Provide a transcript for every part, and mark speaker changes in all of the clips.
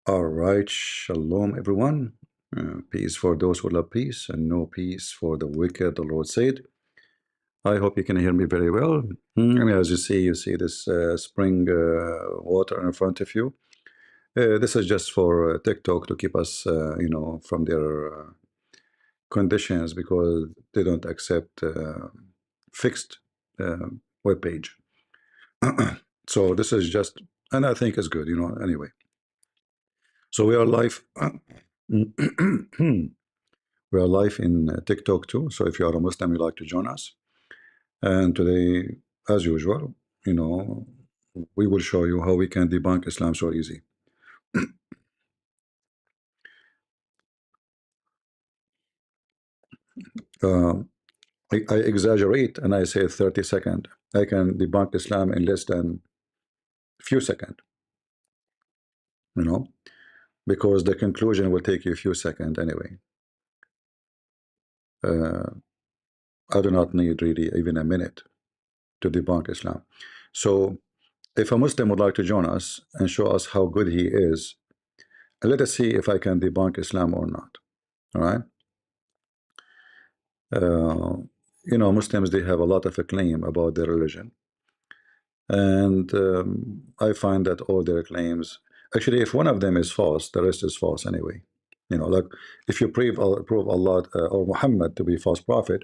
Speaker 1: All right, shalom, everyone. Peace for those who love peace, and no peace for the wicked, the Lord said. I hope you can hear me very well. As you see this spring water in front of you. This is just for TikTok to keep us, from their conditions because they don't accept fixed uh, web page. So this is just, and I think it's good, anyway. So we are live. We are live in TikTok too. So if you are a Muslim, you'd like to join us. And today, as usual, you know, we will show you how we can debunk Islam so easy. Uh, I exaggerate and I say 30 seconds. I can debunk Islam in less than few seconds, you know, because the conclusion will take you a few seconds anyway. Uh, I do not need really even a minute to debunk Islam. So if a Muslim would like to join us and show us how good he is, let us see if I can debunk Islam or not. All right. Uh, Muslims, they have a lot of acclaim about their religion, and I find that all their claims, actually, if one of them is false, the rest is false anyway. Like if you prove Allah or Muhammad to be false prophet,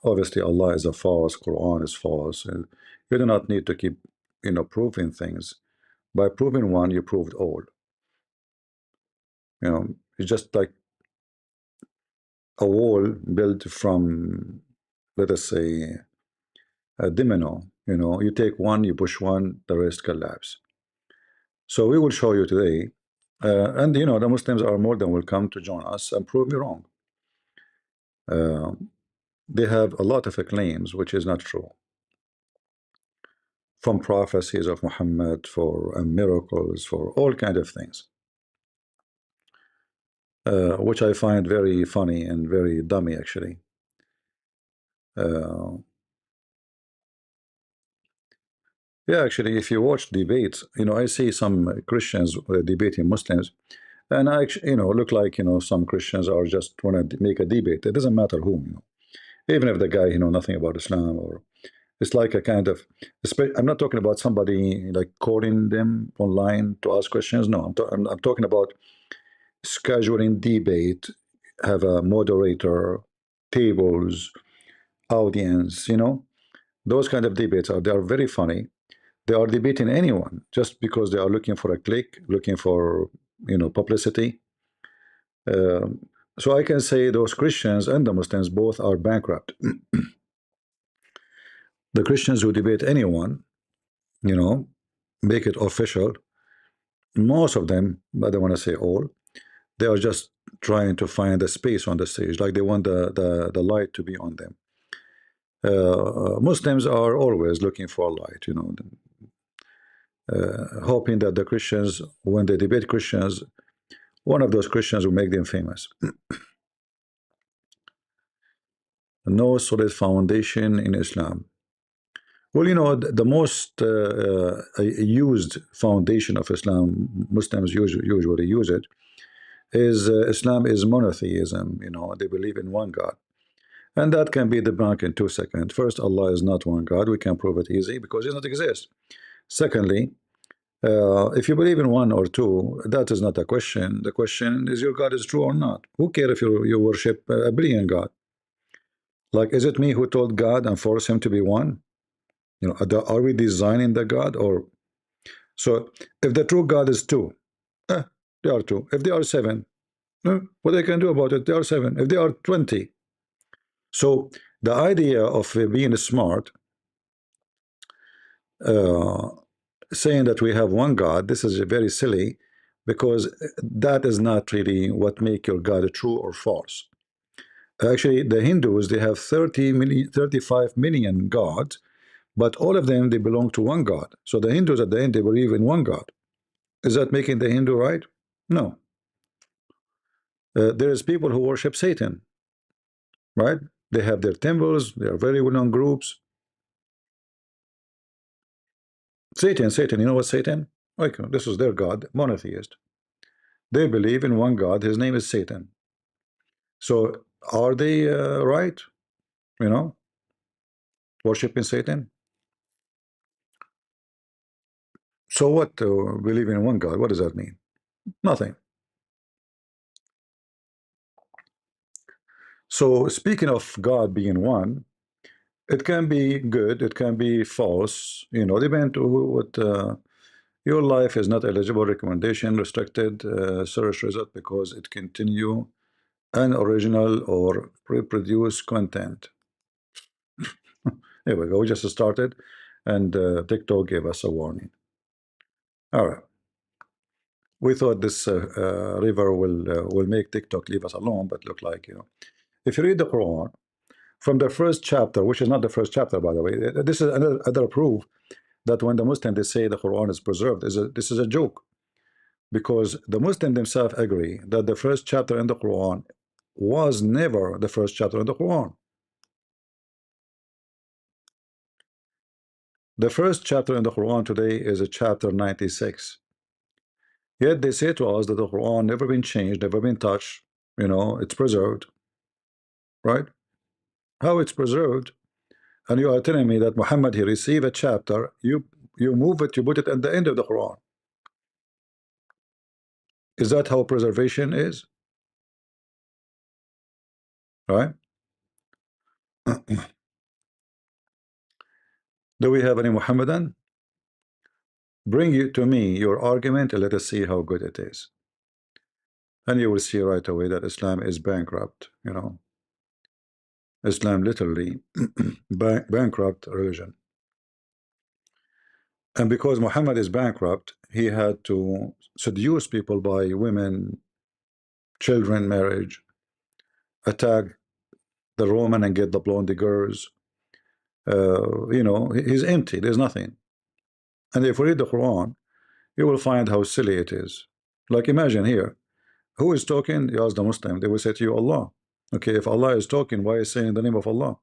Speaker 1: obviously Allah is a false, Quran is false, and you do not need to keep, proving things. By proving one, you proved all. It's just like a wall built from, let us say, a domino. You take one, you push one, the rest collapse. So we will show you today, and the Muslims are more than welcome to join us and prove me wrong. Uh, they have a lot of claims which is not true, from prophecies of Muhammad, for miracles, for all kind of things, which I find very funny and very dummy actually. Uh, yeah, actually, if you watch debates, I see some Christians debating Muslims, and I actually, look like some Christians are just want to make a debate. It doesn't matter whom, even if the guy nothing about Islam, or it's like a kind of. I'm not talking about somebody like calling them online to ask questions. No, I'm talking about scheduling debate, have a moderator, tables, audience. Those kind of debates they are very funny. They are debating anyone just because they are looking for a click, looking for publicity. Um, so I can say those Christians and the Muslims both are bankrupt. The Christians who debate anyone, you know, make it official. Most of them, but I don't want to say all, they are just trying to find a space on the stage, like they want the light to be on them. Muslims are always looking for light, hoping that the Christians, when they debate Christians, one of those Christians will make them famous. No solid foundation in Islam. Well, the most used foundation of Islam, Muslims usually use it, is Islam is monotheism. They believe in one God. And that can be debunked in 2 seconds. First, Allah is not one God. We can prove it easy because He does not exist. Secondly, if you believe in one or two, that is not a question. The question is your God is true or not. Who cares if you worship a billion God? Like, is it me who told God and forced Him to be one? Are we designing the God? Or so if the true God is two, eh, they are two. If they are seven, what they can do about it? They are seven. If they are 20, so the idea of being smart, uh, saying that we have one God, this is very silly, because that is not really what make your God true or false. Actually, the Hindus, they have 30 million, 35 million gods, but all of them, they belong to one God. So the Hindus at the end, they believe in one God. Is that making the Hindu right? No. There is people who worship Satan, right? They have their temples, they are very well-known groups. Satan, you know what Satan? Okay, this is their God, monotheist. They believe in one God. His name is Satan. So are they right? You know, worshiping Satan. So what? Believe in one God. What does that mean? Nothing. So speaking of God being one, it can be good. It can be false. You know, depend to what. Your life is not eligible recommendation restricted search result because it continue unoriginal or reproduce content. Here we go. We just started, and TikTok gave us a warning. All right. We thought this river will make TikTok leave us alone, but look like, you know, if you read the Quran from the first chapter, which is not the first chapter, by the way, this is another proof that when the Muslims they say the Quran is preserved, this is a joke, because the Muslims themselves agree that the first chapter in the Quran was never the first chapter in the Quran. The first chapter in the Quran today is a chapter 96. Yet they say to us that the Quran never been changed, never been touched, you know, it's preserved, right? How it's preserved? And you are telling me that Muhammad he received a chapter, you move it, you put it at the end of the Quran. Is that how preservation is? Right? Do we have any Muhammadan? Bring you to me your argument and let us see how good it is. And you will see right away that Islam is bankrupt, you know. Islam literally bankrupt religion. And because Muhammad is bankrupt, he had to seduce people by women, children, marriage, attack the Roman and get the blonde girls. You know, he's empty, there's nothing. And if you read the Quran, you will find how silly it is. Like imagine here, who is talking? You ask the Muslim, they will say to you, Allah. Okay, if Allah is talking, why is saying the name of Allah?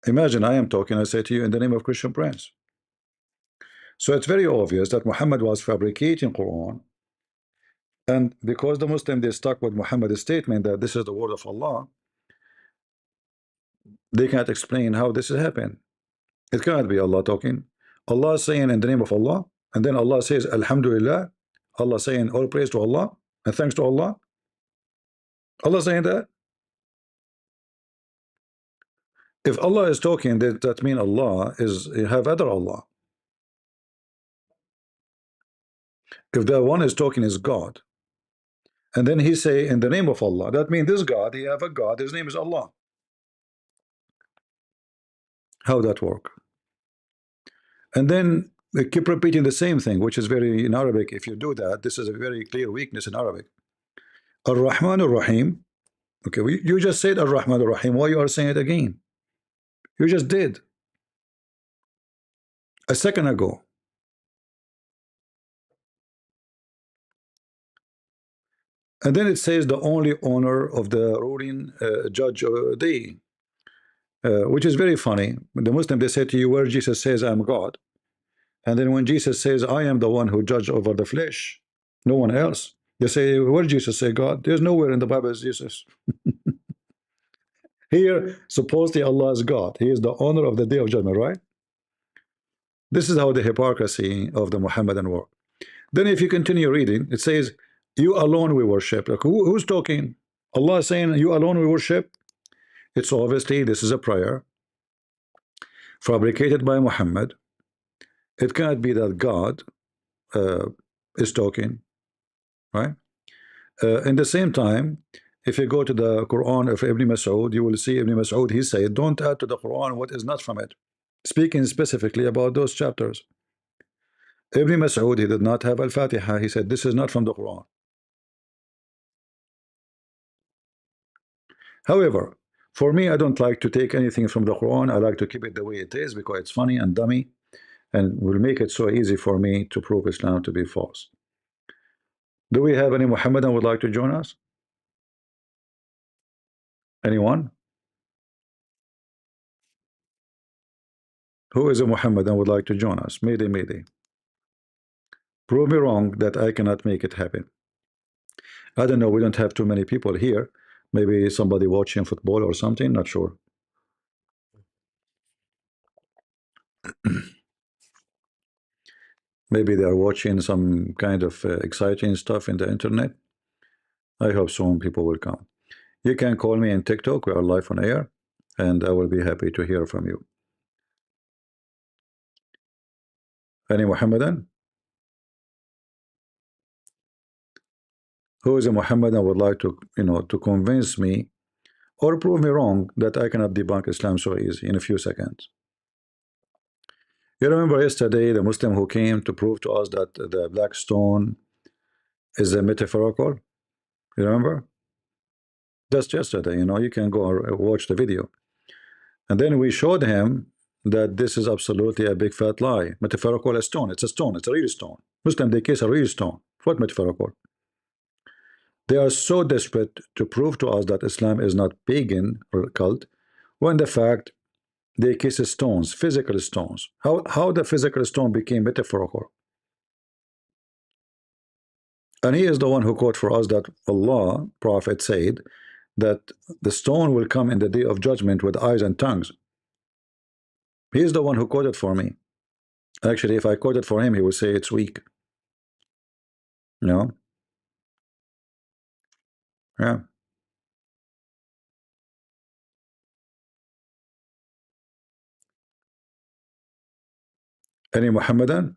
Speaker 1: Imagine I am talking, I say to you in the name of Christian Prince. So it's very obvious that Muhammad was fabricating Quran, and because the Muslim they stuck with Muhammad's statement that this is the word of Allah, they can't explain how this has happened. It cannot be Allah talking. Allah saying in the name of Allah, and then Allah says Alhamdulillah. Allah saying all praise to Allah and thanks to Allah. Allah saying that. If Allah is talking, that mean Allah is have other Allah. If the one is talking is God, and then he say in the name of Allah, that means this God, he have a God, his name is Allah. How that work? And then they keep repeating the same thing, which is very in Arabic. If you do that, this is a very clear weakness in Arabic. Ar-Rahman ar-Rahim. Okay, you just said Ar-Rahman ar-Rahim. Why you are saying it again? You just did a second ago. And then it says the only owner of the ruling judge day, which is very funny. The Muslim they say to you where Jesus says I'm God, and then when Jesus says I am the one who judge over the flesh, no one else. They say where Jesus say God? There's nowhere in the Bible is Jesus. Here, supposedly Allah is God. He is the owner of the day of judgment, right? This is how the hypocrisy of the Muhammadan work. Then if you continue reading, it says, you alone we worship. Like who's talking? Allah is saying, you alone we worship. It's obviously, this is a prayer fabricated by Muhammad. It cannot be that God uh, is talking, right? In the same time, if you go to the Quran of Ibn Mas'ud, you will see Ibn Mas'ud, he said, don't add to the Quran what is not from it. Speaking specifically about those chapters. Ibn Mas'ud, he did not have Al-Fatiha. He said, this is not from the Quran. However, for me, I don't like to take anything from the Quran. I like to keep it the way it is because it's funny and dummy and will make it so easy for me to prove Islam to be false. Do we have any Muhammadan would like to join us? Anyone? Who is a Muhammadan would like to join us? Mayday, mayday. Prove me wrong that I cannot make it happen. I don't know. We don't have too many people here. Maybe somebody watching football or something. Not sure. Maybe they are watching some kind of exciting stuff in the internet. I hope soon people will come. You can call me in TikTok. We are live on air, and I will be happy to hear from you. Any Muhammadan? Who is a Muhammadan would like to, to convince me or prove me wrong that I cannot debunk Islam so easy in a few seconds? You remember yesterday the Muslim who came to prove to us that the black stone is a metaphorical? You remember? Just yesterday, you can go and watch the video. And then we showed him that this is absolutely a big fat lie. Metaphorical, a stone. It's a stone. It's a real stone. Muslim, they kiss a real stone. What metaphorical? They are so desperate to prove to us that Islam is not pagan or cult, when the fact they kiss stones, physical stones. How the physical stone became metaphorical? And he is the one who quote for us that Allah, Prophet said that the stone will come in the day of judgment with eyes and tongues. He is the one who quoted for me. Actually, if I quoted for him, he would say it's weak. No, yeah. Any Muhammadan?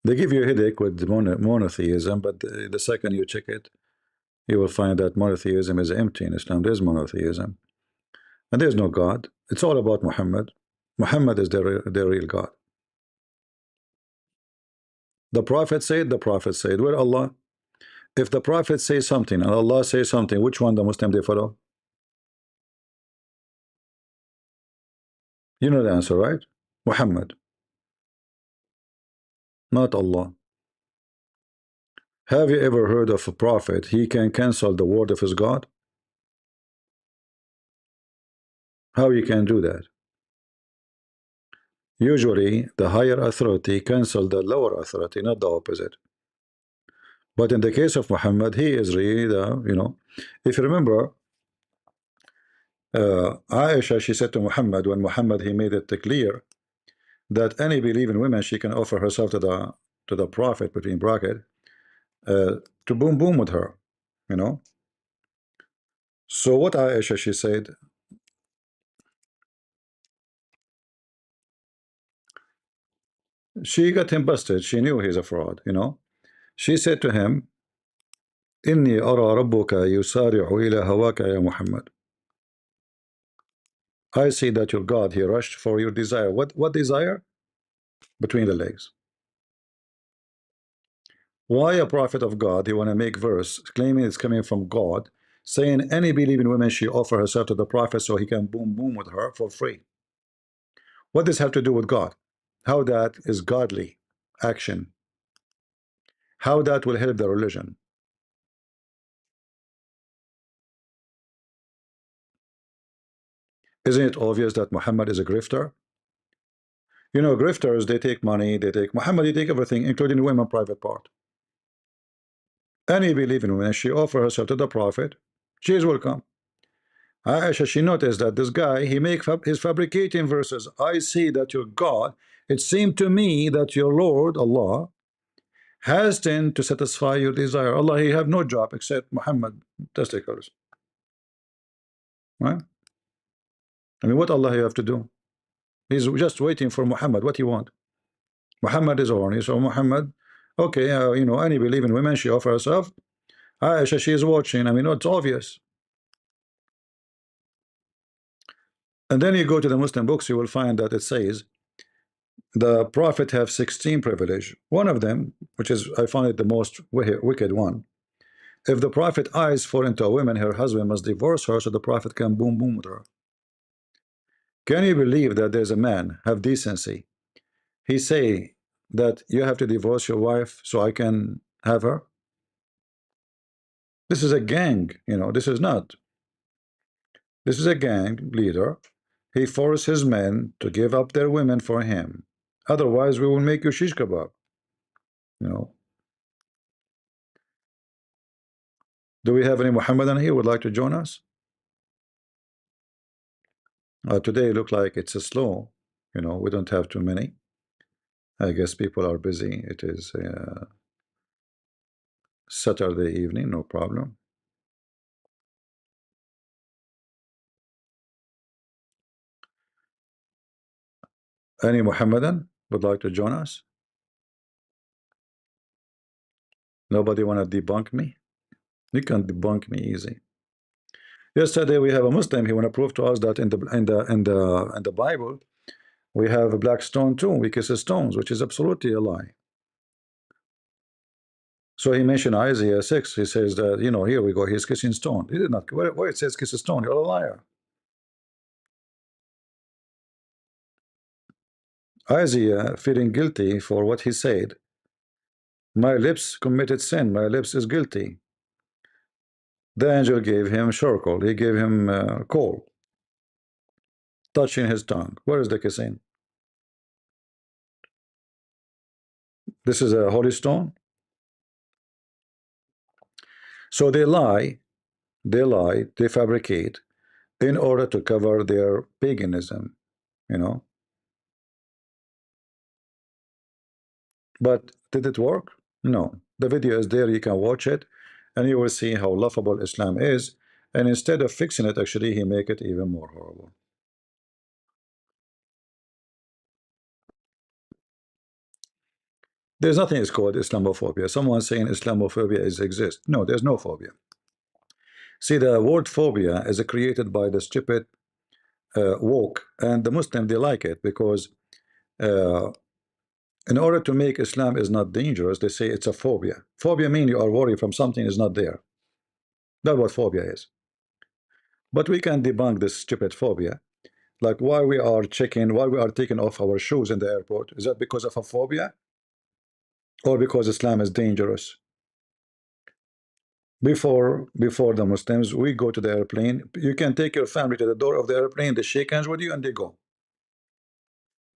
Speaker 1: They give you a headache with monotheism, but the second you check it, you will find that monotheism is empty in Islam. There's monotheism, and there's no God. It's all about Muhammad. Muhammad is the real God. The Prophet said, the Prophet said, where Allah? If the Prophet says something and Allah says something, which one the Muslim they follow? You know the answer, right? Muhammad, not Allah. Have you ever heard of a prophet? He can cancel the word of his God? How you can do that? Usually, the higher authority cancel the lower authority, not the opposite. But in the case of Muhammad, he is really if you remember, Aisha, she said to Muhammad, when Muhammad he made it clear that any believing woman, she can offer herself to the Prophet, between bracket, to boom boom with her, you know. So what Aisha, she said, she got him busted. She knew he's a fraud. She said to him, إني أرى ربك يسارع إلى هواك يا محمد. I see that your God, he rushed for your desire. What desire? Between the legs. Why a prophet of God, he want to make verse claiming it's coming from God, saying any believing woman, she offer herself to the prophet so he can boom boom with her for free? What does have to do with God? How that is godly action? How that will help the religion? Isn't it obvious that Muhammad is a grifter? Grifters, they take money, they take Muhammad, they take everything, including women private part. Any believing woman, she offer herself to the prophet, she is welcome. Aisha, she noticed that this guy, he's fabricating verses. I see that your God, it seemed to me that your Lord, Allah, has tend to satisfy your desire. Allah, he have no job except Muhammad testicles. Right? I mean, what Allah you have to do? He's just waiting for Muhammad. What he want? Muhammad is horny, so Muhammad, okay, any believing woman, she offer herself. Aisha, she is watching. I mean, it's obvious. And then you go to the Muslim books, you will find that it says the Prophet have 16 privilege. One of them, which is I find it the most wicked one. If the Prophet eyes fall into a woman, her husband must divorce her so the Prophet can boom boom with her. Can you believe that there's a man have decency? He say that you have to divorce your wife so I can have her. This is a gang, this is not. This is a gang leader. He forced his men to give up their women for him. Otherwise, we will make you shish kebab. You know. Do we have any Muhammadan here would like to join us? Today look like it's a slow. You know, we don't have too many. I guess people are busy. It is Saturday evening, no problem. Any Muhammadan would like to join us? Nobody want to debunk me? You can debunk me easy. Yesterday we have a Muslim. He want to prove to us that in the Bible we have a black stone too. We kiss stones, which is absolutely a lie. So he mentioned Isaiah 6. He says that, you know, here we go. He's kissing stone. He did not. Where it says kiss a stone, you're a liar. Isaiah feeling guilty for what he said. My lips committed sin. My lips is guilty. The angel gave him charcoal. He gave him coal, touching his tongue. Where is the kissing? This is a holy stone. So they fabricate in order to cover their paganism, you know. But did it work? No. The video is there, you can watch it, and you will see how laughable Islam is. And instead of fixing it, actually, he make it even more horrible. There's nothing is called Islamophobia. Someone saying Islamophobia is exist. No, there's no phobia. See, the word phobia is created by the stupid woke, and the Muslim, they like it because uh, in order to make Islam is not dangerous, they say it's a phobia. Phobia means you are worried from something is not there. That's what phobia is. But we can debunk this stupid phobia. Like why we are checking, why we are taking off our shoes in the airport. Is that because of a phobia? Or because Islam is dangerous? Before the Muslims, we go to the airplane. You can take your family to the door of the airplane, they shake hands with you and they go.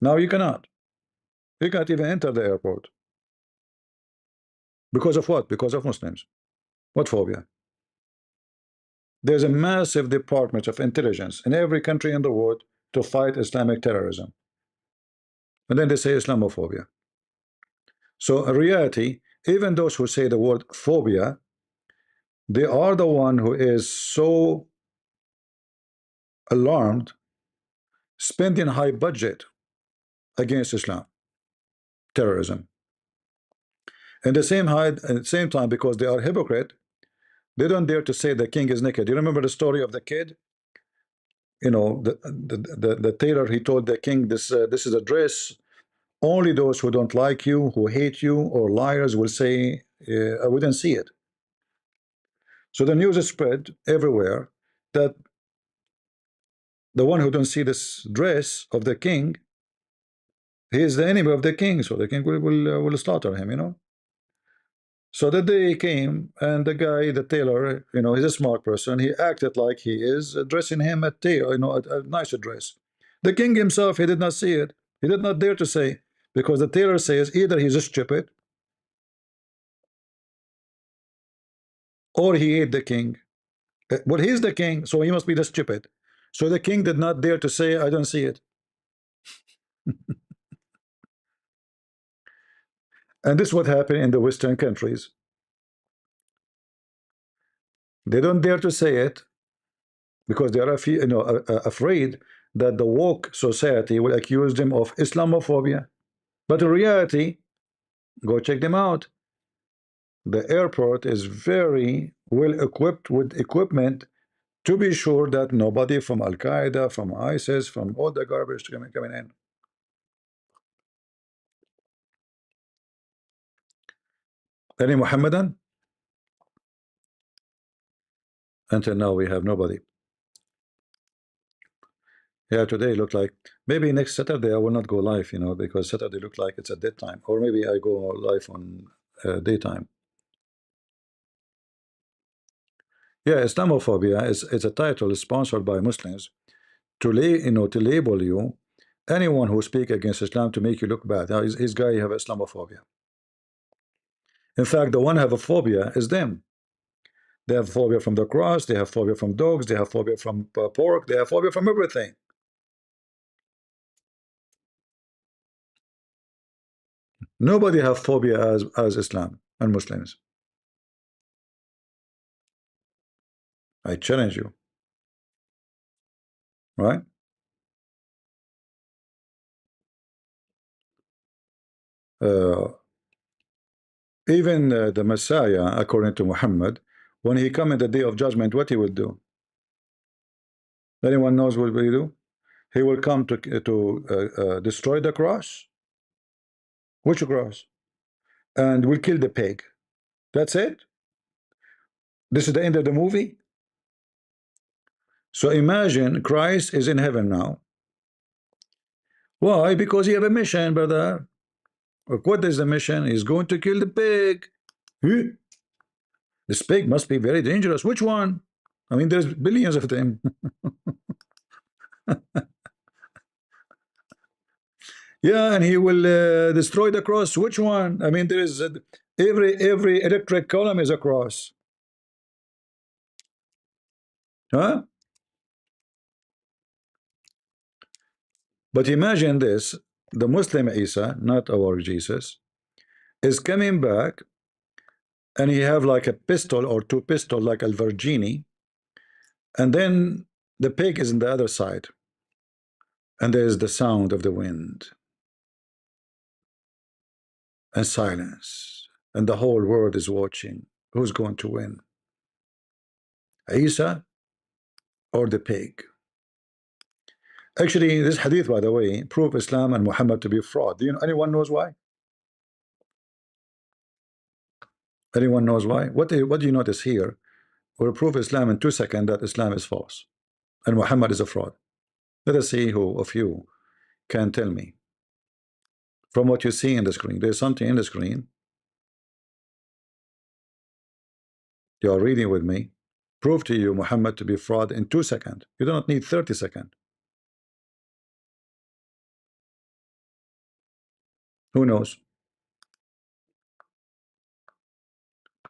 Speaker 1: Now you cannot. You can't even enter the airport. Because of what? Because of Muslims. What phobia? There's a massive department of intelligence in every country in the world to fight Islamic terrorism. And then they say Islamophobia. So in reality, even those who say the word phobia, they are the one who is so alarmed, spending high budget against Islam, terrorism. And at the same time, because they are hypocrite, they don't dare to say the king is naked. You remember the story of the kid? You know, the tailor, he told the king, this is a dress. Only those who don't like you, who hate you, or liars will say, I wouldn't see it. So the news is spread everywhere that the one who don't see this dress of the king, he is the enemy of the king. So the king will slaughter him, you know. So the day came, and the guy, the tailor, you know, he's a smart person. He acted like he is dressing him a tailor, you know, a nicer dress. The king himself, he did not see it. He did not dare to say, because the tailor says either he's stupid or he ate the king. Well, he's the king, so he must be the stupid. So the king did not dare to say, I don't see it. And this is what happened in the Western countries. They don't dare to say it because they are afraid that the woke society will accuse them of Islamophobia. But in reality, go check them out. The airport is very well equipped with equipment to be sure that nobody from Al Qaeda, from ISIS, from all the garbage coming in. Any Muhammadan? Until now, we have nobody. Yeah, today looked like maybe next Saturday I will not go live, you know, because Saturday looked like it's a dead time, or maybe I go live on daytime. Yeah, Islamophobia is a title sponsored by Muslims to label you, anyone who speak against Islam, to make you look bad. Now, his guy have Islamophobia. In fact, the one who have a phobia is them. They have phobia from the cross. They have phobia from dogs. They have phobia from pork. They have phobia from everything. Nobody have phobia as Islam and Muslims. I challenge you, right? Uh, even the Messiah, according to Muhammad, when he come in the day of judgment, what he will do? Anyone knows what will he do? He will come to destroy the cross. Which cross? And will kill the pig. That's it. This is the end of the movie. So imagine Christ is in heaven now. Why? Because he have a mission, brother. Look, what is the mission? He's going to kill the pig. Huh? This pig must be very dangerous. Which one? I mean, there's billions of them. Yeah, and he will destroy the cross. Which one? I mean, there is every electric column is a cross. Huh? But imagine this: the Muslim Isa, not our Jesus, is coming back, and he have like a pistol or two pistol like Alvergini, and then the pig is on the other side, and there is the sound of the wind and silence, and the whole world is watching. Who's going to win, Isa or the pig? Actually, this hadith, by the way, prove Islam and Muhammad to be fraud. Do you know, anyone knows why? Anyone knows why? What do you notice here? Will prove Islam in 2 seconds that Islam is false and Muhammad is a fraud. Let us see who of you can tell me from what you see in the screen. There's something in the screen. You are reading with me. Prove to you Muhammad to be fraud in 2 seconds. You do not need 30 seconds. Who knows?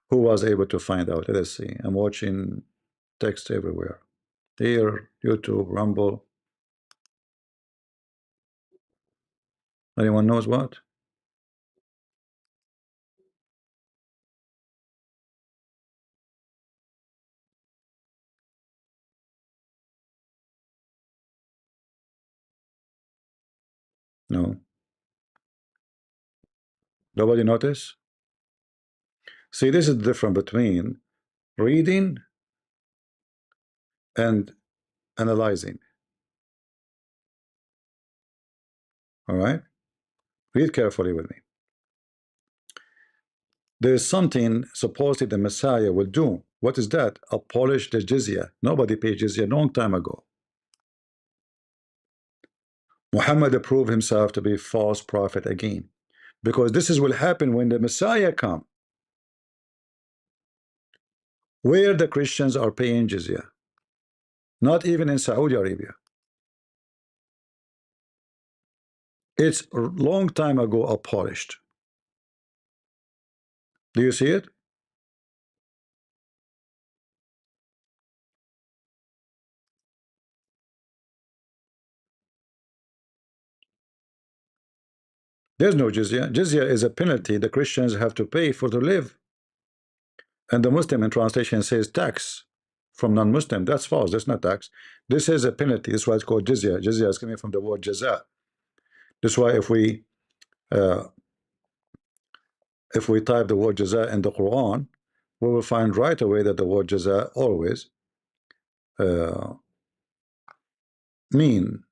Speaker 1: Who was able to find out? Let us see. I'm watching text everywhere. Here, YouTube, Rumble. Anyone knows what? No. Nobody notice? See, this is the difference between reading and analyzing. All right? Read carefully with me. There is something supposedly the Messiah will do. What is that? Abolish the jizya. Nobody paid jizya a long time ago. Muhammad proved himself to be a false prophet again. Because this is what will happen when the Messiah come. Where the Christians are paying jizya. Not even in Saudi Arabia. It's a long time ago abolished. Do you see it? There's no jizya. Jizya is a penalty the Christians have to pay for to live. And the Muslim in translation says tax from non-Muslim. That's false. That's not tax. This is a penalty. That's why it's called jizya. Jizya is coming from the word jaza. That's why uh, if we type the word jaza in the Quran, we will find right away that the word jaza always uh, mean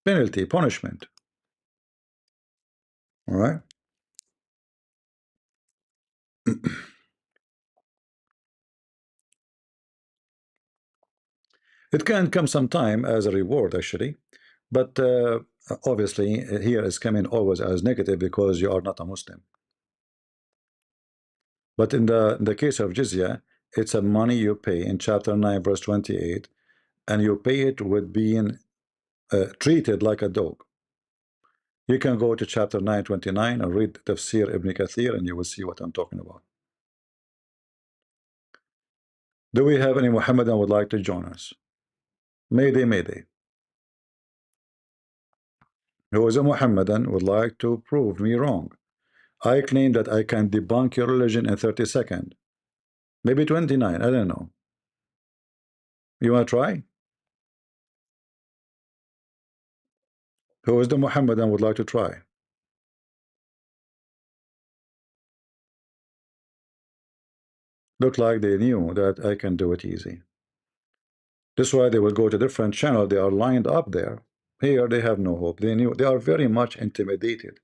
Speaker 1: penalty, punishment. All right. It can come sometime as a reward, actually, but obviously here is coming always as negative because you are not a Muslim. But in the case of jizya, it's a money you pay in chapter 9, verse 28, and you pay it with being treated like a dog. You can go to chapter 929 and read Tafsir Ibn Kathir, and you will see what I'm talking about. Do we have any Muhammadan would like to join us? Mayday, mayday. Who is a Muhammadan would like to prove me wrong? I claim that I can debunk your religion in 30 seconds. Maybe 29, I don't know. You want to try? Who is the Muhammadan would like to try? Look like they knew that I can do it easy. This is why they will go to different channel. They are lined up there. Here they have no hope. They knew they are very much intimidated.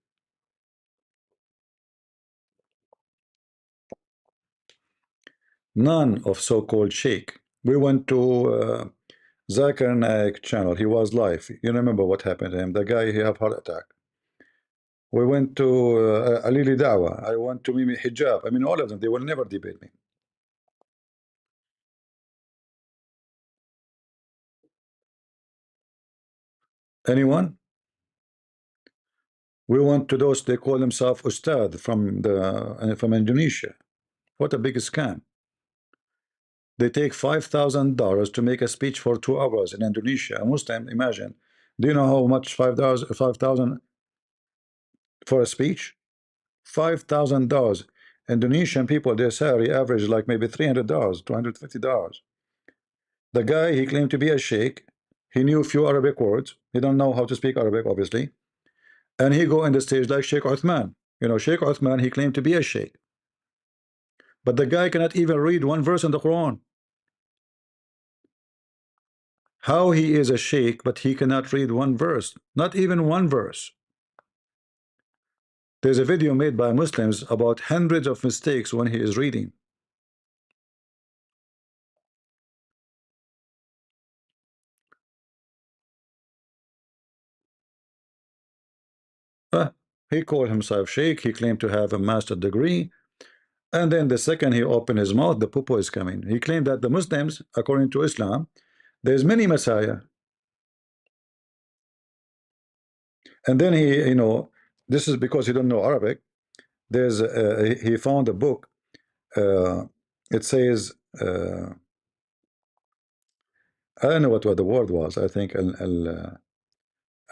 Speaker 1: None of so-called sheikh. We went to Zakir Naik channel. He was live. You remember what happened to him? The guy, he have heart attack. We went to Alili Dawa. I went to Mimi Hijab. I mean, all of them, they will never debate me. Anyone? We went to those, they call themselves Ustad from Indonesia. What a big scam. They take $5,000 to make a speech for 2 hours in Indonesia. A Muslim, imagine. Do you know how much 5,000 for a speech? $5,000. Indonesian people, their salary average like maybe $300, $250. The guy, he claimed to be a sheikh. He knew a few Arabic words. He don't know how to speak Arabic, obviously. And he go in the stage like Sheikh Uthman. You know, Sheikh Uthman, he claimed to be a sheikh. But the guy cannot even read one verse in the Quran. How he is a sheikh, but he cannot read one verse, not even one verse. There's a video made by Muslims about hundreds of mistakes when he is reading. He called himself sheikh. He claimed to have a master's degree. And then the second he opened his mouth, the poo is coming. He claimed that the Muslims, according to Islam, there's many Messiah. And then he, you know, this is because he don't know Arabic. There's he found a book. It says I don't know what the word was. I think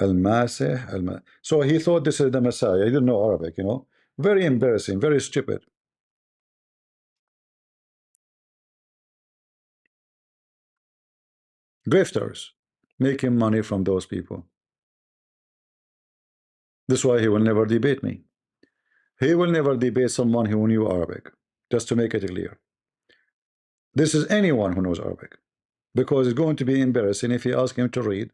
Speaker 1: al-masih. So he thought this is the Messiah. He didn't know Arabic, you know. Very embarrassing, very stupid. Grifters, making money from those people. This is why he will never debate me. He will never debate someone who knew Arabic, just to make it clear. This is anyone who knows Arabic, because it's going to be embarrassing if you ask him to read.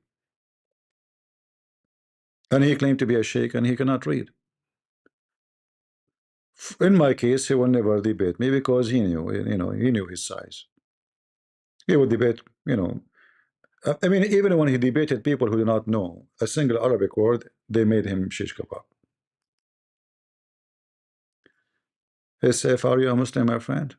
Speaker 1: And he claimed to be a sheikh and he cannot read. In my case, he will never debate me because he knew, you know, he knew his size. He would debate, you know. I mean, even when he debated people who do not know a single Arabic word, they made him shish kebab. Hey, Saif, are you a Muslim, my friend?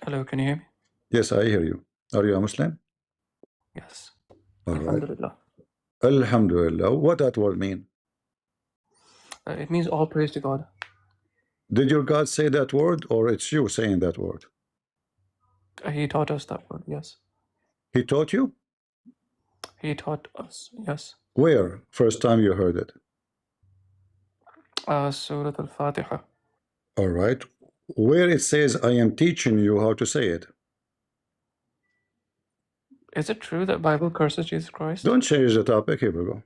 Speaker 2: Hello, can you hear me?
Speaker 1: Yes, I hear you. Are you a Muslim?
Speaker 2: Yes.
Speaker 1: All right.
Speaker 2: Alhamdulillah.
Speaker 1: Alhamdulillah. What that word mean?
Speaker 2: It means all praise to God.
Speaker 1: Did your God say that word, or it's you saying that word?
Speaker 2: He taught us that word, yes.
Speaker 1: He taught you?
Speaker 2: He taught us, yes.
Speaker 1: Where? First time you heard it?
Speaker 2: Surah Al-Fatiha.
Speaker 1: All right. Where it says, I am teaching you how to say it?
Speaker 2: Is it true that Bible curses Jesus Christ?
Speaker 1: Don't change the topic. Here we go.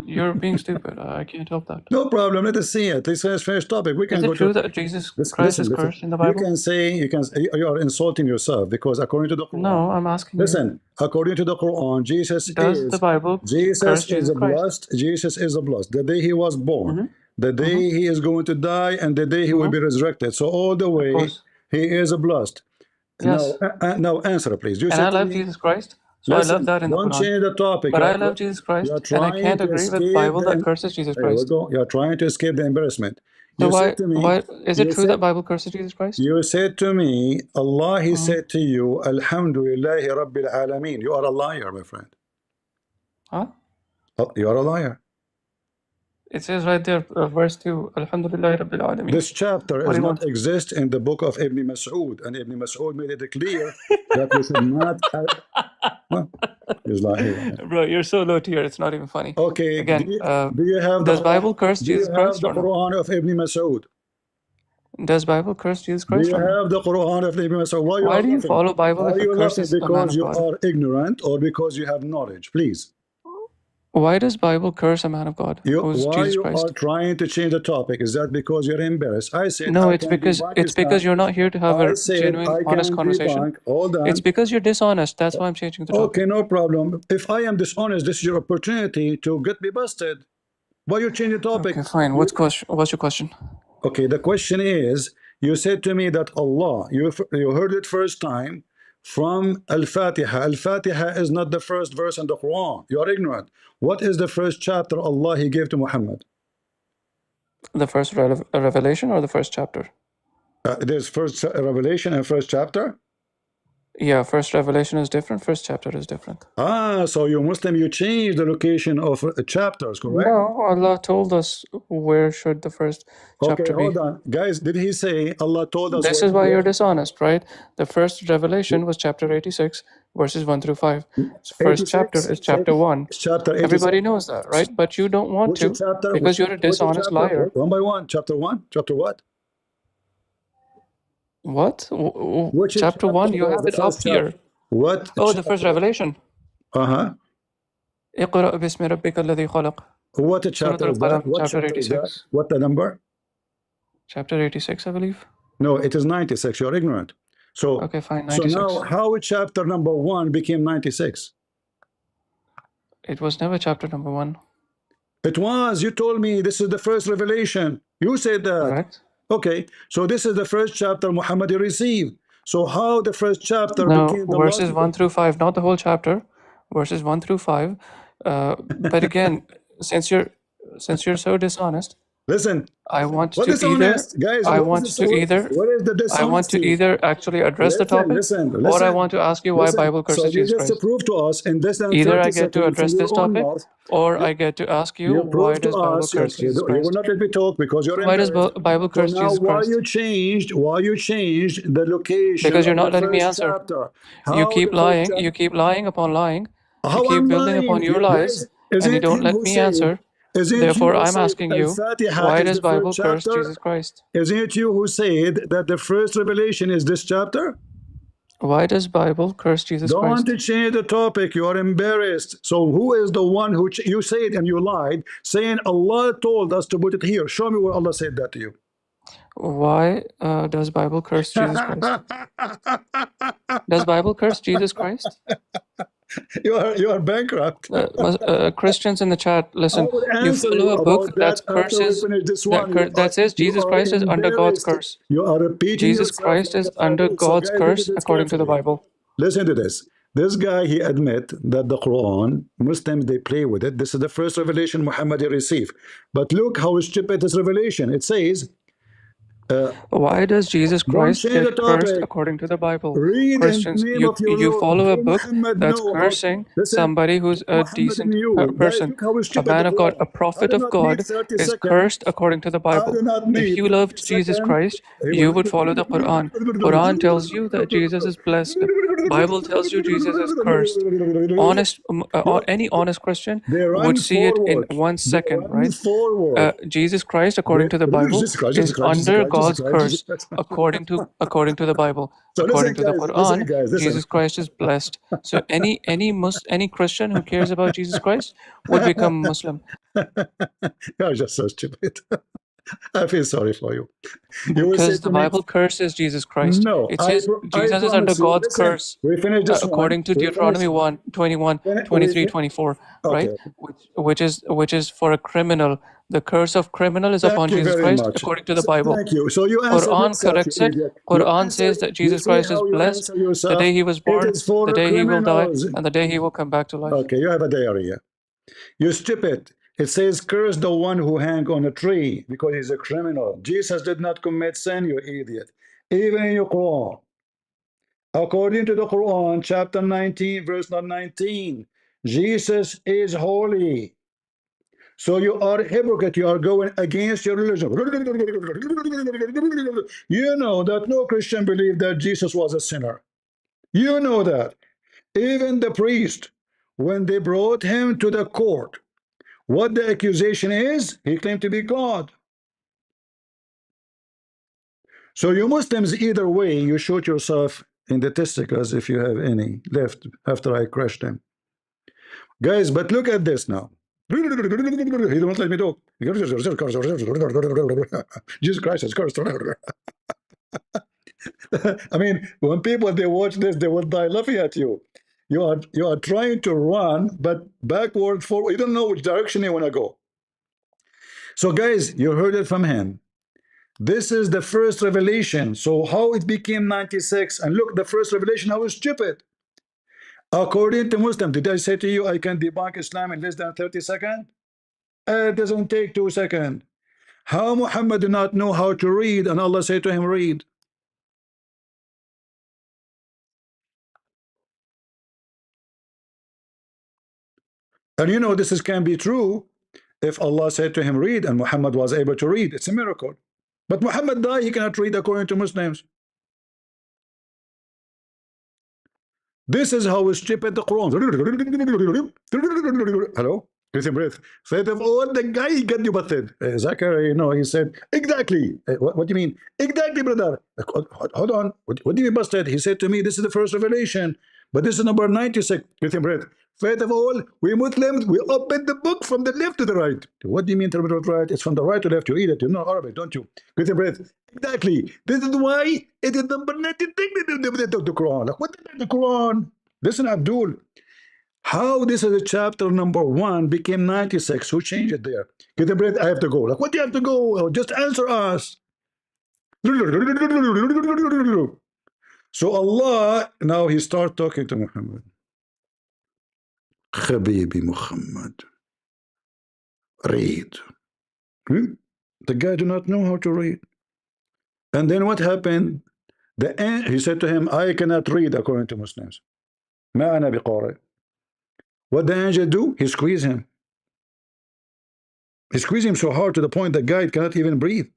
Speaker 2: You're being stupid. I can't help that.
Speaker 1: No problem. Let us see it. Let's finish topic. We can
Speaker 2: Is
Speaker 1: go
Speaker 2: it true
Speaker 1: to.
Speaker 2: that Jesus Christ is
Speaker 1: Listen.
Speaker 2: cursed in the
Speaker 1: You
Speaker 2: Bible?
Speaker 1: can say you are insulting yourself because according to the Quran.
Speaker 2: No, I'm asking you.
Speaker 1: Listen, according to the Quran, Jesus
Speaker 2: Does the Bible curse Jesus Christ?
Speaker 1: blessed. Jesus is a blessed. The day he was born, the day he is going to die, and the day he will be resurrected. So all the way
Speaker 2: course.
Speaker 1: he is a blessed.
Speaker 2: Yes.
Speaker 1: Now answer, please. You
Speaker 2: And
Speaker 1: said
Speaker 2: I
Speaker 1: to
Speaker 2: love
Speaker 1: me,
Speaker 2: Jesus Christ. So I love
Speaker 1: Listen,
Speaker 2: that in the
Speaker 1: don't
Speaker 2: Quran.
Speaker 1: change the topic.
Speaker 2: But I love Jesus
Speaker 1: You
Speaker 2: Christ,
Speaker 1: are
Speaker 2: and I
Speaker 1: trying
Speaker 2: can't
Speaker 1: to
Speaker 2: agree with
Speaker 1: escape
Speaker 2: Bible that
Speaker 1: the.
Speaker 2: curses Jesus
Speaker 1: Here we
Speaker 2: Christ.
Speaker 1: go. You are trying to escape the embarrassment.
Speaker 2: So
Speaker 1: You said to me.
Speaker 2: why is it
Speaker 1: You
Speaker 2: true that
Speaker 1: said.
Speaker 2: Bible curses Jesus Christ?
Speaker 1: You said to me, Allah, He
Speaker 2: Mhm.
Speaker 1: said to you, Alhamdulillahi Rabbil Alameen. You are a liar, my friend.
Speaker 2: Huh?
Speaker 1: Oh, you are a liar.
Speaker 2: It says right there, verse 2, Alhamdulillah Rabbil Alameen.
Speaker 1: This chapter
Speaker 2: What
Speaker 1: does
Speaker 2: do you
Speaker 1: not
Speaker 2: want?
Speaker 1: exist in the book of Ibn Mas'ud, and Ibn Mas'ud made it clear that we should not. Well, he's lying.
Speaker 2: Bro, you're so low tier, it's not even funny.
Speaker 1: Okay,
Speaker 2: Again,
Speaker 1: do you have the
Speaker 2: does Bible curse
Speaker 1: do you
Speaker 2: Jesus
Speaker 1: have
Speaker 2: Christ
Speaker 1: the
Speaker 2: or no?
Speaker 1: Quran of Ibn Mas'ud?
Speaker 2: Does Bible curse Jesus
Speaker 1: Do
Speaker 2: Christ
Speaker 1: you
Speaker 2: or no?
Speaker 1: have the Quran of Ibn Mas'ud? Why you
Speaker 2: Why
Speaker 1: are
Speaker 2: do you
Speaker 1: laughing?
Speaker 2: follow Bible
Speaker 1: Are
Speaker 2: if it
Speaker 1: you laughing
Speaker 2: curses a man
Speaker 1: because
Speaker 2: of
Speaker 1: you
Speaker 2: God?
Speaker 1: are ignorant or because you have knowledge? Please.
Speaker 2: Why does Bible curse a man of God who's
Speaker 1: Why
Speaker 2: Jesus
Speaker 1: you are
Speaker 2: Christ?
Speaker 1: trying to change the topic? Is that because you're embarrassed? I said
Speaker 2: No,
Speaker 1: I
Speaker 2: it's
Speaker 1: can
Speaker 2: because
Speaker 1: debunk Islam.
Speaker 2: you're not here to have
Speaker 1: I
Speaker 2: a
Speaker 1: said
Speaker 2: genuine,
Speaker 1: I
Speaker 2: honest
Speaker 1: can
Speaker 2: conversation.
Speaker 1: debunk. Hold on.
Speaker 2: It's because you're dishonest. That's why I'm changing the topic.
Speaker 1: Okay, no problem. If I am dishonest, this is your opportunity to get me busted. Why you change the topic?
Speaker 2: Okay, fine. What's your question?
Speaker 1: Okay, the question is, you said to me that Allah, you heard it first time from Al-Fatiha. Al-Fatiha is not the first verse in the Quran. You are ignorant. What is the first chapter Allah He gave to Muhammad?
Speaker 2: The first revelation or the first chapter?
Speaker 1: There's first revelation and first chapter?
Speaker 2: Yeah, first revelation is different, first chapter is different.
Speaker 1: Ah, so you Muslim, you change the location of chapters, correct?
Speaker 2: No, Allah told us where should the first
Speaker 1: Okay,
Speaker 2: chapter be.
Speaker 1: hold on. Guys, did He say Allah told us
Speaker 2: This is why you're dishonest, right? The first revelation was chapter 86, verses 1 through 5. First chapter
Speaker 1: 86?
Speaker 2: is chapter 1.
Speaker 1: Chapter 86?
Speaker 2: Everybody knows that, right? But you don't want
Speaker 1: Which
Speaker 2: to
Speaker 1: chapter?
Speaker 2: because you're a dishonest liar.
Speaker 1: One by one. Chapter 1? Chapter what?
Speaker 2: What?
Speaker 1: Which
Speaker 2: Chapter 1, you have
Speaker 1: the
Speaker 2: it up
Speaker 1: first chapter?
Speaker 2: here.
Speaker 1: What?
Speaker 2: Oh, the first revelation.
Speaker 1: Uh-huh.
Speaker 2: اقرأ باسم ربك الذي خلق.
Speaker 1: What
Speaker 2: Surah
Speaker 1: chapter is that?
Speaker 2: Al-Qalam,
Speaker 1: What
Speaker 2: chapter
Speaker 1: chapter is that?
Speaker 2: 86.
Speaker 1: What the number?
Speaker 2: Chapter 86, I believe.
Speaker 1: No, it is 96. You're ignorant. So,
Speaker 2: Okay, fine,
Speaker 1: so
Speaker 2: 96.
Speaker 1: now how chapter number 1 became 96?
Speaker 2: It was never chapter number 1.
Speaker 1: It was. You told me this is the first revelation. You said that.
Speaker 2: Correct.
Speaker 1: Okay, so this is the first chapter Muhammad received. So how the first chapter
Speaker 2: No,
Speaker 1: became the
Speaker 2: verses
Speaker 1: last?
Speaker 2: 1 through 5, not the whole chapter. Verses 1 through 5. But again, since you're so dishonest,
Speaker 1: Listen,
Speaker 2: I want
Speaker 1: what
Speaker 2: to
Speaker 1: is
Speaker 2: either
Speaker 1: honest, guys?
Speaker 2: I
Speaker 1: What
Speaker 2: want
Speaker 1: is
Speaker 2: to either
Speaker 1: what is the
Speaker 2: I want to
Speaker 1: dishonesty?
Speaker 2: either actually address the topic, or I want to ask you why Bible
Speaker 1: So
Speaker 2: curses
Speaker 1: you
Speaker 2: Jesus
Speaker 1: just
Speaker 2: Christ.
Speaker 1: prove to us in less than
Speaker 2: Either
Speaker 1: 30
Speaker 2: I get to
Speaker 1: seconds from
Speaker 2: address
Speaker 1: your
Speaker 2: this
Speaker 1: own
Speaker 2: topic,
Speaker 1: mouth,
Speaker 2: or I get to ask you
Speaker 1: you
Speaker 2: why
Speaker 1: prove to
Speaker 2: does Bible
Speaker 1: us,
Speaker 2: curse Jesus
Speaker 1: you will
Speaker 2: Christ?
Speaker 1: not let me talk because you're
Speaker 2: Why does
Speaker 1: embarrassed.
Speaker 2: Bible
Speaker 1: So
Speaker 2: curse
Speaker 1: now
Speaker 2: Jesus
Speaker 1: why
Speaker 2: Christ?
Speaker 1: you changed the location
Speaker 2: Because you're
Speaker 1: of
Speaker 2: not
Speaker 1: the
Speaker 2: letting me
Speaker 1: first
Speaker 2: answer.
Speaker 1: chapter?
Speaker 2: You
Speaker 1: How
Speaker 2: keep
Speaker 1: the first
Speaker 2: lying.
Speaker 1: chapter?
Speaker 2: You keep lying upon lying. You
Speaker 1: How
Speaker 2: keep
Speaker 1: I'm
Speaker 2: building
Speaker 1: lying?
Speaker 2: upon your lies,
Speaker 1: Guys, is
Speaker 2: and you
Speaker 1: it
Speaker 2: don't
Speaker 1: him
Speaker 2: let
Speaker 1: who
Speaker 2: me
Speaker 1: said,
Speaker 2: answer.
Speaker 1: is it you
Speaker 2: Therefore,
Speaker 1: who
Speaker 2: I'm
Speaker 1: said
Speaker 2: asking you,
Speaker 1: Al-Fatiha
Speaker 2: why
Speaker 1: is
Speaker 2: does
Speaker 1: the first
Speaker 2: Bible curse
Speaker 1: chapter?
Speaker 2: Jesus Christ?
Speaker 1: Isn't it you who said that the first revelation is this chapter?
Speaker 2: Why does Bible curse Jesus
Speaker 1: Don't
Speaker 2: Christ?
Speaker 1: change the topic. You are embarrassed. So who is the one who you said and you lied, saying Allah told us to put it here? Show me where Allah said that to you.
Speaker 2: Why does Bible curse Jesus Christ? Does Bible curse Jesus Christ?
Speaker 1: You are bankrupt.
Speaker 2: Christians in the chat,
Speaker 1: I
Speaker 2: listen.
Speaker 1: will
Speaker 2: You
Speaker 1: answer
Speaker 2: follow
Speaker 1: you
Speaker 2: a book
Speaker 1: about that
Speaker 2: that
Speaker 1: after we
Speaker 2: curses
Speaker 1: finish this one.
Speaker 2: that says
Speaker 1: You
Speaker 2: Jesus
Speaker 1: are
Speaker 2: Christ is under God's
Speaker 1: embarrassed.
Speaker 2: curse.
Speaker 1: You are repeating
Speaker 2: Jesus
Speaker 1: yourself
Speaker 2: Christ
Speaker 1: like
Speaker 2: is
Speaker 1: a
Speaker 2: under
Speaker 1: faggot. So
Speaker 2: God's
Speaker 1: guys, listen
Speaker 2: curse
Speaker 1: to this
Speaker 2: according to the
Speaker 1: carefully.
Speaker 2: Bible.
Speaker 1: Listen to this. This guy, he admit that the Quran, Muslims, they play with it. This is the first revelation Muhammad received. But look how stupid this revelation. It says,
Speaker 2: Why does Jesus
Speaker 1: don't
Speaker 2: Christ
Speaker 1: change the
Speaker 2: get cursed
Speaker 1: topic.
Speaker 2: according to the Bible?
Speaker 1: Read in the
Speaker 2: Christians,
Speaker 1: name of your
Speaker 2: you
Speaker 1: Lord.
Speaker 2: follow a
Speaker 1: Did
Speaker 2: book
Speaker 1: Muhammad
Speaker 2: that's
Speaker 1: know how?
Speaker 2: cursing
Speaker 1: Listen,
Speaker 2: somebody who's a
Speaker 1: Muhammad
Speaker 2: decent
Speaker 1: knew. Guys,
Speaker 2: person.
Speaker 1: look how
Speaker 2: A
Speaker 1: stupid the
Speaker 2: man of God,
Speaker 1: Quran.
Speaker 2: a
Speaker 1: I
Speaker 2: prophet
Speaker 1: do
Speaker 2: of
Speaker 1: not need
Speaker 2: God
Speaker 1: 30
Speaker 2: is
Speaker 1: seconds.
Speaker 2: cursed according to the
Speaker 1: I
Speaker 2: Bible.
Speaker 1: do not
Speaker 2: If
Speaker 1: need
Speaker 2: you
Speaker 1: 30
Speaker 2: loved Jesus
Speaker 1: seconds.
Speaker 2: Christ, you would follow the Quran. Quran tells you that Jesus is blessed. Bible tells you Jesus is cursed. Any honest Christian
Speaker 1: They
Speaker 2: would
Speaker 1: run
Speaker 2: see it in
Speaker 1: forward.
Speaker 2: 1
Speaker 1: They
Speaker 2: second,
Speaker 1: run
Speaker 2: right?
Speaker 1: forward.
Speaker 2: Jesus Christ, according to the Bible,
Speaker 1: Jesus Christ, Jesus
Speaker 2: is
Speaker 1: Christ, Jesus
Speaker 2: under
Speaker 1: Christ, Jesus
Speaker 2: God's
Speaker 1: Christ, Jesus
Speaker 2: curse,
Speaker 1: Christ.
Speaker 2: according to the Bible.
Speaker 1: So
Speaker 2: According to the
Speaker 1: listen,
Speaker 2: Quran,
Speaker 1: guys, listen.
Speaker 2: Jesus Christ is blessed. So any Christian who cares about Jesus Christ would become Muslim.
Speaker 1: You're just so stupid. I feel sorry for you. You will say
Speaker 2: Because
Speaker 1: to
Speaker 2: the
Speaker 1: me,
Speaker 2: Bible curses Jesus Christ.
Speaker 1: no,
Speaker 2: It says
Speaker 1: I
Speaker 2: Jesus is under
Speaker 1: promise you.
Speaker 2: God's
Speaker 1: Listen,
Speaker 2: curse,
Speaker 1: we finish this one.
Speaker 2: according to
Speaker 1: We finish.
Speaker 2: Deuteronomy 1, 21,
Speaker 1: We
Speaker 2: 23, 24,
Speaker 1: okay.
Speaker 2: right? Which is for a criminal. The curse of criminal is
Speaker 1: Thank
Speaker 2: upon
Speaker 1: you
Speaker 2: Jesus
Speaker 1: very
Speaker 2: Christ,
Speaker 1: much.
Speaker 2: according to the Bible.
Speaker 1: Thank you. So you answered
Speaker 2: Quran
Speaker 1: yourself, you
Speaker 2: corrects it.
Speaker 1: idiot. You
Speaker 2: Quran
Speaker 1: answer.
Speaker 2: says that
Speaker 1: You
Speaker 2: Jesus
Speaker 1: see
Speaker 2: Christ is
Speaker 1: how you
Speaker 2: blessed
Speaker 1: answer
Speaker 2: the
Speaker 1: yourself?
Speaker 2: day he was
Speaker 1: It
Speaker 2: born,
Speaker 1: is for
Speaker 2: the
Speaker 1: the
Speaker 2: day he will die,
Speaker 1: criminals.
Speaker 2: and the day he will come back to life.
Speaker 1: Okay, you have a diarrhea. You stupid. It says, curse the one who hang on a tree because he's a criminal. Jesus did not commit sin, you idiot. Even in your Quran. According to the Quran, chapter 19, verse 19, Jesus is holy. So you are a hypocrite. You are going against your religion. You know that no Christian believed that Jesus was a sinner. You know that. Even the priest, when they brought him to the court, what the accusation is, he claimed to be God. So you Muslims, either way, you shoot yourself in the testicles if you have any left after I crush them. Guys, but look at this now. He don't let me talk. Jesus Christ is cursed. I mean, when people they watch this, they will die laughing at you. You are trying to run, but backward, forward. You don't know which direction you want to go. So, guys, you heard it from him. This is the first revelation. So, how it became 96? And look, the first revelation, how stupid. According to Muslim, did I say to you I can debunk Islam in less than 30 seconds? It doesn't take 2 seconds. How Muhammad did not know how to read, and Allah said to him, read. And you know this can be true if Allah said to him, read, and Muhammad was able to read. It's a miracle. But Muhammad died, he cannot read according to Muslims. This is how stupid the Quran. Hello? With a breath. Faith of all the guy he got you busted. Zachary, he said, exactly. What do you mean? Exactly, brother. Hold on. What do you mean busted? He said to me, this is the first revelation. But this is number 96. With him breath. Faith of all, we Muslims, we open the book from the left to the right. What do you mean to the right? It's from the right to left. You read it. You know Arabic, don't you? With him breath. Exactly. This is why it is number 96 of the Quran. Like, what is the Quran? Listen, Abdul. How this is a chapter number 1 became 96? Who changed it there? Get the breath. I have to go. Like, what do you have to go? Just answer us. So Allah, now he start talking to Muhammad. Habibi Muhammad, read. The guy do not know how to read. And then what happened? He said to him, I cannot read according to Muslims. ما أنا بقارئ. What the angel do? He squeezed him. He squeezed him so hard to the point the guy cannot even breathe.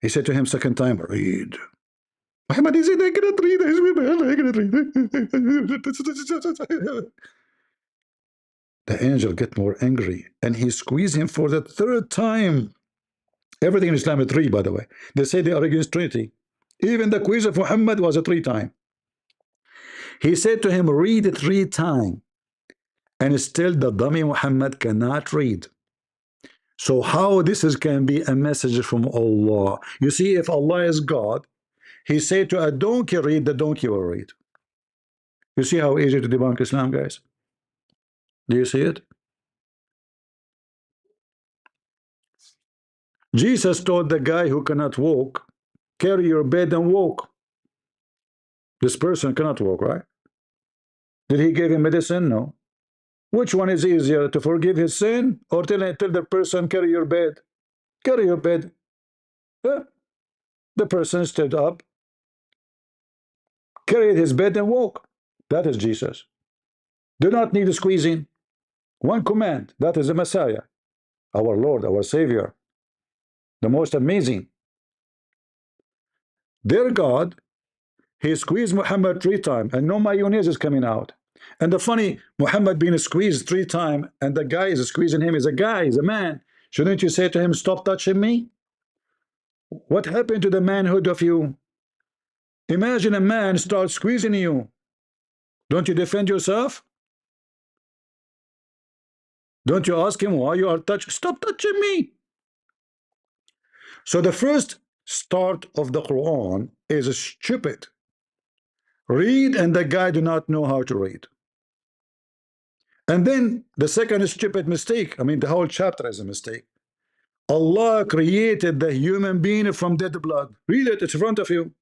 Speaker 1: He said to him second time, read. Muhammad, he said, I cannot read. I swear by Allah, I cannot read. The angel get more angry and he squeezed him for the third time. Everything in Islam is three, by the way. They say they are against Trinity. Even the quiz of Muhammad was a 3 time. He said to him, read it 3 times. And still the dummy Muhammad cannot read. So how this can be a message from Allah? You see, if Allah is God, he said to a donkey, read, the donkey will read. You see how easy to debunk Islam, guys? Do you see it? Jesus told the guy who cannot walk, carry your bed and walk. This person cannot walk, right? Did he give him medicine? No. Which one is easier, to forgive his sin or tell the person, carry your bed? Carry your bed. The person stood up, carried his bed and walk. That is Jesus. Do not need squeezing. One command. That is the Messiah, our Lord, our Savior, the most amazing. Their God, he squeezed Muhammad 3 times and no mayonnaise is coming out. And the funny, Muhammad being squeezed 3 times and the guy is squeezing him is a guy, is a man. Shouldn't you say to him, stop touching me? What happened to the manhood of you? Imagine a man starts squeezing you. Don't you defend yourself? Don't you ask him why you are touched? Stop touching me. So the first start of the Quran is stupid. Read, and the guy do not know how to read. And then the second stupid mistake. I mean, the whole chapter is a mistake. Allah created the human being from dead blood. Read it, it's in front of you.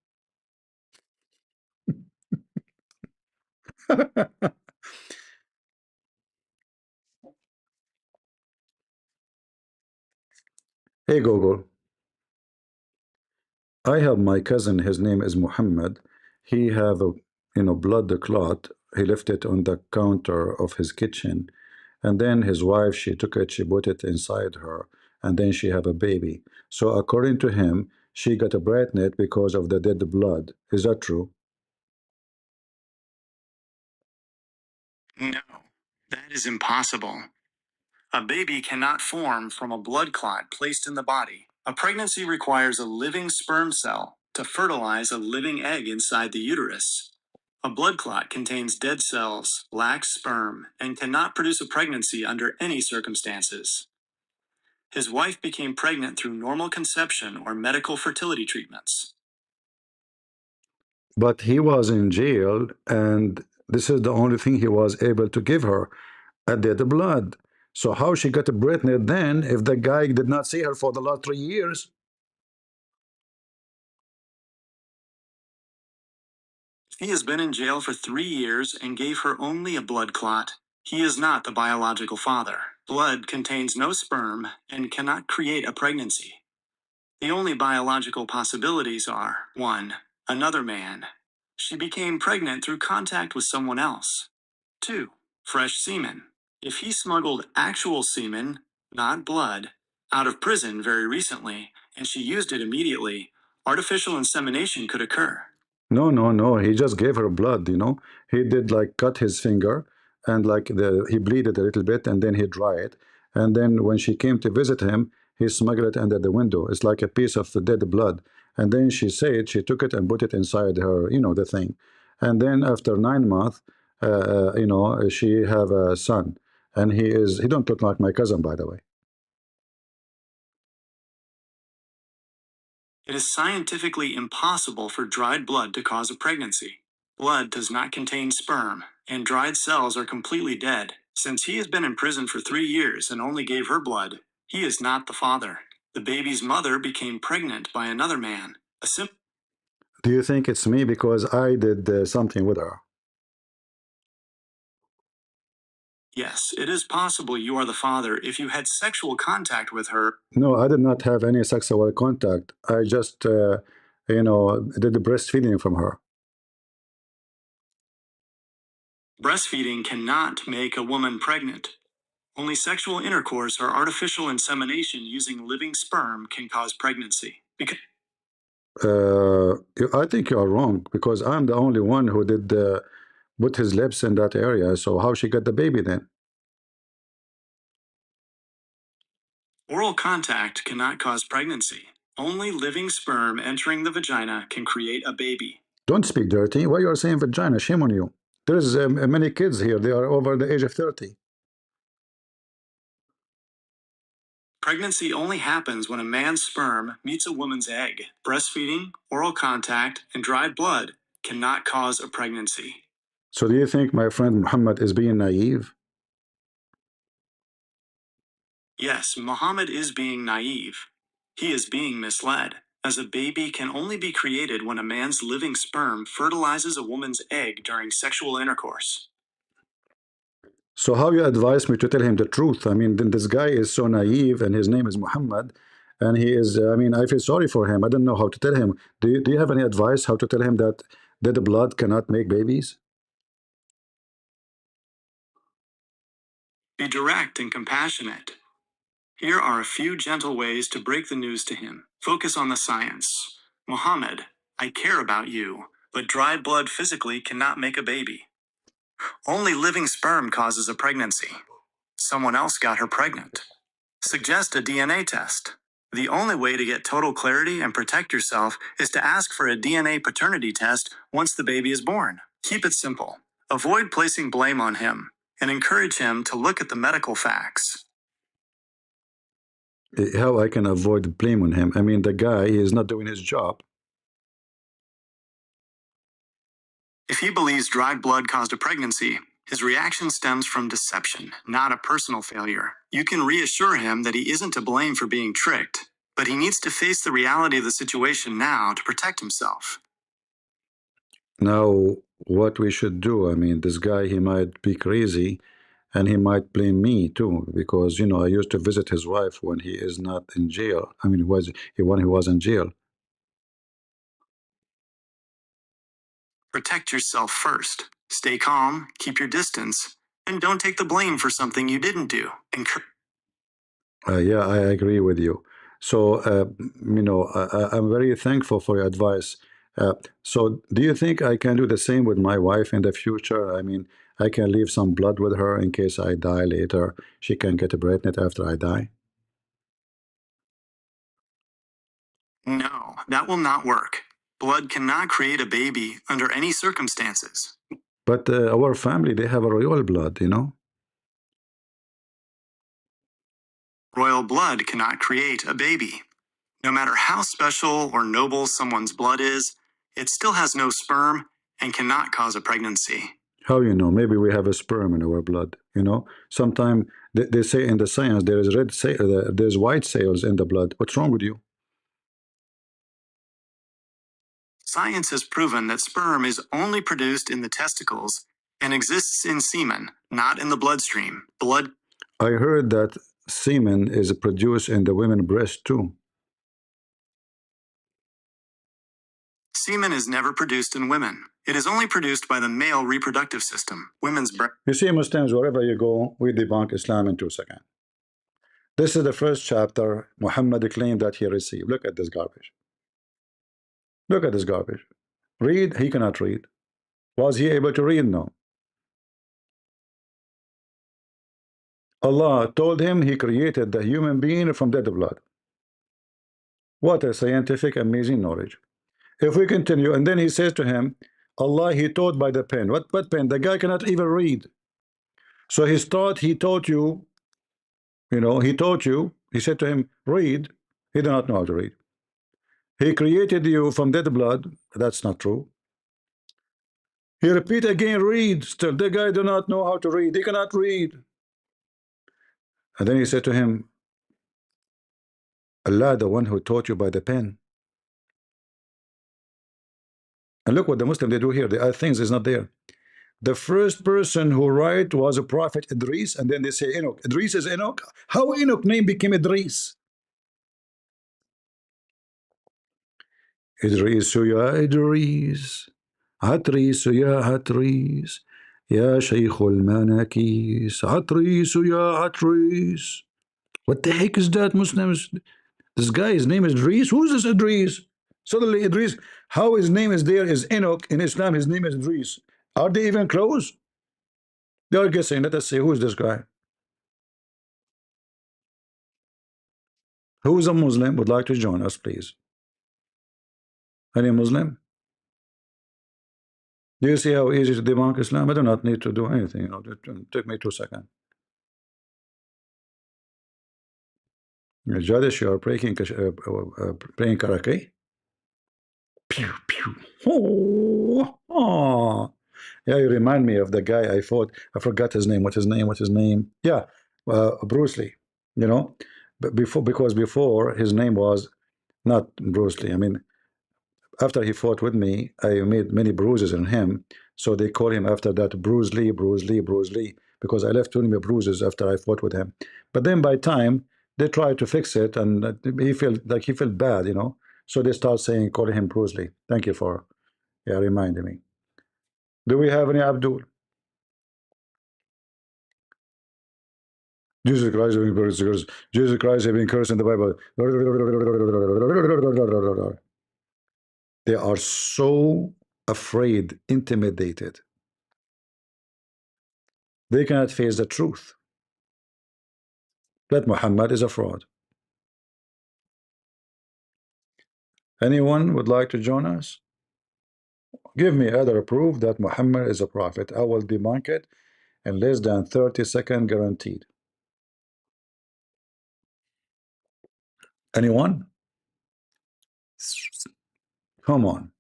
Speaker 1: Hey Google, I have my cousin, his name is Muhammad. He have a blood clot. He left it on the counter of his kitchen. And then his wife, she took it, she put it inside her, and then she have a baby. So according to him, she got a pregnant because of the dead blood. Is that true?
Speaker 3: No, that is impossible. A baby cannot form from a blood clot placed in the body. A pregnancy requires a living sperm cell to fertilize a living egg inside the uterus. A blood clot contains dead cells, lacks sperm, and cannot produce a pregnancy under any circumstances. His wife became pregnant through normal conception or medical fertility treatments.
Speaker 1: But he was in jail, and this is the only thing he was able to give her, a dead blood. So how she got pregnant then if the guy did not see her for the last 3 years?
Speaker 3: He has been in jail for 3 years and gave her only a blood clot. He is not the biological father. Blood contains no sperm and cannot create a pregnancy. The only biological possibilities are 1. Another man. She became pregnant through contact with someone else. 2. Fresh semen. If he smuggled actual semen, not blood, out of prison very recently, and she used it immediately, artificial insemination could occur.
Speaker 1: No, no, no. He just gave her blood. He did like cut his finger and like he bleeded a little bit and then he dry it. And then when she came to visit him, he smuggled it under the window. It's like a piece of the dead blood. And then she said she took it and put it inside her, the thing. And then after 9 months, she have a son. And he don't look like my cousin, by the way.
Speaker 3: It is scientifically impossible for dried blood to cause a pregnancy. Blood does not contain sperm, and dried cells are completely dead. Since he has been in prison for 3 years and only gave her blood, he is not the father. The baby's mother became pregnant by another man.
Speaker 1: Do you think it's me because I did something with her?
Speaker 3: Yes, it is possible you are the father if you had sexual contact with her.
Speaker 1: No, I did not have any sexual contact. I just, did the breastfeeding from her.
Speaker 3: Breastfeeding cannot make a woman pregnant. Only sexual intercourse or artificial insemination using living sperm can cause pregnancy.
Speaker 1: I think you are wrong because I'm the only one who did put his lips in that area. So how she got the baby then?
Speaker 3: Oral contact cannot cause pregnancy. Only living sperm entering the vagina can create a baby.
Speaker 1: Don't speak dirty. Why you are saying vagina? Shame on you. There's many kids here. They are over the age of 30.
Speaker 3: Pregnancy only happens when a man's sperm meets a woman's egg. Breastfeeding, oral contact, and dried blood cannot cause a pregnancy.
Speaker 1: So do you think my friend Muhammad is being naive?
Speaker 3: Yes, Muhammad is being naive. He is being misled, as a baby can only be created when a man's living sperm fertilizes a woman's egg during sexual intercourse.
Speaker 1: So how you advise me to tell him the truth? I mean, then this guy is so naive, and his name is Muhammad, and he is. I mean, I feel sorry for him. I don't know how to tell him. Do you have any advice how to tell him that the blood cannot make babies?
Speaker 3: Be direct and compassionate. Here are a few gentle ways to break the news to him. Focus on the science. Muhammad, I care about you, but dried blood physically cannot make a baby. Only living sperm causes a pregnancy. Someone else got her pregnant. Suggest a DNA test. The only way to get total clarity and protect yourself is to ask for a DNA paternity test once the baby is born. Keep it simple. Avoid placing blame on him and encourage him to look at the medical facts.
Speaker 1: How I can avoid blame on him? I mean, the guy is not doing his job.
Speaker 3: If he believes dried blood caused a pregnancy, his reaction stems from deception, not a personal failure. You can reassure him that he isn't to blame for being tricked, but he needs to face the reality of the situation now to protect himself.
Speaker 1: Now, what we should do? I mean, this guy, he might be crazy, and he might blame me too, because I used to visit his wife when he is not in jail. I mean, when he was in jail.
Speaker 3: Protect yourself first. Stay calm, keep your distance, and don't take the blame for something you didn't do.
Speaker 1: Yeah, I agree with you. So, I'm very thankful for your advice. So, do you think I can do the same with my wife in the future? I mean, I can leave some blood with her in case I die later. She can get pregnant after I die.
Speaker 3: No, that will not work. Blood cannot create a baby under any circumstances.
Speaker 1: But our family, they have a royal blood.
Speaker 3: Royal blood cannot create a baby. No matter how special or noble someone's blood is, it still has no sperm and cannot cause a pregnancy.
Speaker 1: How you know? Maybe we have a sperm in our blood. Sometimes they say in the science there is there's white cells in the blood. What's wrong with you?
Speaker 3: Science has proven that sperm is only produced in the testicles and exists in semen, not in the bloodstream. Blood
Speaker 1: I heard that semen is produced in the women breast too.
Speaker 3: Semen is never produced in women. It is only produced by the male reproductive system. Women's breast.
Speaker 1: You see, Muslims, wherever you go, we debunk Islam in 2 seconds. This is the first chapter. Muhammad claimed that he received. Look at this garbage. Look at this garbage. Read, he cannot read. Was he able to read? No. Allah told him he created the human being from dead blood. What a scientific, amazing knowledge. If we continue, and then he says to him, Allah, he taught by the pen. What pen? The guy cannot even read. So he taught you, he taught you. He said to him, read. He did not know how to read. He created you from dead blood. That's not true. He repeat again, read. Still, the guy do not know how to read. He cannot read. And then he said to him, Allah, the one who taught you by the pen. And look what the Muslim they do here. The other things is not there. The first person who write was a prophet Idris, and then they say Enoch. Idris is Enoch. How Enoch name became Idris? Idris ya Idris, Atris ya Atris, Ya Shaykh al-Manakis, Atris ya Atris. What the heck is that, Muslims? This guy, his name is Idris. Who's this Idris? Suddenly Idris, how his name is there is Enoch. In Islam, his name is Idris. Are they even close? They are guessing. Let us see, who is this guy? Who is a Muslim would like to join us, please? Any Muslim? Do you see how easy to debunk Islam? I do not need to do anything. It took me 2 seconds. Jadish, you are playing karaoke? Pew, pew. Oh. Yeah, you remind me of the guy I fought. I forgot his name. What's his name? What's his name? Yeah, Bruce Lee. But because before his name was not Bruce Lee. I mean, after he fought with me, I made many bruises on him. So they call him after that Bruce Lee, Bruce Lee, Bruce Lee, because I left too many bruises after I fought with him. But then by time they tried to fix it, and he felt bad. So they start calling him Bruce Lee. Thank you for reminding me. Do we have any Abdul? Jesus Christ has been cursed. Jesus Christ has been cursed in the Bible. They are so afraid, intimidated. They cannot face the truth that Muhammad is a fraud. Anyone would like to join us? Give me other proof that Muhammad is a prophet. I will debunk it in less than 30 seconds, guaranteed. Anyone? Come on.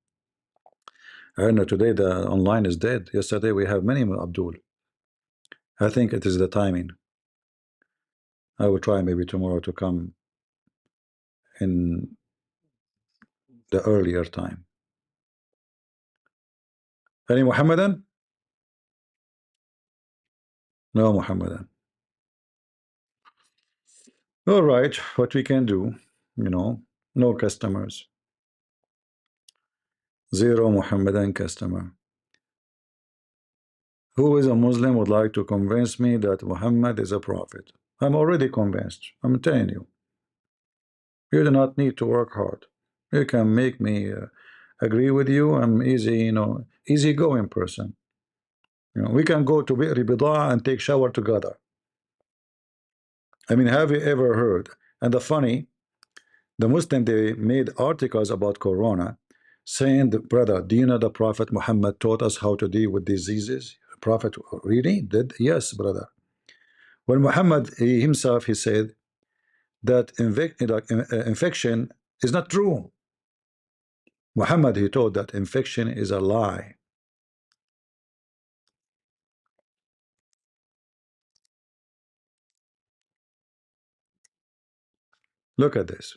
Speaker 1: I know today the online is dead. Yesterday we have many Abdul. I think it is the timing. I will try maybe tomorrow to come in the earlier time. Any Muhammadan? No Muhammadan. All right, what we can do, no customers. Zero Muhammadan customer. Who is a Muslim would like to convince me that Muhammad is a prophet? I'm already convinced. I'm telling you. You do not need to work hard. You can make me agree with you. I'm easy, easy going person. We can go to Bi'ri Bidaa and take shower together. I mean, have you ever heard? And the Muslim, they made articles about Corona saying, brother, do you know the Prophet Muhammad taught us how to deal with diseases? Prophet really did? Yes, brother. When Muhammad himself, he said that infection is not true. Muhammad, he taught that infection is a lie. Look at this.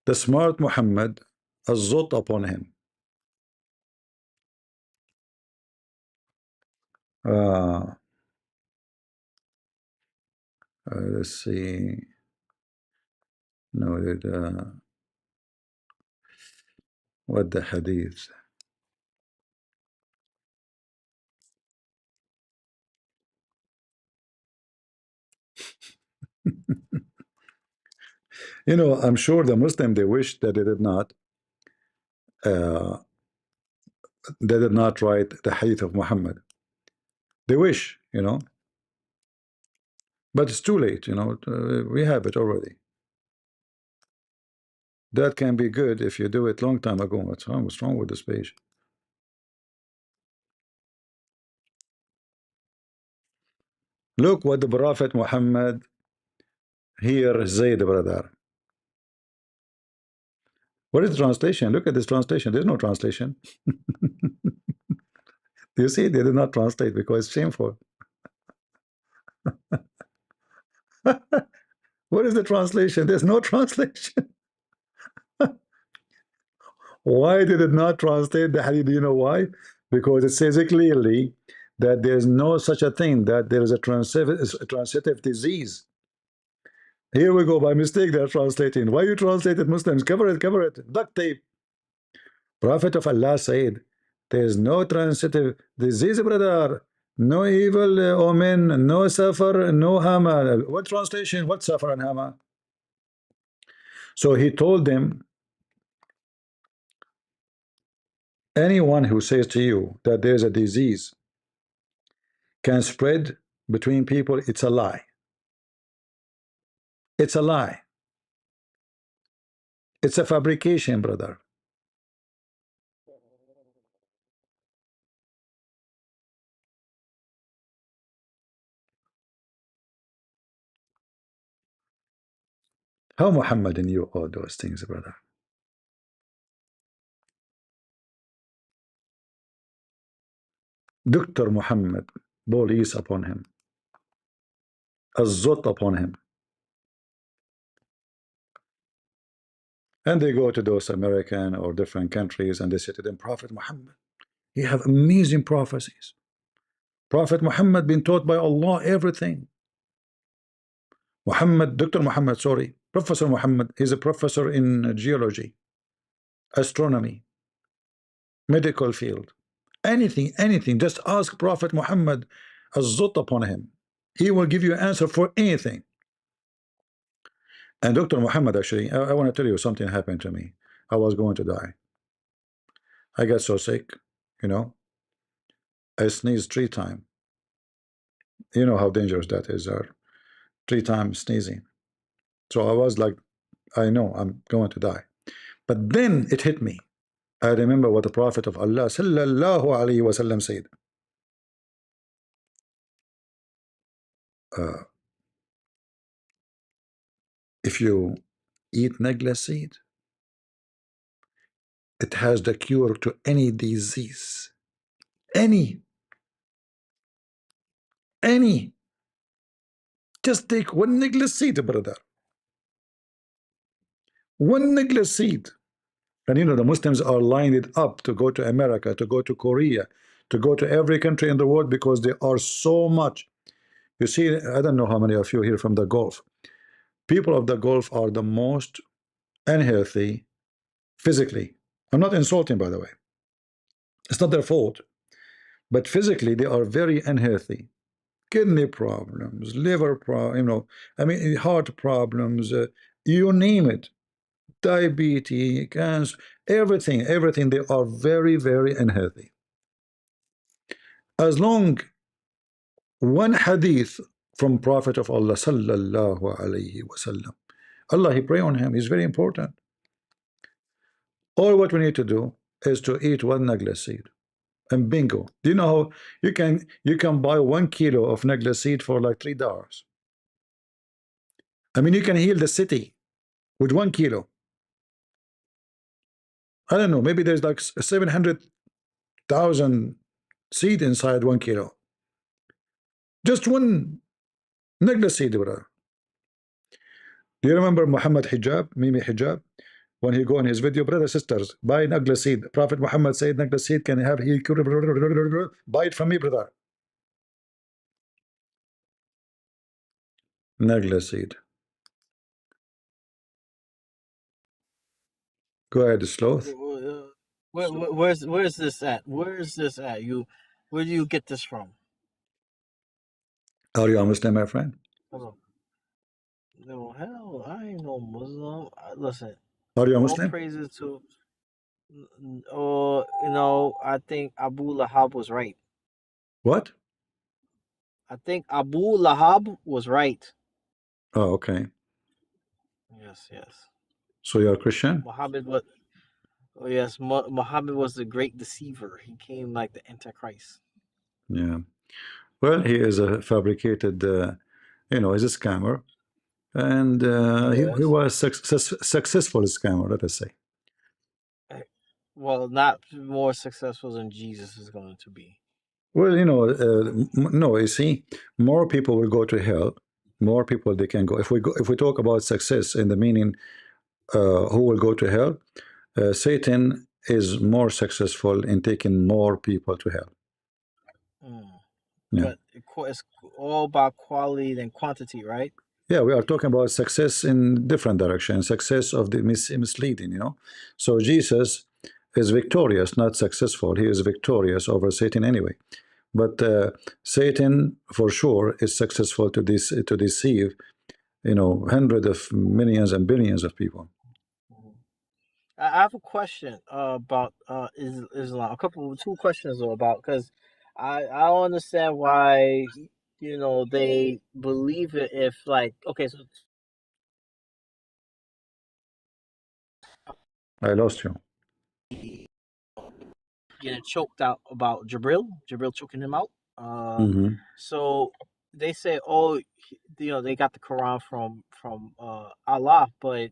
Speaker 1: The smart Muhammad, الزط upon him. Uh, let's see. No, what the hadith? I'm sure the Muslim, they wish that uh, they did not write the hadith of Muhammad. They wish, but it's too late, we have it already. That can be good if you do it long time ago. What's wrong? What's wrong with this page? Look what the Prophet Muhammad here said, brother. What is the translation? Look at this translation. There's no translation. You see, they did not translate because it's shameful. What is the translation? There's no translation. Why did it not translate the hadith? Do you know why? Because it says it clearly that there's no such a thing, that there is a transitive disease. Here we go, by mistake they're translating. Why you translated Muslims? Cover it, duct tape. Prophet of Allah said, there is no transitive disease, brother. No evil omen, no suffer, no hama. What translation? What suffer and hama? So he told them, anyone who says to you that there's a disease can spread between people, it's a lie. It's a lie. It's a fabrication, brother. How Muhammad knew all those things, brother? Dr. Muhammad, police upon him, الزط upon him. And they go to those American or different countries and they say to them, Prophet Muhammad, you have amazing prophecies. Prophet Muhammad been taught by Allah everything. Dr. Muhammad, sorry, Professor Muhammad, he's a professor in geology, astronomy, medical field. Anything, just ask Prophet Muhammad, الزط upon him. He will give you an answer for anything. And Dr. Muhammad, actually, I want to tell you something happened to me. I was going to die. I got so sick, I sneezed 3 times. You know how dangerous that is, 3 times sneezing. So I was like, I know I'm going to die. But then it hit me. I remember what the Prophet of Allah sallallahu alaihi wasallam said. uh, if you eat negla seed, it has the cure to any disease. Any. Just take one negla seed, brother. One negla seed. And you know, the Muslims are lining it up to go to America, to go to Korea, to go to every country in the world because there are so much. You see, I don't know how many of you here from the Gulf. People of the Gulf are the most unhealthy physically. I'm not insulting, by the way. It's not their fault. But physically, they are very unhealthy. Kidney problems, liver problems, you know, I mean, heart problems, you name it. Diabetes, cancer, everything. They are very, very unhealthy. As long one hadith from Prophet of Allah sallallahu alayhi wasallam, Allah, he pray on him, is very important. All what we need to do is to eat one nagla seed, and bingo. Do you know how you can buy 1 kilo of nagla seed for like $3? I mean, you can heal the city with 1 kilo. I don't know, maybe there's like 700,000 seed inside 1 kilo. Just one nagla seed, brother. Do you remember Muhammad Hijab, Mimi Hijab? When he go in his video, brothers, sisters, buy nagla seed. Prophet Muhammad said nagla seed can have heal cure. Buy it from me, brother. Nagla seed. Go ahead, sloth.
Speaker 4: Where's this at? Where's this at? Where do you get this from?
Speaker 1: Are you a Muslim, my friend?
Speaker 4: Hold on. No, hell, I ain't no Muslim. Listen,
Speaker 1: Are you a
Speaker 4: all
Speaker 1: Muslim?
Speaker 4: praises to. You know, I think Abu Lahab was right.
Speaker 1: What?
Speaker 4: I think Abu Lahab was right.
Speaker 1: Oh, okay.
Speaker 4: Yes.
Speaker 1: So you're a Christian?
Speaker 4: Muhammad was. Oh yes, Muhammad was the great deceiver. He came like the Antichrist.
Speaker 1: Yeah. Well, he is a fabricated, you know, he's a scammer. And he
Speaker 4: Yes.
Speaker 1: was successful scammer, let us say.
Speaker 4: Well, not more successful than Jesus is going to be.
Speaker 1: Well, you know, no, you see, more people will go to hell. More people they can go. If we talk about success in the meaning, who will go to hell? Satan is more successful in taking more people to hell.
Speaker 4: Mm.
Speaker 1: Yeah.
Speaker 4: But it's all about quality than quantity, right?
Speaker 1: Yeah, we are talking about success in different directions, success of the misleading, you know. So Jesus is victorious, not successful. He is victorious over Satan anyway. But Satan, for sure, is successful to deceive, you know, hundreds of millions and billions of people.
Speaker 4: Mhm. I have a question about Islam. Two questions though about because I don't understand why they believe it if like okay so
Speaker 1: I lost you.
Speaker 4: getting choked out about Jabril choking him out.
Speaker 1: Hmm.
Speaker 4: So they say, oh, they got the Quran from Allah, but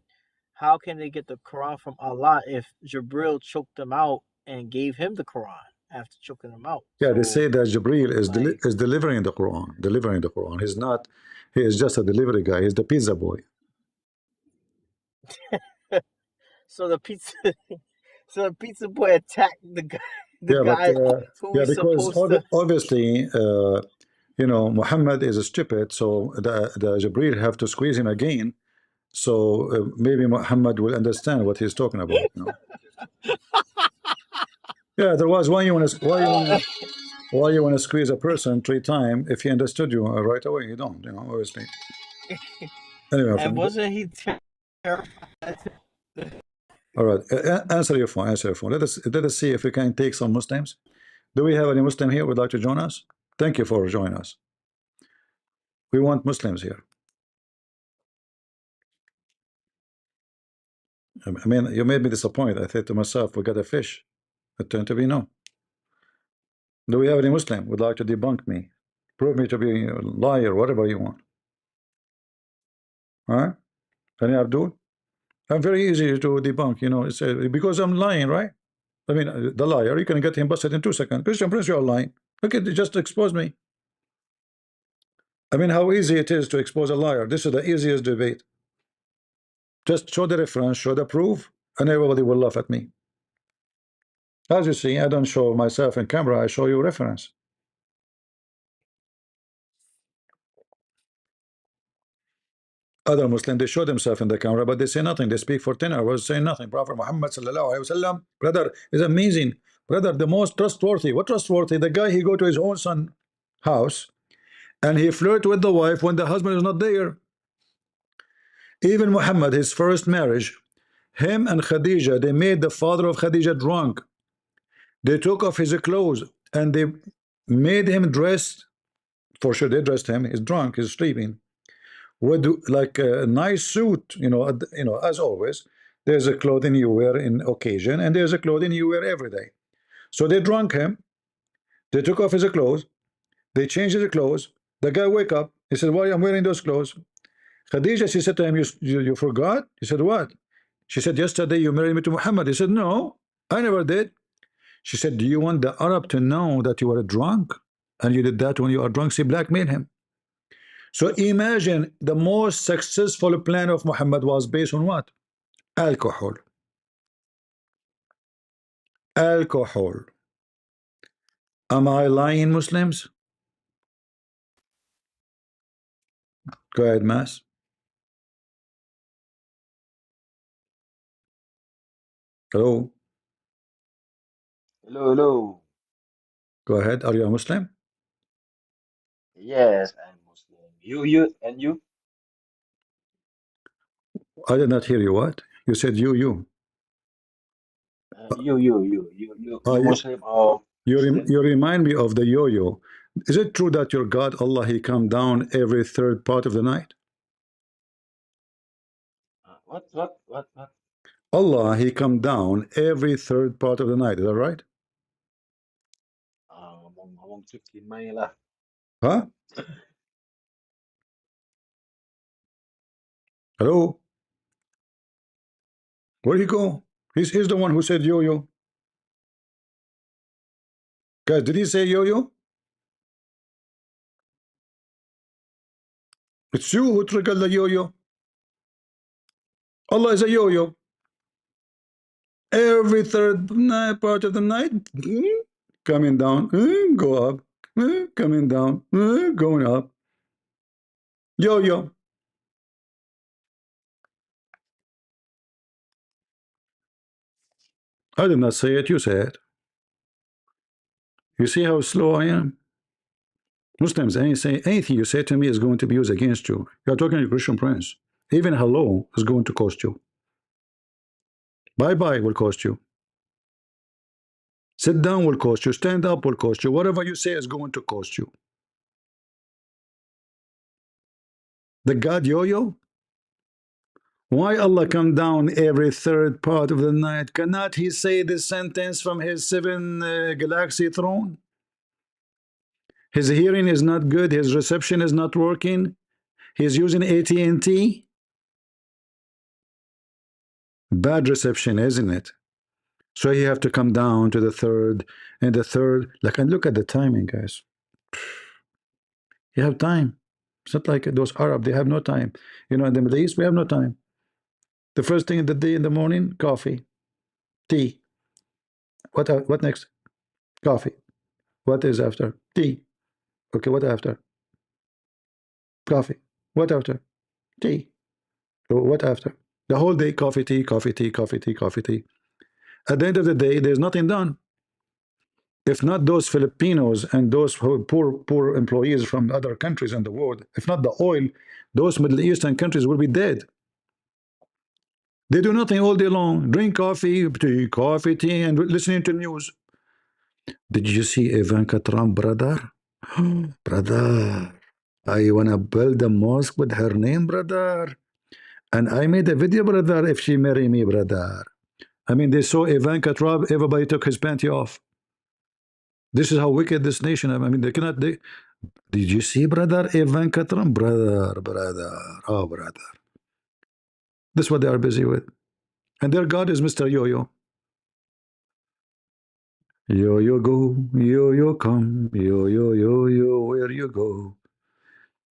Speaker 4: how can they get the Quran from Allah if Jabril choked them out and gave him the Quran after choking them out?
Speaker 1: Yeah, they
Speaker 4: So
Speaker 1: say that Jibril
Speaker 4: like,
Speaker 1: is delivering the Quran, delivering the Quran. He's not. He is just a delivery guy. He's the pizza boy.
Speaker 4: so the pizza, so the pizza boy attacked the
Speaker 1: Yeah, but
Speaker 4: guy who
Speaker 1: yeah,
Speaker 4: he's
Speaker 1: because
Speaker 4: supposed to.
Speaker 1: obviously, you know, Muhammad is a stupid, so the Jibril have to squeeze him again. So maybe Muhammad will understand what he's talking about. You know. Yeah, there was why you want to squeeze a person 3 times if he understood you right away. You don't, you know, obviously. Anyway, my
Speaker 4: And
Speaker 1: friend.
Speaker 4: wasn't he terrified?
Speaker 1: All right, answer your phone. Answer your phone. Let us see if we can take some Muslims. Do we have any Muslim here who would like to join us? Thank you for joining us. We want Muslims here. I mean, you made me disappointed. I said to myself, we got a fish. It turned to be no. Do we have any Muslim who would like to debunk me? Prove me to be a liar, whatever you want. All right? Can you Abdul? I'm very easy to debunk, you know, it's because I'm lying, right? I mean, the liar, you can get him busted in 2 seconds. Christian Prince, you're lying. Look at, just expose me. I mean, how easy it is to expose a liar. This is the easiest debate. Just show the reference, show the proof, and everybody will laugh at me. As you see, I don't show myself in camera, I show you reference. Other Muslims, they show themselves in the camera, but they say nothing. They speak for 10 hours, saying nothing. Prophet Muhammad sallallahu alaihi wasallam, brother, is amazing. Brother, the most trustworthy. What trustworthy? The guy, he go to his own son house, and he flirt with the wife when the husband is not there. Even Muhammad, his first marriage, him and Khadija, they made the father of Khadija drunk. They took off his clothes and they made him dressed. For sure, they dressed him. He's drunk. He's sleeping with like a nice suit. As always, there's a clothing you wear in occasion, and there's a clothing you wear every day. So they drunk him. They took off his clothes. They changed his clothes. The guy wake up. He said, "Why I'm wearing those clothes?" Khadija, she said to him, "You forgot?" He said, "What?" She said, "Yesterday you married me to Muhammad." He said, "No, I never did." She said, "Do you want the Arab to know that you are drunk? And you did that when you are drunk?" She blackmailed him. So imagine the most successful plan of Muhammad was based on what? Alcohol. Alcohol. Am I lying, Muslims? Go ahead, Mass. Hello.
Speaker 5: Hello, hello.
Speaker 1: Go ahead. Are you a Muslim?
Speaker 5: Yes, I'm Muslim. And you?
Speaker 1: I did not hear you. What? You said you.
Speaker 5: You
Speaker 1: You,
Speaker 5: Muslim or Christian?
Speaker 1: you remind me of the yo-yo. Is it true that your God, Allah, He come down every third part of the night?
Speaker 5: What?
Speaker 1: Allah, He come down every third part of the night. Is that right?
Speaker 5: Ngomong cuci mai lah.
Speaker 1: Huh? Hello? Where'd he go? He's the one who said yo-yo. Guys, did he say yo-yo? It's you who triggered the yo-yo. Allah is a yo-yo. Every third night part of the night, coming down, go up, coming down, going up. Yo-yo. I did not say it, you say it. You see how slow I am? Muslims, anything you say to me is going to be used against you. You're talking to Christian Prince. Even hello is going to cost you. Bye-bye will cost you. Sit down will cost you. Stand up will cost you. Whatever you say is going to cost you. The God yo-yo? Why Allah come down every third part of the night? Cannot He say this sentence from His 7 galaxy throne? His hearing is not good. His reception is not working. He's using AT&T. Bad reception, isn't it? So you have to come down to the third, and the third. Like, and look at the timing, guys. You have time. It's not like those Arab, they have no time. In the Middle East, we have no time. The first thing in the day in the morning, coffee, tea. What next? Coffee. What is after? Tea. Okay, what after? Coffee. What after? Tea. What after? The whole day, coffee, tea, coffee, tea, coffee, tea, coffee, tea. At the end of the day, there's nothing done. If not those Filipinos and those poor employees from other countries in the world, if not the oil, those Middle Eastern countries will be dead. They do nothing all day long. Drink coffee, tea, and listening to news. Did you see Ivanka Trump, brother? Brother, I wanna build a mosque with her name, brother. And I made a video, brother, if she marry me, brother. I mean, they saw Ivanka Trump, everybody took his panty off. This is how wicked this nation. I mean, Did you see, brother, Evan Katram? Brother. Oh, brother. This is what they are busy with. And their God is Mr. Yo-Yo. Yo-Yo go, yo-yo come, yo-yo, where you go?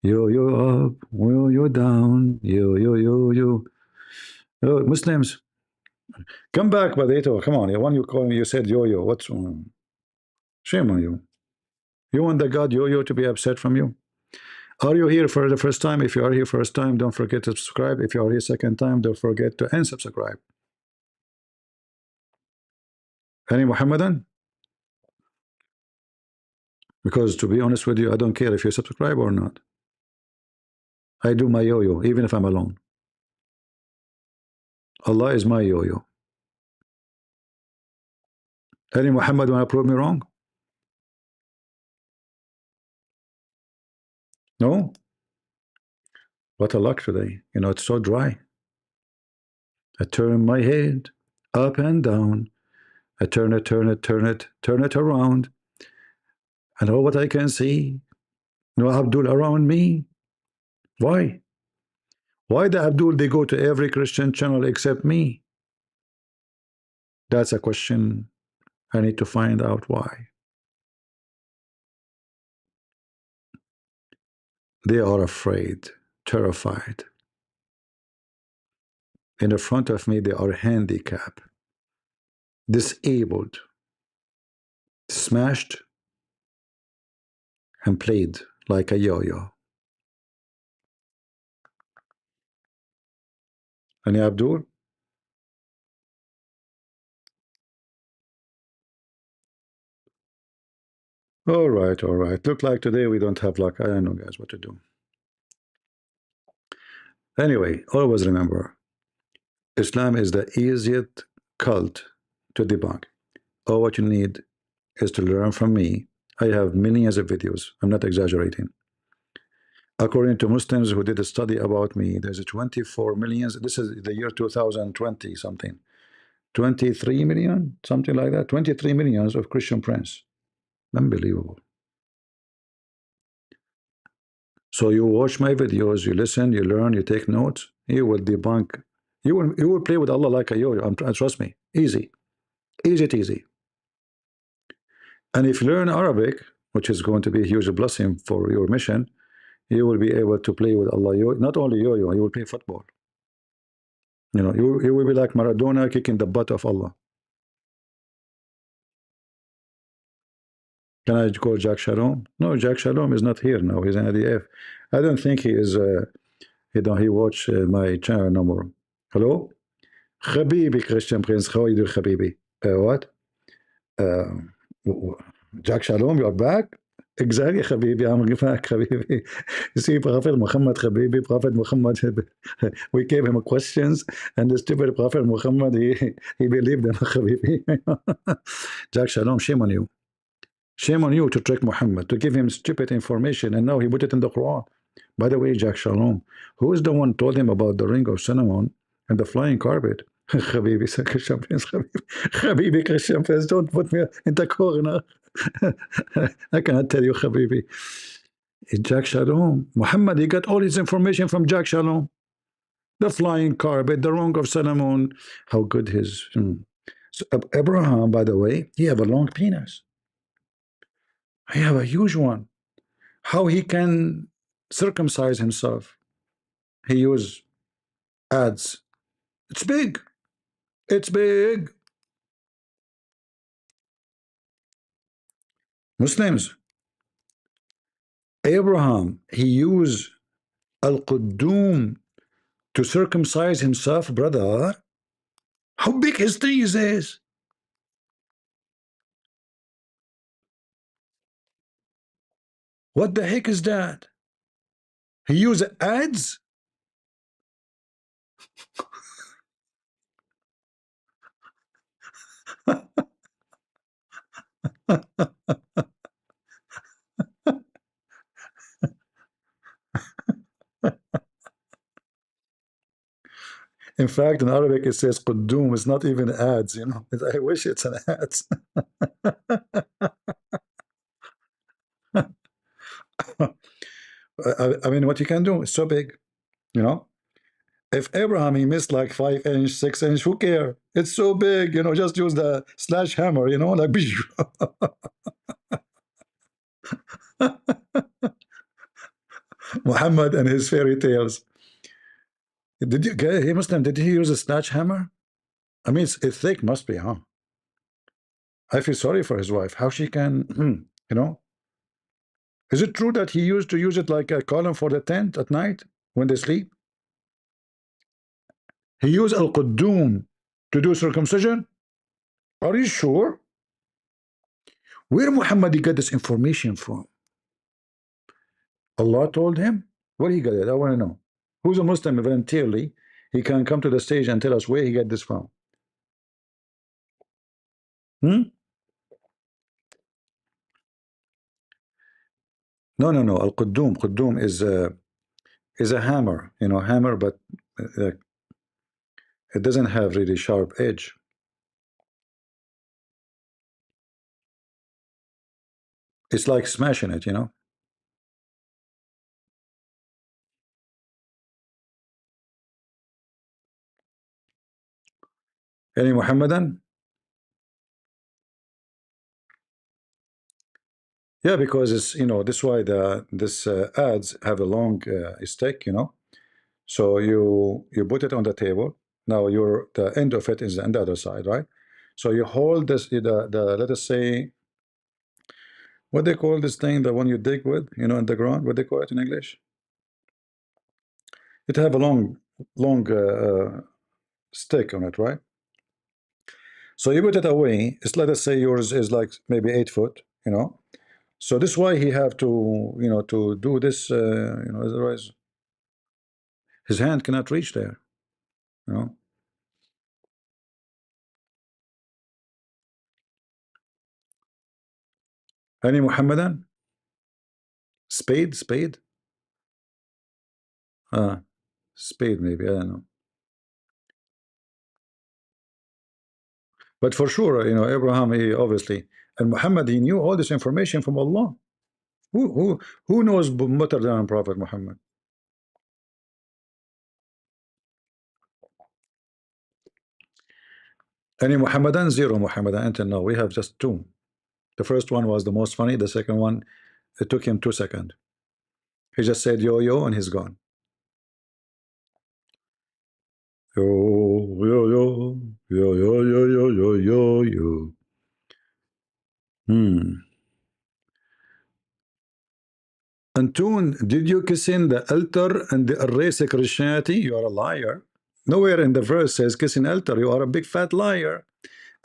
Speaker 1: Yo-yo up, yo-yo down, yo. Oh, Muslims, come back, Badito. Come on, when you call me, you said yo-yo. What's wrong? Shame on you. You want the God yo-yo to be upset from you? Are you here for the first time? If you are here first time, don't forget to subscribe. If you are here second time, don't forget to unsubscribe. Any Muhammadan? Because to be honest with you, I don't care if you subscribe or not. I do my yo-yo, even if I'm alone. Allah is my yo-yo. Any Muhammad want to prove me wrong? No? What a luck today. You know, it's so dry. I turn my head up and down. I turn it around. And all what I can see, no Abdul around me. Why? Why the Abdul, they go to every Christian channel except me? That's a question I need to find out why. They are afraid, terrified. In the front of me, they are handicapped, disabled, smashed, and played like a yo-yo. Any Abdul? All right. Look like today we don't have luck. I don't know, guys, what to do. Anyway, always remember, Islam is the easiest cult to debunk. All what you need is to learn from me. I have millions of videos. I'm not exaggerating. According to Muslims who did a study about me, there's a 24 millions. This is the year 2020 something. 23 million, something like that. 23 millions of Christian friends. Unbelievable. So you watch my videos, you listen, you learn, you take notes. You will debunk. You will play with Allah like a yo-yo. Trust me, easy, easy. And if you learn Arabic, which is going to be a huge blessing for your mission, you will be able to play with Allah. Not only yo-yo, you will play football. You know, you will be like Maradona kicking the butt of Allah. Can I call Jack Shalom? No, Jack Shalom is not here now. He's an IDF. I don't think he is. He watch my channel no more. Hello, Habibi, Christian Prince. How are you doing, Habibi? What? Jack Shalom, you are back? Exactly, Habibi. I'm back, Habibi. You see, Prophet Muhammad, Habibi, Prophet Muhammad. We gave him questions, and the stupid Prophet Muhammad, he believed them, Habibi. Jack Shalom, shame on you. Shame on you to trick Muhammad, to give him stupid information, and now he put it in the Quran. By the way, Jack Shalom, who is the one told him about the ring of Solomon and the flying carpet? Habibi, Christian Prince, Habibi, Christian Prince, don't put me in the corner. I cannot tell you, Habibi. Jack Shalom. Muhammad, he got all his information from Jack Shalom. The flying carpet, the ring of Solomon, how good his... So Abraham, by the way, he have a long penis. I have a huge one. How he can circumcise himself? He use ads. It's big. It's big. Muslims. Abraham, he used al-Quddum to circumcise himself, brother. How big his trees is? What the heck is that? He used ads? In fact, in Arabic it says Quddum. It's not even ads, you know. I wish it's an ads. I mean, what you can do? It's so big, you know. If Abraham he missed like 5 inch, 6 inch, who care? It's so big, you know. Just use the slash hammer, you know, like. Muhammad and his fairy tales. Did you get he Muslim? Did he use a slash hammer? I mean, it's thick, must be, huh? I feel sorry for his wife. How she can, you know? Is it true that he used to use it like a column for the tent at night when they sleep? He used al-Quddum to do circumcision? Are you sure? Where Muhammad got this information from? Allah told him? Where he got it? I want to know. Who's a Muslim voluntarily? He can come to the stage and tell us where he got this from. Hmm? No, no, no. Al-Quddum. Quddum is a hammer, you know, hammer, but it doesn't have really sharp edge. It's like smashing it, you know. Any Muhammadan? Yeah, because it's, you know, this is why this ads have a long stick, you know. So you put it on the table. Now the end of it is on the other side, right? So you hold this the let us say, what they call this thing, the one you dig with, you know, in the ground. What they call it in English? It have a long stick on it, right? So you put it away. It's, let us say yours is like maybe 8 foot, you know. So this is why he have to, you know, to do this, you know, otherwise his hand cannot reach there, you know. Any Muhammadan? Spade, spade? Spade maybe, I don't know. But for sure, you know, Abraham, he obviously, and Muhammad, he knew all this information from Allah. Who knows better than Prophet Muhammad? Any Muhammadan? Zero Muhammadan until now. We have just 2. The first one was the most funny. The second one, it took him 2 seconds. He just said yo yo and he's gone. Yo yo yo yo yo yo yo yo yo yo. Antoon, did you kissing the altar and erase Christianity? You are a liar. Nowhere in the verse says kissing altar. You are a big fat liar.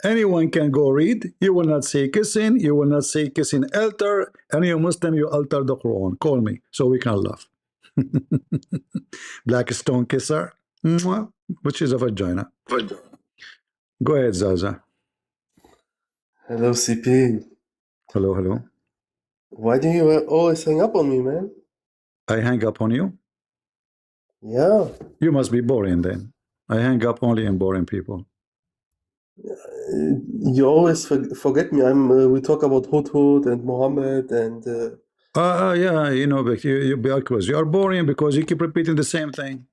Speaker 1: Anyone can go read. You will not say kissing. You will not say kissing altar. Any Muslim, you alter the Quran. Call me so we can laugh. Black stone kisser. Mwah. Which is a vagina. Go ahead, Zaza.
Speaker 6: Hello, CP.
Speaker 1: Hello, hello.
Speaker 6: Why do you always hang up on me, man?
Speaker 1: I hang up on you?
Speaker 6: Yeah.
Speaker 1: You must be boring then. I hang up only on boring people.
Speaker 6: You always forget me. We talk about Hudhud and Muhammad and.
Speaker 1: Yeah, you know, but you are boring because you keep repeating the same thing.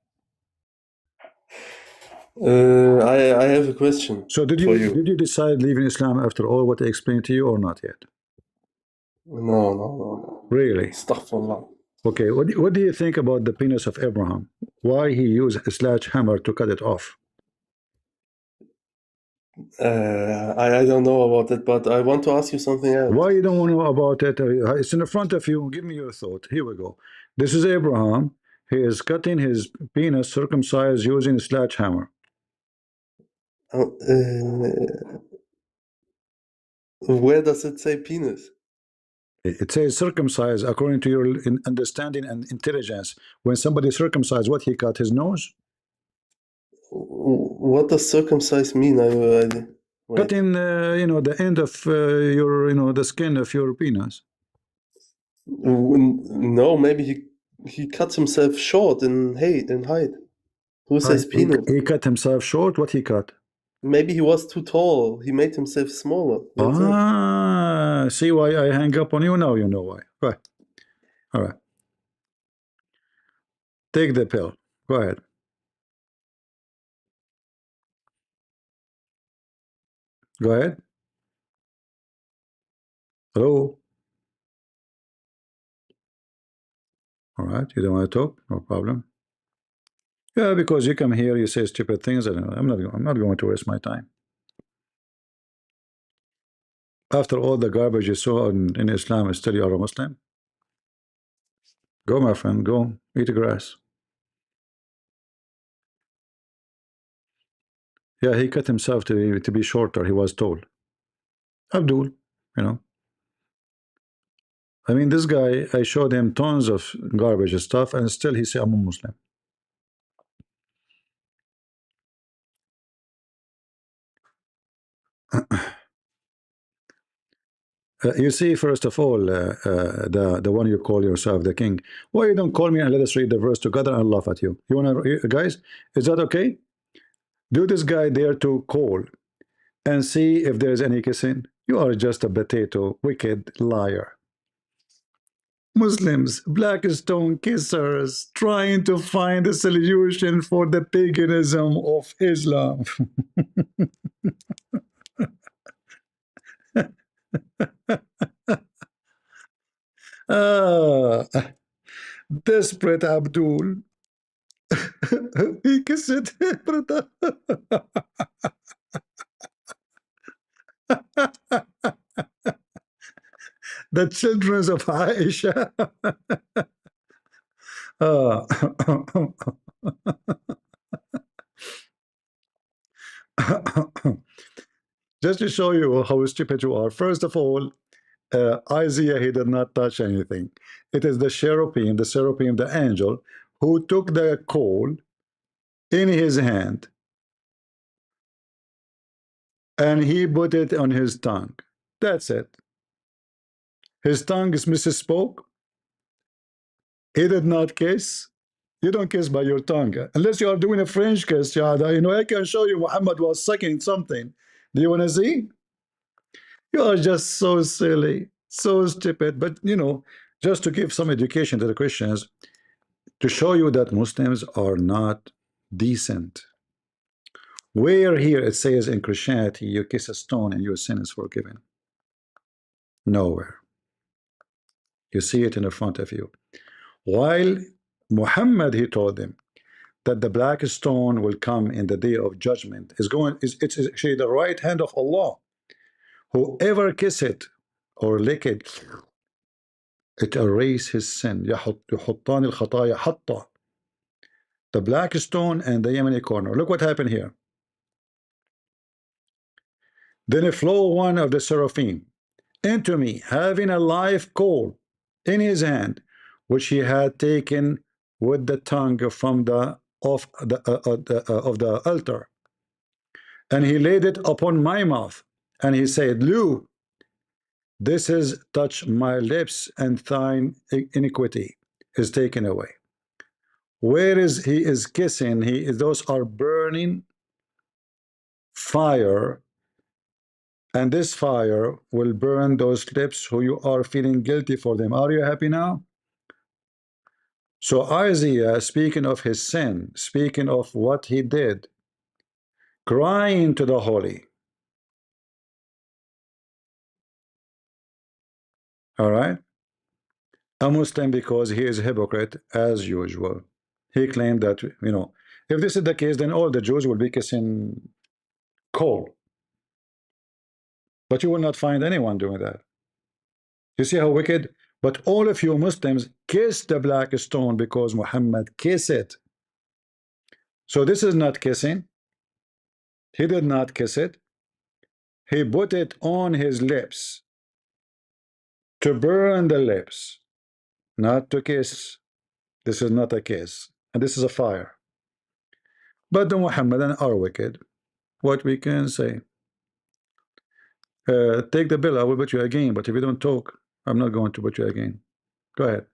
Speaker 6: I have a question.
Speaker 1: So did you decide leaving Islam after all what I explained to you or not yet?
Speaker 6: No.
Speaker 1: Really?
Speaker 6: Astaghfirullah.
Speaker 1: Okay, what do you think about the penis of Abraham? Why he used a sledgehammer to cut it off?
Speaker 6: I don't know about it, but I want to ask you something else.
Speaker 1: Why you don't want to know about it? It's in front of you. Give me your thought. Here we go. This is Abraham. He is cutting his penis circumcised using a sledgehammer.
Speaker 6: Where does it say penis?
Speaker 1: It says circumcised according to your understanding and intelligence. When somebody circumcised, what he cut his nose?
Speaker 6: What does circumcise mean?
Speaker 1: Cutting, you know, the end of your, you know, the skin of your penis.
Speaker 6: No, maybe he cuts himself short in height. Who says penis?
Speaker 1: He cut himself short. What he cut?
Speaker 6: Maybe he was too tall. He made himself smaller.
Speaker 1: See why I hang up on you now? You know why. Right. All right. Take the pill. Go ahead. Go ahead. Hello. All right. You don't want to talk? No problem. Yeah, because you come here, you say stupid things, and I'm not going to waste my time. After all the garbage you saw in Islam, still you are a Muslim? Go, my friend, go eat grass. Yeah, he cut himself to be shorter, he was told. Abdul, you know. I mean, this guy, I showed him tons of garbage stuff, and still he say I'm a Muslim. You see, first of all, the one you call yourself the king. Why you don't call me and let us read the verse together and laugh at you? You wanna, guys? Is that okay? Do this guy dare to call and see if there's any kissing? You are just a potato, wicked liar. Muslims, black stone kissers, trying to find a solution for the paganism of Islam. Ah, desperate Abdul. He kissed it, brother. The children of Aisha. Ah. Just to show you how stupid you are, first of all, Isaiah, he did not touch anything. It is the cherubim, the angel, who took the coal in his hand and he put it on his tongue. That's it. His tongue is misspoke. He did not kiss. You don't kiss by your tongue unless you are doing a French kiss. Yeah, you know, I can show you Muhammad was sucking something. Do you want to see? You are just so silly, so stupid. But you know, just to give some education to the Christians, to show you that Muslims are not decent. Where here it says in Christianity you kiss a stone and your sin is forgiven? Nowhere. You see it in the front of you. While Muhammad, he told them that the black stone will come in the day of judgment. It's actually the right hand of Allah. Whoever kiss it or lick it, it erases his sin. يحطان الخطايا حطة. The black stone and the Yemeni corner. Look what happened here. Then flew one of the seraphim into me, having a live coal in his hand, which he had taken with the tongue from the of the altar, and he laid it upon my mouth, and he said, "Lu, this is touch my lips, and thine iniquity is taken away." Where is he is kissing? Those are burning fire. And this fire will burn those lips who you are feeling guilty for them. Are you happy now? So Isaiah, speaking of his sin, speaking of what he did, crying to the holy. All right? A Muslim, because he is a hypocrite as usual. He claimed that, you know, if this is the case, then all the Jews will be kissing coal. But you will not find anyone doing that. You see how wicked? But all of you Muslims kiss the black stone because Muhammad kissed it. So this is not kissing. He did not kiss it. He put it on his lips to burn the lips, not to kiss. This is not a kiss, and this is a fire. But the Muhammadan are wicked. What we can say? Take the bill, I will put you again. But if you don't talk, I'm not going to put you again. Go ahead.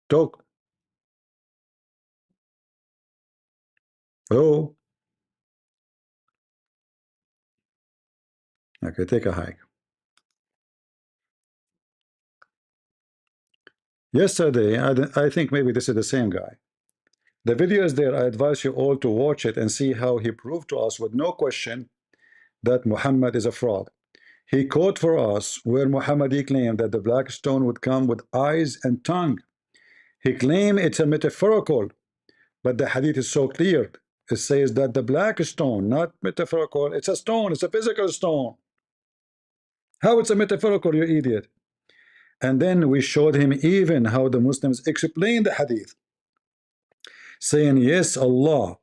Speaker 1: Talk. Hello. Okay, take a hike. Yesterday, I think maybe this is the same guy. The video is there. I advise you all to watch it and see how he proved to us with no question that Muhammad is a fraud. He quote for us where Muhammad claimed that the black stone would come with eyes and tongue. He claimed it's a metaphorical, but the hadith is so clear. It says that the black stone, not metaphorical, it's a stone, it's a physical stone. How it's a metaphorical, you idiot? And then we showed him even how the Muslims explain the hadith, saying, yes, Allah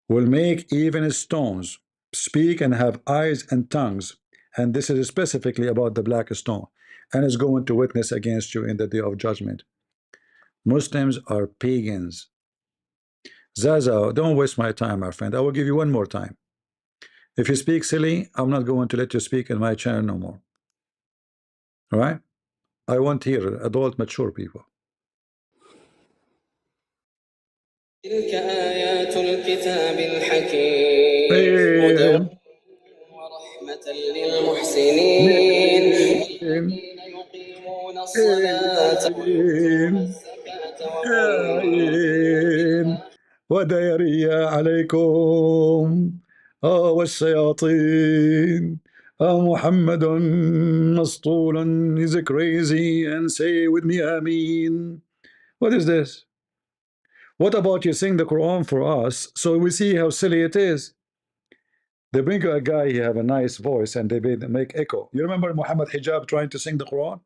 Speaker 1: will make even stones speak and have eyes and tongues. And this is specifically about the black stone, and is going to witness against you in the day of judgment. Muslims are pagans. Zaza, don't waste my time, my friend. I will give you one more time. If you speak silly, I'm not going to let you speak in my channel no more. All right? I want here adult, mature people.
Speaker 3: تلك آيات الكتاب الحكيم هدى ورحمة للمحسنين الذين يقيمون الصلاة ويؤتون الزكاة وهم
Speaker 1: وديريا عليكم والشياطين محمد مسطول is crazy and say with me Ameen. What is this? What about you sing the Quran for us so we see how silly it is? They bring a guy, he have a nice voice, and they make echo. You remember Muhammad Hijab trying to sing the Quran?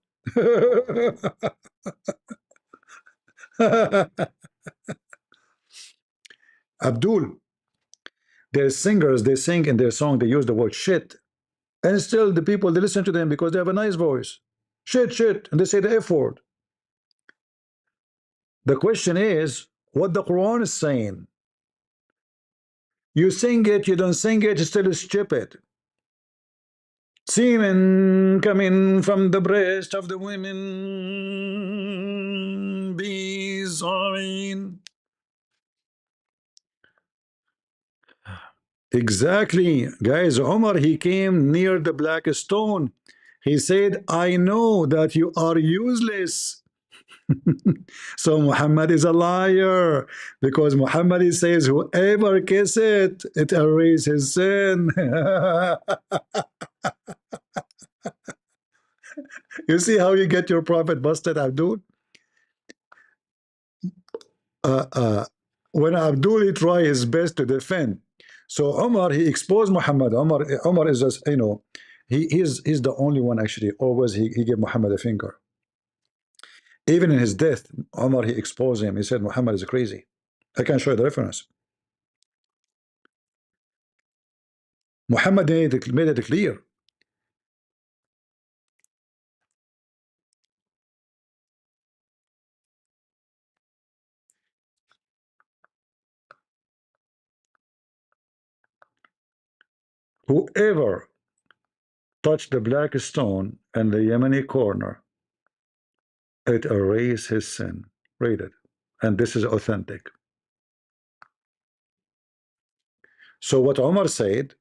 Speaker 1: Abdul, their singers, they sing in their song, they use the word shit, and still the people, they listen to them because they have a nice voice. Shit, shit, and they say the F word. The question is what the Quran is saying. You sing it, you don't sing it, still is stupid. Semen coming from the breast of the women, bees are in. Exactly, guys. Omar, he came near the black stone. He said, I know that you are useless. So Muhammad is a liar, because Muhammad says whoever kiss it, it erases his sin. You see how you get your prophet busted, Abdul? When Abdul he try his best to defend. So Omar, he exposed Muhammad. Omar is just, he's the only one actually. Always he gave Muhammad a finger. Even in his death, Omar he exposed him. He said Muhammad is crazy. I can show you the reference. Muhammad made it clear. Whoever touched the black stone in the Yemeni corner, it erased his sin. Read it. And this is authentic. So what Omar said,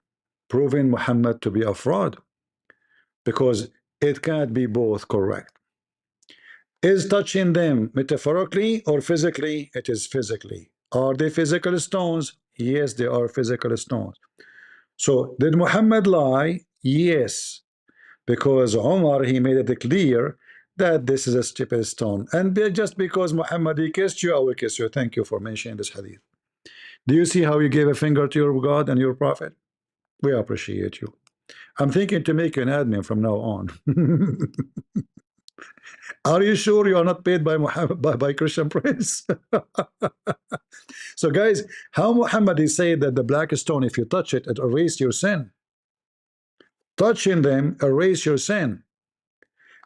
Speaker 1: proving Muhammad to be a fraud, because it can't be both correct. Is touching them metaphorically or physically? It is physically. Are they physical stones? Yes, they are physical stones. So did Muhammad lie? Yes, because Omar he made it clear that this is a stupid stone, and just because Muhammad he kissed you, I will kiss you. Thank you for mentioning this hadith. Do you see how you gave a finger to your God and your prophet? We appreciate you. I'm thinking to make you an admin from now on. Are you sure you are not paid by Muhammad, by Christian Prince? So guys, how Muhammad is saying that the black stone, if you touch it, it erases your sin. Touching them erase your sin.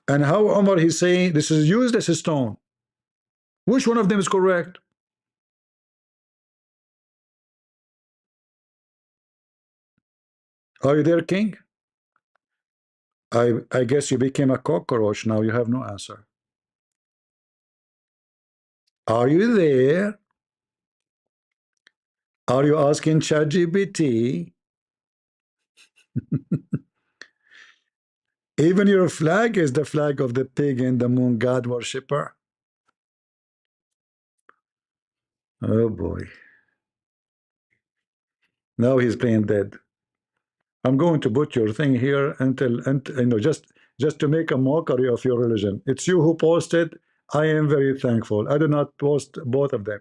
Speaker 1: And how Umar he's saying this is used as a stone. Which one of them is correct? Are you there, King? I guess you became a cockroach now. You have no answer. Are you there? Are you asking ChatGPT? Even your flag is the flag of the pig and the moon god worshipper. Oh boy. Now he's playing dead. I'm going to put your thing here until, you know, just to make a mockery of your religion. It's you who posted. I am very thankful. I did not post both of them.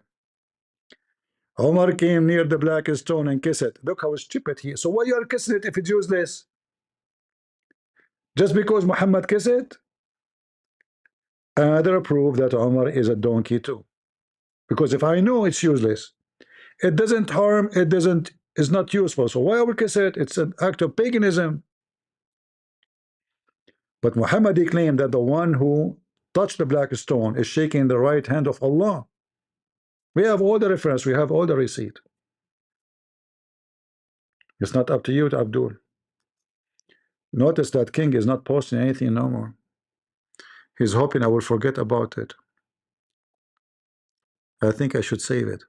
Speaker 1: Omar came near the black stone and kissed it. Look how stupid he is. So why you are kissing it if it's useless? Just because Muhammad kissed it? Another proof that Omar is a donkey too. Because if I know it's useless, it doesn't harm, it doesn't, it's not useful. So why I will kiss it? It's an act of paganism. But Muhammad claimed that the one who touched the black stone is shaking the right hand of Allah. We have all the reference, we have all the receipt. It's not up to you, to Abdul. Notice that King is not posting anything no more. He's hoping I will forget about it. I think I should save it.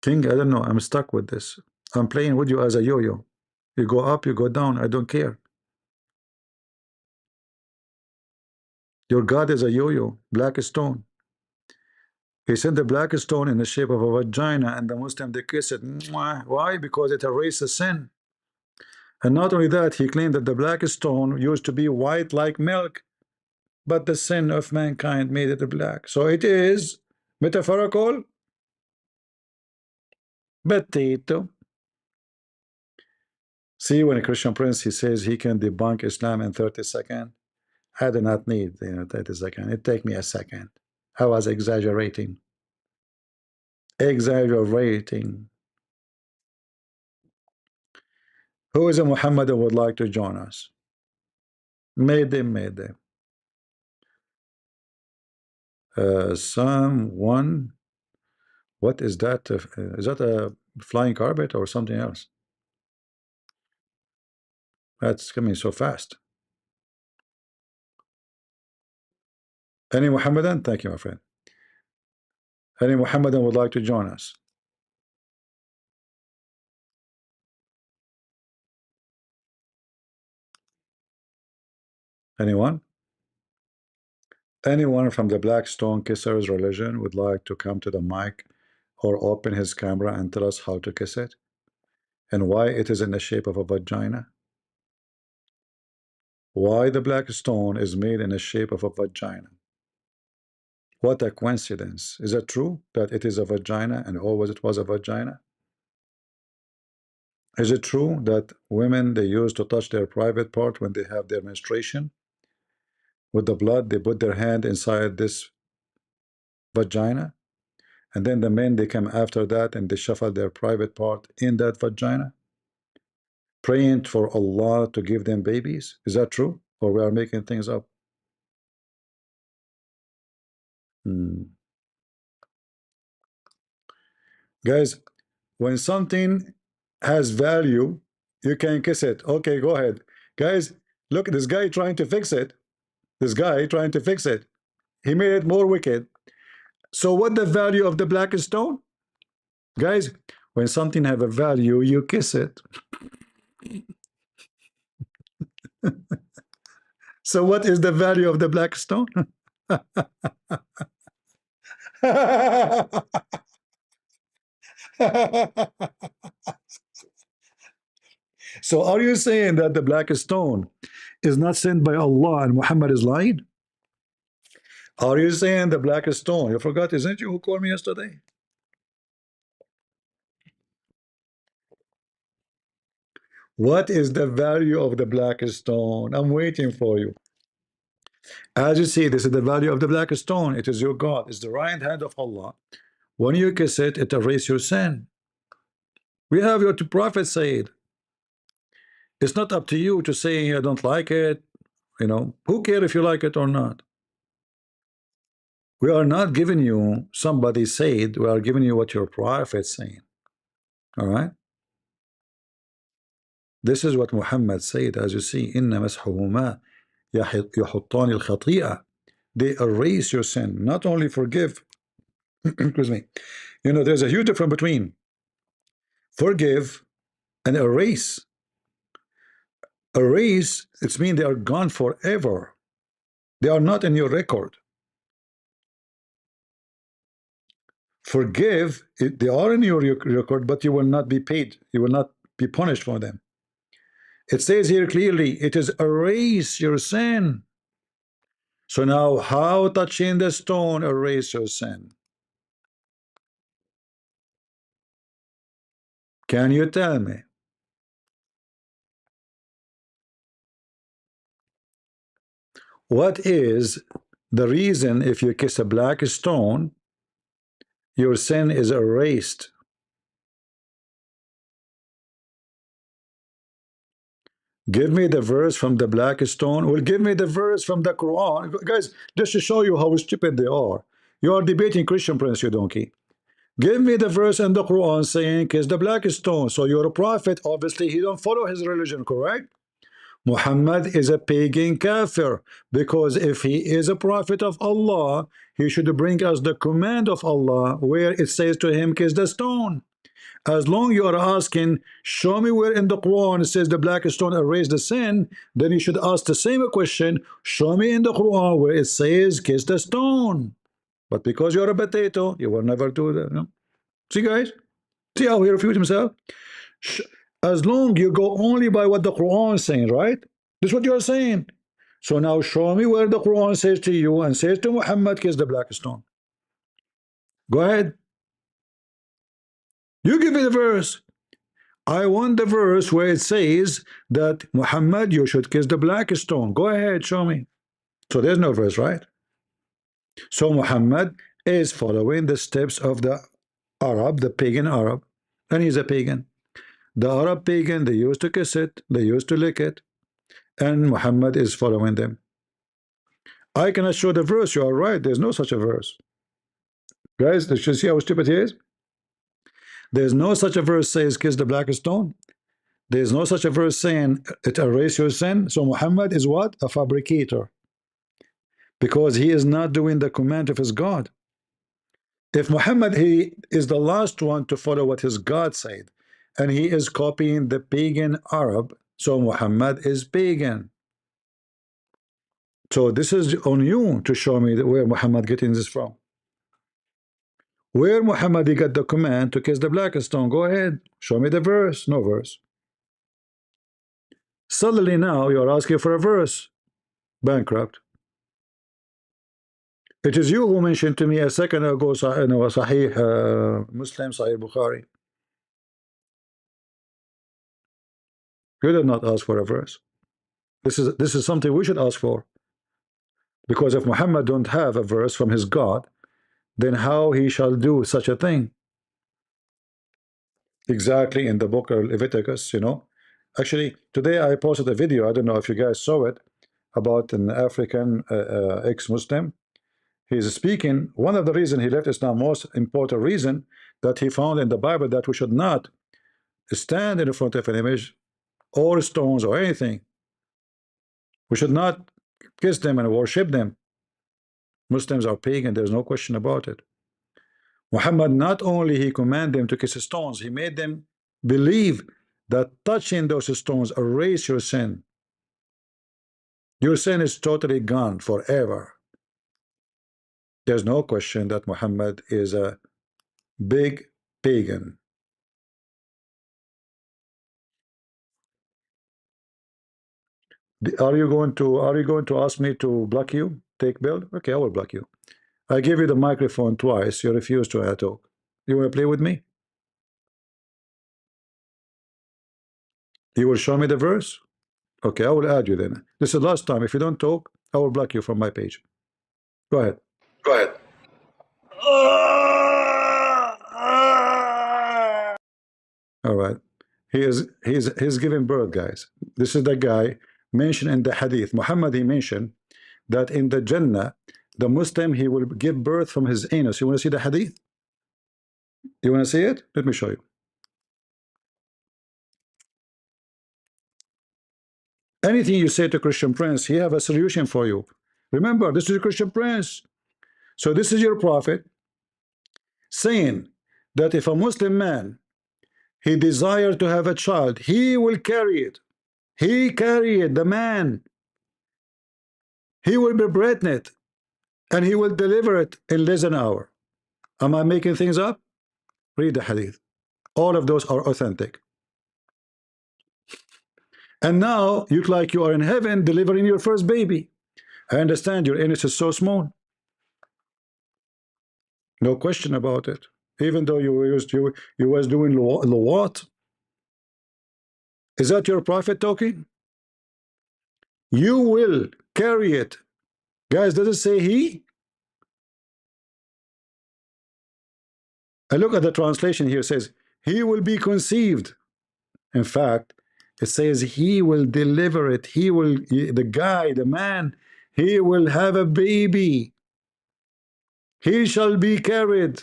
Speaker 1: King, I don't know. I'm stuck with this. I'm playing with you as a yo-yo. You go up, you go down. I don't care. Your God is a yo-yo, black stone. He sent the black stone in the shape of a vagina, and the Muslim they kiss it. Mwah. Why? Because it erases sin. And not only that, he claimed that the black stone used to be white like milk, but the sin of mankind made it black. So it is metaphorical. Potato. See, when a Christian Prince he says he can debunk Islam in 30 seconds. I do not need 30 seconds. It take me a second. I was exaggerating. Exaggerating. Who is a Muhammad that would like to join us? Made them. Someone. What is that? Is that a flying carpet or something else? That's coming so fast. Any Muhammadan? Thank you, my friend. Any Muhammadan would like to join us? Anyone? Anyone from the Black Stone Kissers religion would like to come to the mic or open his camera and tell us how to kiss it and why it is in the shape of a vagina? Why the black stone is made in the shape of a vagina? What a coincidence. Is it true that it is a vagina and always it was a vagina? Is it true that women they use to touch their private part when they have their menstruation? With the blood, they put their hand inside this vagina, and then the men they come after that and they shuffle their private part in that vagina, praying for Allah to give them babies. Is that true? Or we are making things up? Guys, when something has value, you can kiss it. Okay, go ahead. Guys, look at this guy trying to fix it. This guy trying to fix it. He made it more wicked. So what the value of the black stone? Guys, when something have a value, you kiss it. So what is the value of the black stone? So are you saying that the black stone is not sent by Allah and Muhammad is lying? Are you saying the black stone? You forgot, isn't it you who called me yesterday? What is the value of the black stone? I'm waiting for you. As you see, this is the value of the black stone. It is your God. It's the right hand of Allah. When you kiss it, it erases your sin. We have your prophet said. It's not up to you to say I don't like it. You know, who cares if you like it or not? We are not giving you somebody said. We are giving you what your prophet saying. All right. This is what Muhammad said. As you see, inna mashuhuma يحطان الخطيئة. They erase your sin, not only forgive. Excuse me. You know, there's a huge difference between forgive and erase. Erase, it means they are gone forever. They are not in your record. forgive, they are in your record, but you will not be paid. You will not be punished for them. It says here clearly, it is erase your sin. So now, how touching the stone erase your sin? Can you tell me? What is the reason if you kiss a black stone, your sin is erased? Give me the verse from the black stone. Well, give me the verse from the Quran. Guys, just to show you how stupid they are. You are debating Christian Prince, you donkey. Give me the verse in the Quran saying kiss the black stone. So you're a prophet. Obviously, he don't follow his religion, correct? Muhammad is a pagan kafir, because if he is a prophet of Allah, he should bring us the command of Allah where it says to him, kiss the stone. As long you are asking, show me where in the Quran it says the black stone erased the sin, then you should ask the same question, show me in the Quran where it says kiss the stone. But because you're a potato, you will never do that. No? See, guys? See how he refutes himself? As long you go only by what the Quran is saying, right? That's what you're saying. So now show me where the Quran says to you and says to Muhammad, kiss the black stone. Go ahead. You give me the verse. I want the verse where it says that Muhammad, you should kiss the black stone. Go ahead, show me. So there's no verse, right? So Muhammad is following the steps of the Arab, the pagan Arab, and he's a pagan. The Arab pagan, they used to kiss it, they used to lick it, and Muhammad is following them. I cannot show the verse. You are right. There's no such a verse. Guys, did you see how stupid he is? There's no such a verse says kiss the black stone. There's no such a verse saying it erase your sin. So Muhammad is what? A fabricator. Because he is not doing the command of his God. If Muhammad, he is the last one to follow what his God said, and he is copying the pagan Arab, so Muhammad is pagan. So this is on you to show me where Muhammad getting this from. Where Muhammad he got the command to kiss the black stone? Go ahead, show me the verse. No verse. Suddenly now you're asking for a verse. Bankrupt. It is you who mentioned to me a second ago, Sahih Muslim, Sahih Bukhari. You did not ask for a verse. This is something we should ask for. Because if Muhammad don't have a verse from his God, then how he shall do such a thing? Exactly, in the book of Leviticus, you know. Actually, today I posted a video, I don't know if you guys saw it, about an African ex-Muslim. He's speaking, one of the reasons he left Islam, most important reason that he found in the Bible, that we should not stand in front of an image or stones or anything. We should not kiss them and worship them. Muslims are pagan, there's no question about it. Muhammad not only he commanded them to kiss stones, he made them believe that touching those stones erase your sin. Your sin is totally gone forever. There's no question that Muhammad is a big pagan. Are you going to ask me to block you? Take build? Okay, I will block you. I gave you the microphone twice. You refuse to talk. You want to play with me? You will show me the verse? Okay, I will add you then. This is the last time. If you don't talk, I will block you from my page. Go ahead.
Speaker 6: Go ahead.
Speaker 1: All right. He's giving birth, guys. This is the guy mentioned in the hadith. Muhammad, he mentioned that in the Jannah, the Muslim, he will give birth from his anus. You want to see the hadith? You want to see it? Let me show you. Anything you say to Christian Prince, he have a solution for you. Remember, this is a Christian Prince. So this is your prophet saying that if a Muslim man, he desires to have a child, he will carry it. He carry it, the man. He will be pregnant and he will deliver it in less than an hour. Am I making things up? Read the hadith. All of those are authentic. And now you look like you are in heaven delivering your first baby. I understand your anus is so small. No question about it. Even though you was doing what? Is that your prophet talking? You will carry it. Guys, does it say he? I look at the translation here, it says, he will be conceived. In fact, it says he will deliver it. He will, the guy, the man, he will have a baby. He shall be carried.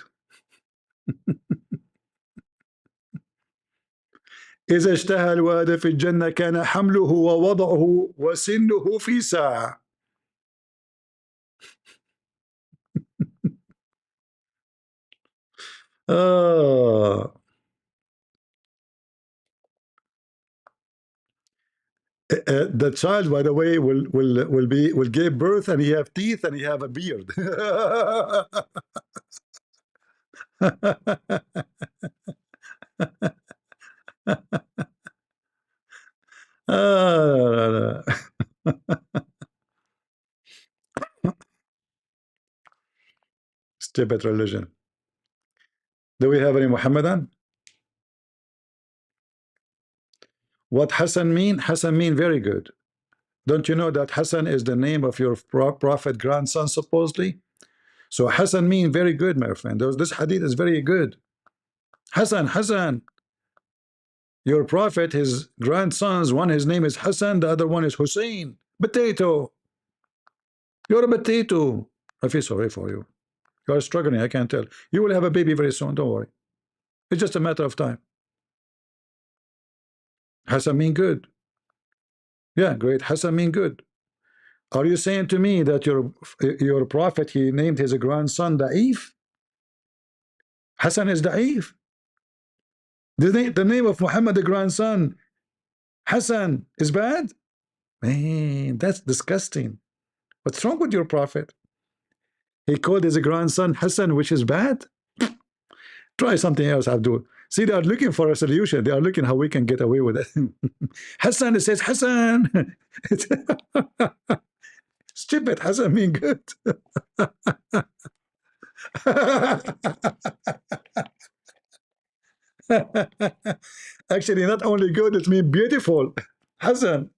Speaker 1: إذا اشتهى الواد في الجنة كان حمله ووضعه وسنه في ساعة. Ah. The child, by the way, will give birth and he have teeth and he have a beard. Ah, stupid religion. Do we have any Muhammadan? What Hassan mean? Hassan mean very good. Don't you know that Hassan is the name of your prophet grandson supposedly? So Hassan mean very good, my friend. This hadith is very good. Hassan, your prophet, his grandsons, one his name is Hassan, the other one is Hussein. Potato. You're a potato. I feel sorry for you. You are struggling, I can tell. You will have a baby very soon, don't worry. It's just a matter of time. Hassan mean good. Yeah, great. Hassan mean good. Are you saying to me that your prophet, he named his grandson Da'if? Hassan is Da'if? The name of Muhammad, the grandson, Hassan, is bad? Man, that's disgusting. What's wrong with your prophet? He called his grandson Hassan, which is bad? Try something else, Abdul. See, they are looking for a solution. They are looking how we can get away with it. Hassan, it says Hassan. Stupid. Hassan mean good. Actually, not only good, it means beautiful. Hassan.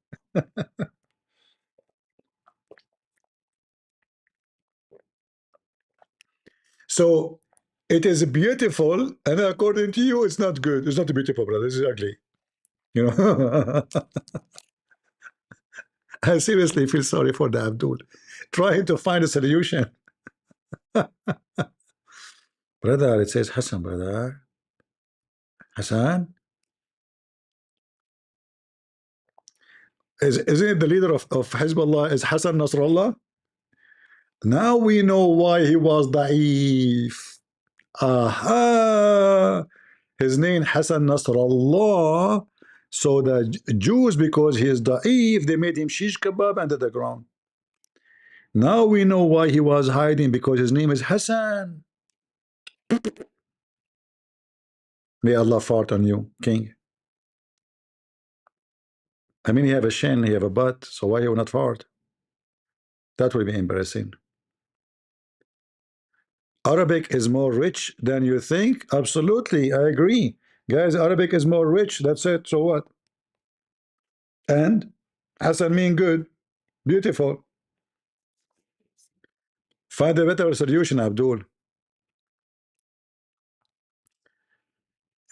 Speaker 1: So it is beautiful, and according to you, it's not good. It's not beautiful, brother. This is ugly. You know. I seriously feel sorry for the Abdul, trying to find a solution. Brother, it says Hassan, brother. Hassan? Isn't it the leader of Hezbollah is Hassan Nasrallah? Now we know why he was da'if. Aha! His name Hassan Nasrallah. So the Jews, because he is da'if, they made him shish kebab under the ground. Now we know why he was hiding, because his name is Hassan. May Allah fart on you, king. I mean, he have a shin, he have a butt, so why he will not fart? That will be embarrassing. Arabic is more rich than you think. Absolutely, I agree. Guys, Arabic is more rich. That's it. So what? And Hassan mean good, beautiful. Find a better solution, Abdul.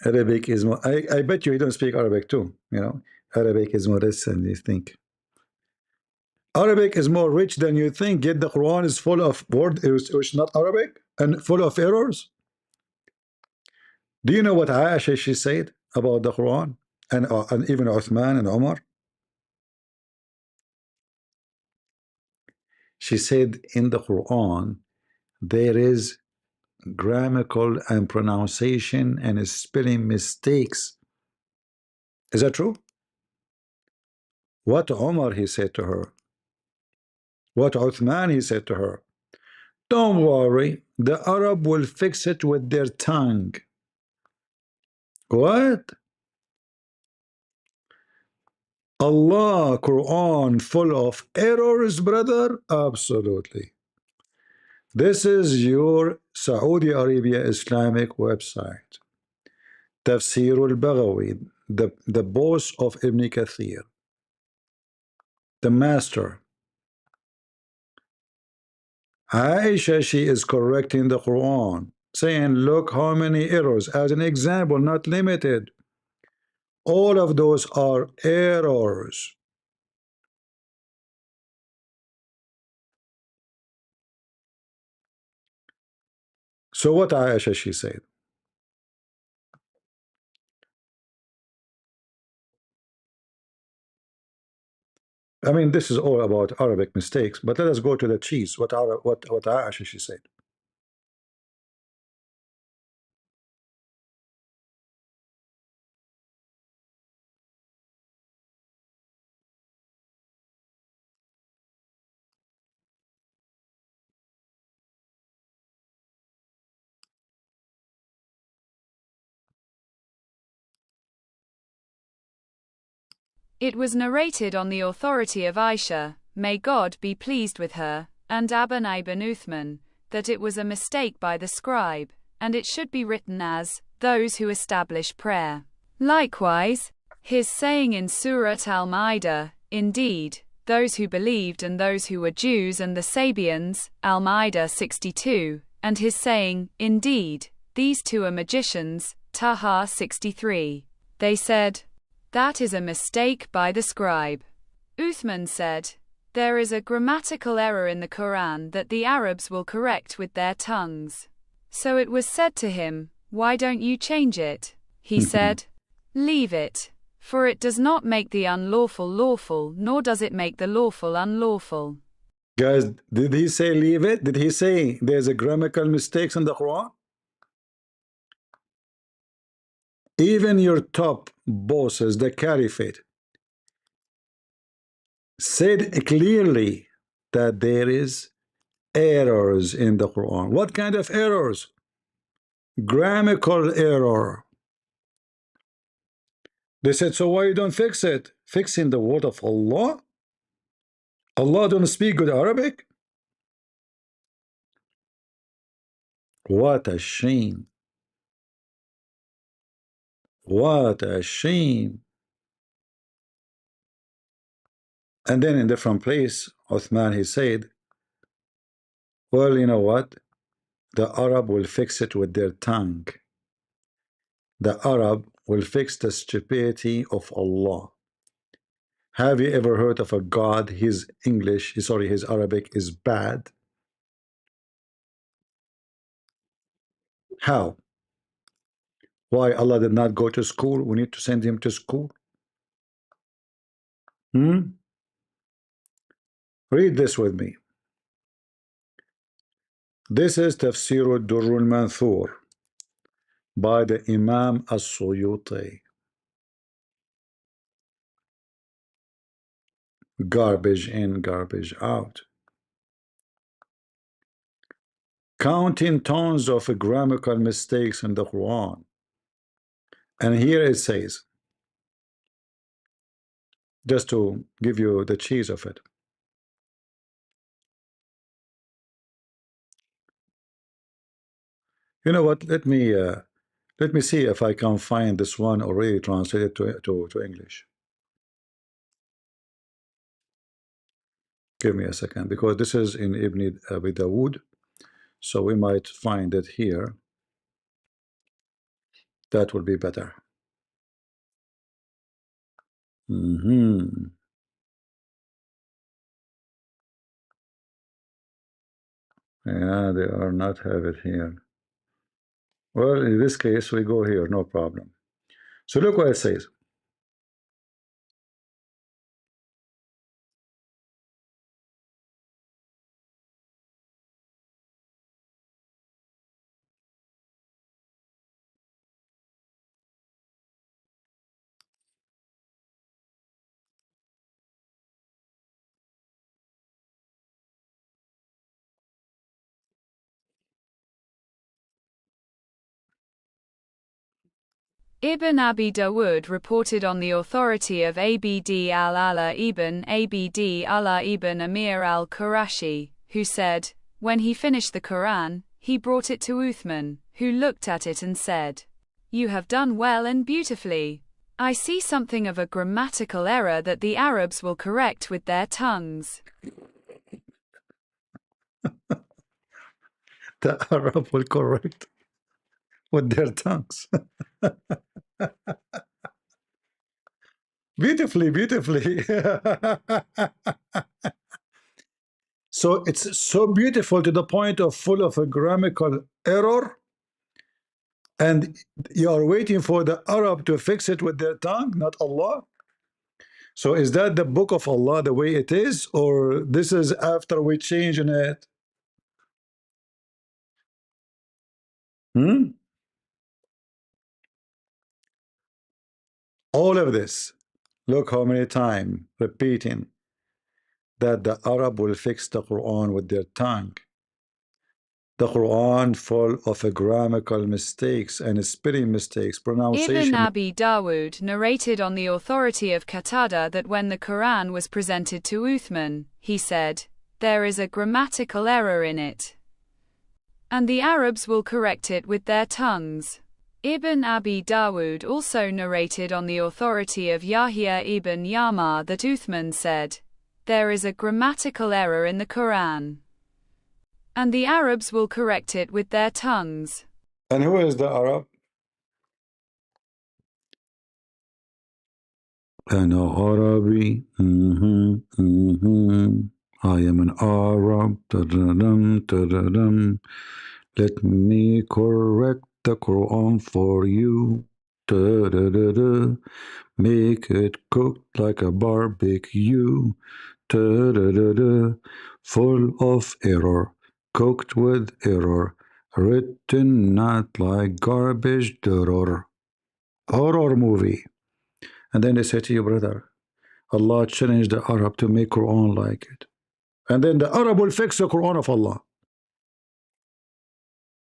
Speaker 1: Arabic is more. I bet you don't speak Arabic too. You know, Arabic is more rich than you think. Arabic is more rich than you think. Yet the Quran is full of words which not Arabic and full of errors. Do you know what Aisha she said about the Quran and even Uthman and Umar? She said in the Quran there is grammatical and pronunciation and spelling mistakes. Is that true? What Umar he said to her? What Uthman he said to her? Don't worry, the Arab will fix it with their tongue. What? Allah, Quran full of errors, brother? Absolutely. This is your Saudi Arabia Islamic website. Tafsir al-Baghawi, the boss of Ibn Kathir, the master. Aisha, she is correcting the Quran, saying, look how many errors, as an example, not limited. All of those are errors. So what Aisha, she said? I mean, this is all about Arabic mistakes, but let us go to the cheese. What Aisha, she said?
Speaker 7: It was narrated on the authority of Aisha, may God be pleased with her, and Aban ibn Uthman, that it was a mistake by the scribe, and it should be written as, those who establish prayer. Likewise, his saying in Surat al-Ma'idah, indeed, those who believed and those who were Jews and the Sabians, al-Ma'idah 62, and his saying, indeed, these two are magicians, Taha 63. They said, that is a mistake by the scribe. Uthman said, there is a grammatical error in the Quran that the Arabs will correct with their tongues. So it was said to him, why don't you change it? He said, leave it. For it does not make the unlawful lawful, nor does it make the lawful unlawful.
Speaker 1: Guys, did he say leave it? Did he say there's a grammatical mistakes in the Quran? Even your top bosses, the caliphate, said clearly that there is errors in the Quran. What kind of errors? Grammatical error. They said, so why you don't fix it? Fixing the word of Allah? Allah don't speak good Arabic? What a shame. What a shame. And then in different place, Uthman, he said, well, you know what? The Arab will fix it with their tongue. The Arab will fix the stupidity of Allah. Have you ever heard of a God, his English, sorry, his Arabic is bad? How? Why Allah did not go to school? We need to send him to school. Read this with me. This is Tafsir al-Durr al-Manthur by the Imam as-Suyuti. Garbage in, garbage out. Counting tons of grammatical mistakes in the Quran. And here it says, just to give you the cheese of it. You know what? Let me see if I can find this one already translated to English. Give me a second, because this is in Ibn Abi Dawood, so we might find it here. That will be better. Yeah, they are not have it here. Well, in this case, we go here, no problem. So look what it says.
Speaker 7: Ibn Abi Dawood reported on the authority of Abd al-Allah ibn Amir al-Qurashi, who said, when he finished the Quran, he brought it to Uthman, who looked at it and said, "You have done well and beautifully. I see something of a grammatical error that the Arabs will correct with their tongues."
Speaker 1: The Arab will correct with their tongues. Beautifully, beautifully. So it's so beautiful to the point of full of a grammatical error, and you are waiting for the Arab to fix it with their tongue, not Allah. So is that the book of Allah the way it is, or this is after we change in it? All of this, look how many times repeating that the Arab will fix the Quran with their tongue. The Quran full of grammatical mistakes and spelling mistakes,
Speaker 7: Ibn
Speaker 1: pronunciation.
Speaker 7: Abi Dawood narrated on the authority of Qatada that when the Quran was presented to Uthman, he said, "There is a grammatical error in it, and the Arabs will correct it with their tongues." Ibn Abi Dawood also narrated on the authority of Yahya ibn Yamar that Uthman said, "There is a grammatical error in the Quran, and the Arabs will correct it with their tongues."
Speaker 1: And who is the Arab? أنا عربي. I am an Arab. Let me correct the Quran for you. Make it cooked like a barbecue. Full of error, cooked with error, written not like garbage horror movie. And then they say to you, brother, Allah challenged the Arab to make Quran like it. And then the Arab will fix the Quran of Allah.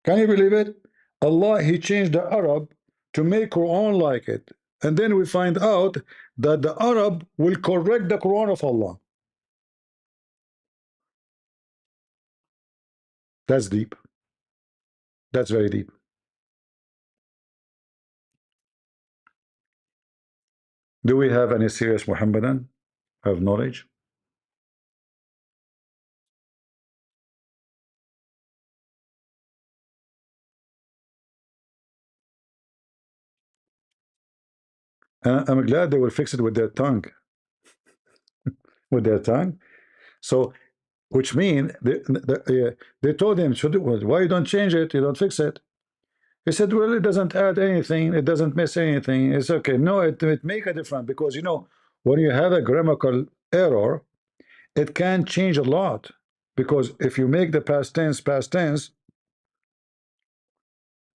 Speaker 1: Can you believe it? Allah, He changed the Arab to make Quran like it. And then we find out that the Arab will correct the Quran of Allah. That's deep. That's very deep. Do we have any serious Muhammadan have knowledge? I'm glad they will fix it with their tongue. With their tongue. So, which means they told him, why you don't change it? You don't fix it. He said, well, it doesn't add anything. It doesn't miss anything. It's okay. No, it make a difference because, you know, when you have a grammatical error, it can change a lot. Because if you make the past tense,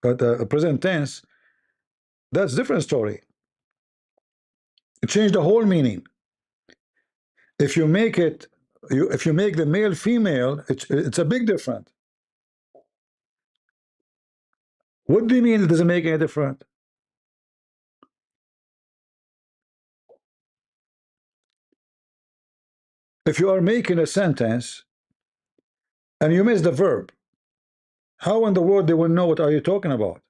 Speaker 1: the present tense, that's a different story. It changed the whole meaning. If you make it, if you make the male female, it's a big difference. What do you mean it doesn't make any difference? If you are making a sentence and you miss the verb, how in the world they will know what are you talking about?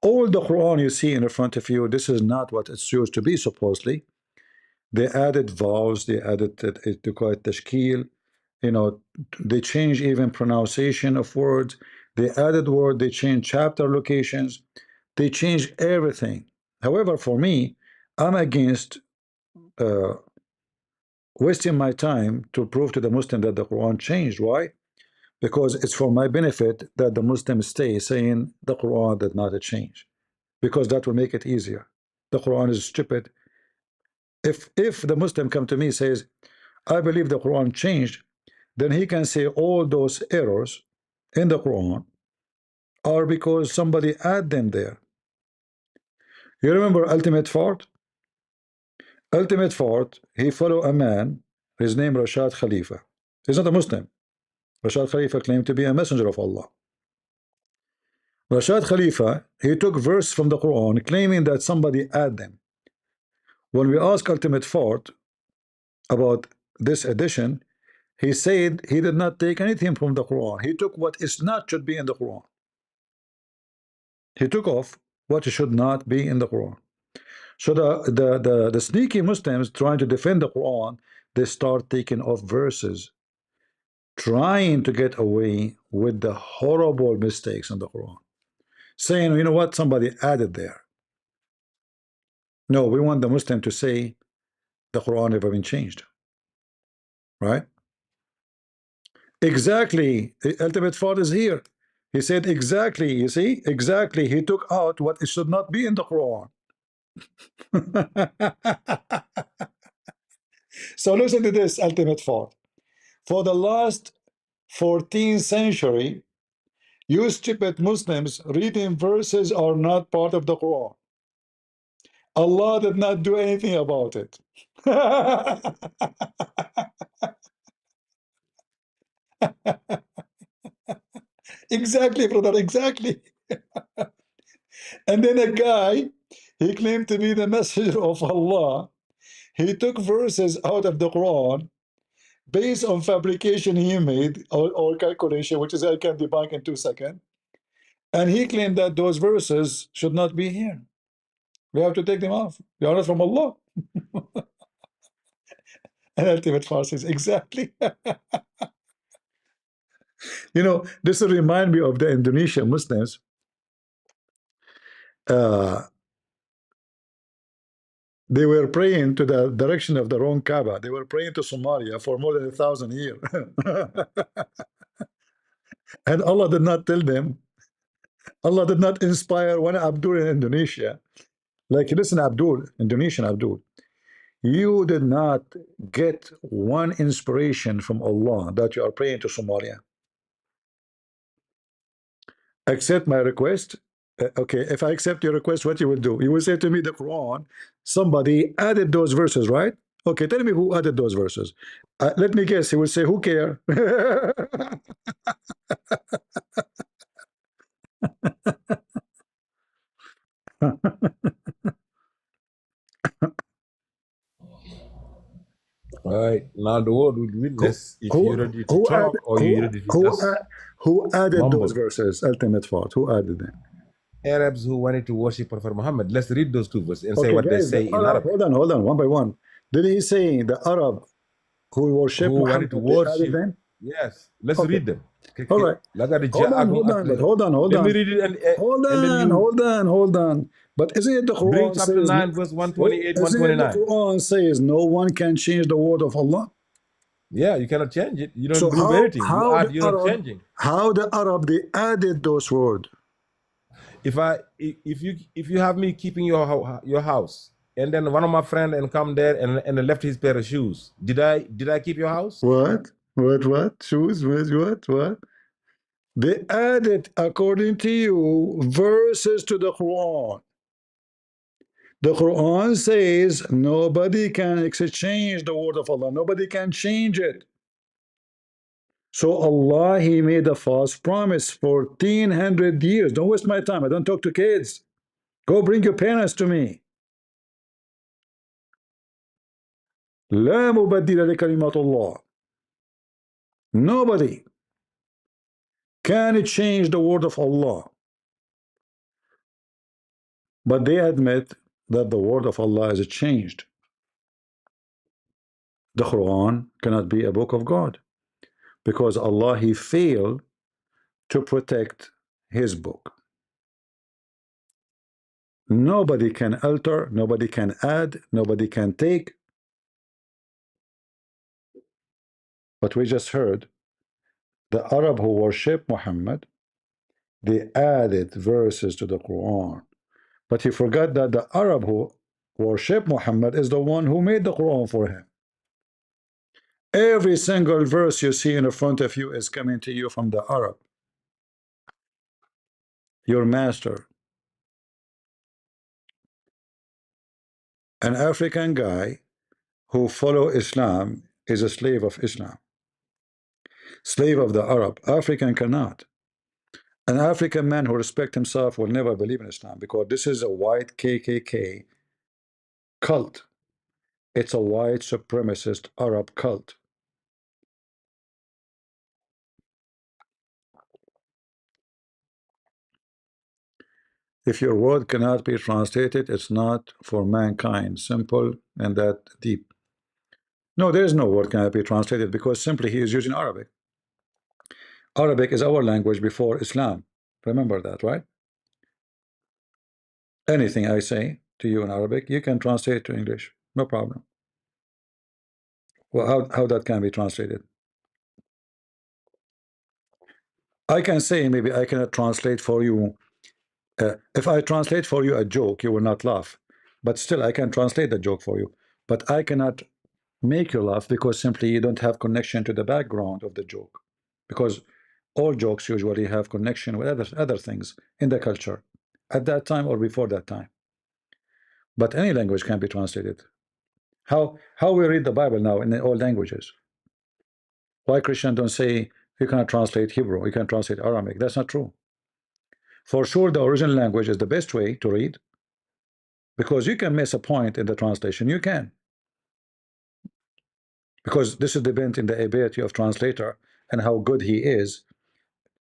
Speaker 1: All the Quran you see in front of you, this is not what it's used to be, supposedly. They added vowels, they added to call it tashkil, you know, they change even pronunciation of words, they added word, they change chapter locations, they change everything. However, for me, I'm against wasting my time to prove to the Muslim that the Quran changed. Why? Because it's for my benefit that the Muslims stay saying the Quran did not change, because that will make it easier. The Quran is stupid. If the Muslim come to me says, I believe the Quran changed, then he can say all those errors in the Quran are because somebody add them there. You remember Ultimate Fort? Ultimate Fort, he follow a man, his name Rashad Khalifa. He's not a Muslim. Rashad Khalifa claimed to be a messenger of Allah. Rashad Khalifa, he took verse from the Quran claiming that somebody added them. When we asked Ultimate Fort about this edition, he said he did not take anything from the Quran. He took what is not should be in the Quran. He took off what should not be in the Quran. So the sneaky Muslims trying to defend the Quran, they start taking off verses, trying to get away with the horrible mistakes in the Quran, saying, you know what, somebody added there. No, we want the Muslim to say the Quran never been changed, right? Exactly. The ultimate fault is here. He said exactly, you see, exactly. He took out what it should not be in the Quran. So listen to this ultimate fault. For the last 14th century, you stupid Muslims reading verses are not part of the Quran. Allah did not do anything about it. Exactly, brother, exactly. And then a guy, he claimed to be the messenger of Allah. He took verses out of the Quran based on fabrication he made or calculation, which is I can debunk in 2 seconds. And he claimed that those verses should not be here. We have to take them off. They are not from Allah. And ultimate fast says, exactly. You know, this will remind me of the Indonesian Muslims. They were praying to the direction of the wrong Kaaba. They were praying to Somalia for more than 1,000 years. And Allah did not tell them. Allah did not inspire one Abdul in Indonesia. Like, listen, Abdul, Indonesian Abdul, you did not get one inspiration from Allah that you are praying to Somalia. Accept my request. Okay, if I accept your request, what you will do? You will say to me, the Quran, somebody added those verses, right? Okay, tell me who added those verses. Let me guess. He will say, who care?
Speaker 8: All right. Now the world will witness if you're ready to talk or you're ready to just
Speaker 1: who added those
Speaker 8: mumble.
Speaker 1: verses? Ultimate fault. Who added them?
Speaker 8: Arabs who wanted to worship Prophet Muhammad. Let's read those two verses and say
Speaker 1: Okay,
Speaker 8: what they
Speaker 1: guys,
Speaker 8: say
Speaker 1: the
Speaker 8: in
Speaker 1: Arab,
Speaker 8: Arabic.
Speaker 1: hold on, one by one. Did he say the Arab who worship
Speaker 8: Who
Speaker 1: Muhammad,
Speaker 8: wanted to
Speaker 1: they added
Speaker 8: worship?
Speaker 1: them?
Speaker 8: Yes. Let's
Speaker 1: Okay.
Speaker 8: read them.
Speaker 1: All right. Hold on, but hold on.
Speaker 8: Let me read it and then you
Speaker 1: Hold on. But isn't it the
Speaker 8: bring
Speaker 1: Quran
Speaker 8: chapter
Speaker 1: says?
Speaker 8: 9, verse 128,
Speaker 1: Isn't it the
Speaker 8: 129.
Speaker 1: Quran says no one can change the word of Allah?
Speaker 8: Yeah, you cannot change it. You don't
Speaker 1: So
Speaker 8: remove anything. You add, you're not changing.
Speaker 1: how the Arab they added those words?
Speaker 8: If you have me keeping your house, and then one of my friend and come there and left his pair of shoes, did I keep your house?
Speaker 1: What? Shoes? What? They added, according to you, verses to the Quran. The Quran says nobody can exchange the word of Allah. Nobody can change it. So Allah, He made a false promise for 1400 years. Don't waste my time. I don't talk to kids. Go bring your parents to me. لا مبدل لكلمات الله. Nobody can change the word of Allah. But they admit that the word of Allah is changed. The Quran cannot be a book of God because Allah, He failed to protect His book. Nobody can alter, nobody can add, nobody can take. But we just heard the Arab who worship Muhammad, they added verses to the Quran. But he forgot that the Arab who worship Muhammad is the one who made the Quran for him. Every single verse you see in front of you is coming to you from the Arab, your master. An African guy who follow Islam is a slave of Islam, slave of the Arab. African cannot. An African man who respects himself will never believe in Islam, because this is a white KKK cult. It's a white supremacist Arab cult. If your word cannot be translated, it's not for mankind. Simple and that deep. No, there is no word cannot be translated, because simply he is using Arabic. Arabic is our language before Islam. Remember that, right? Anything I say to you in Arabic, you can translate to English. No problem. Well, how that can be translated? I can say, maybe I cannot translate for you. If I translate for you a joke, you will not laugh. But still, I can translate the joke for you. But I cannot make you laugh, because simply you don't have connection to the background of the joke. Because all jokes usually have connection with other things in the culture at that time or before that time. But any language can be translated. How we read the Bible now in all languages? Why Christians don't say you cannot translate Hebrew, you can translate Aramaic? That's not true. For sure, the original language is the best way to read, because you can miss a point in the translation. You can, because this is dependent in the ability of translator and how good he is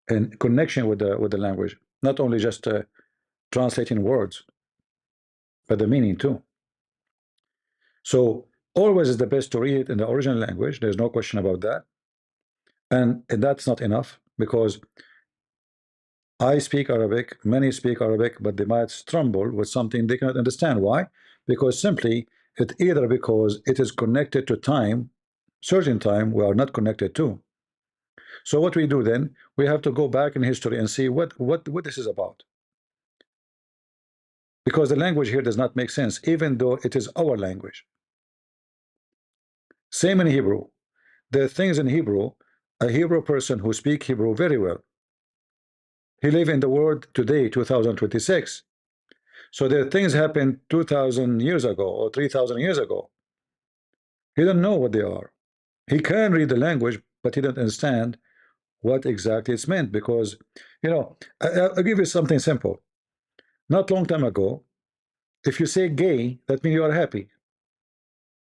Speaker 1: in connection with the language, not only just translating words, but the meaning too. So always is the best to read it in the original language. There's no question about that. And that's not enough, because I speak Arabic, many speak Arabic, but they might stumble with something they cannot understand. Why? Because simply it either because it is connected to time, certain time we are not connected to. So what we do then, we have to go back in history and see what this is about. Because the language here does not make sense, even though it is our language. Same in Hebrew. There are things in Hebrew, a Hebrew person who speaks Hebrew very well, he lives in the world today, 2026. So there are things happened 2,000 years ago or 3,000 years ago. He don't know what they are. He can read the language, but he don't understand what exactly it's meant, because, you know, I'll give you something simple. Not long time ago, if you say gay, that means you are happy.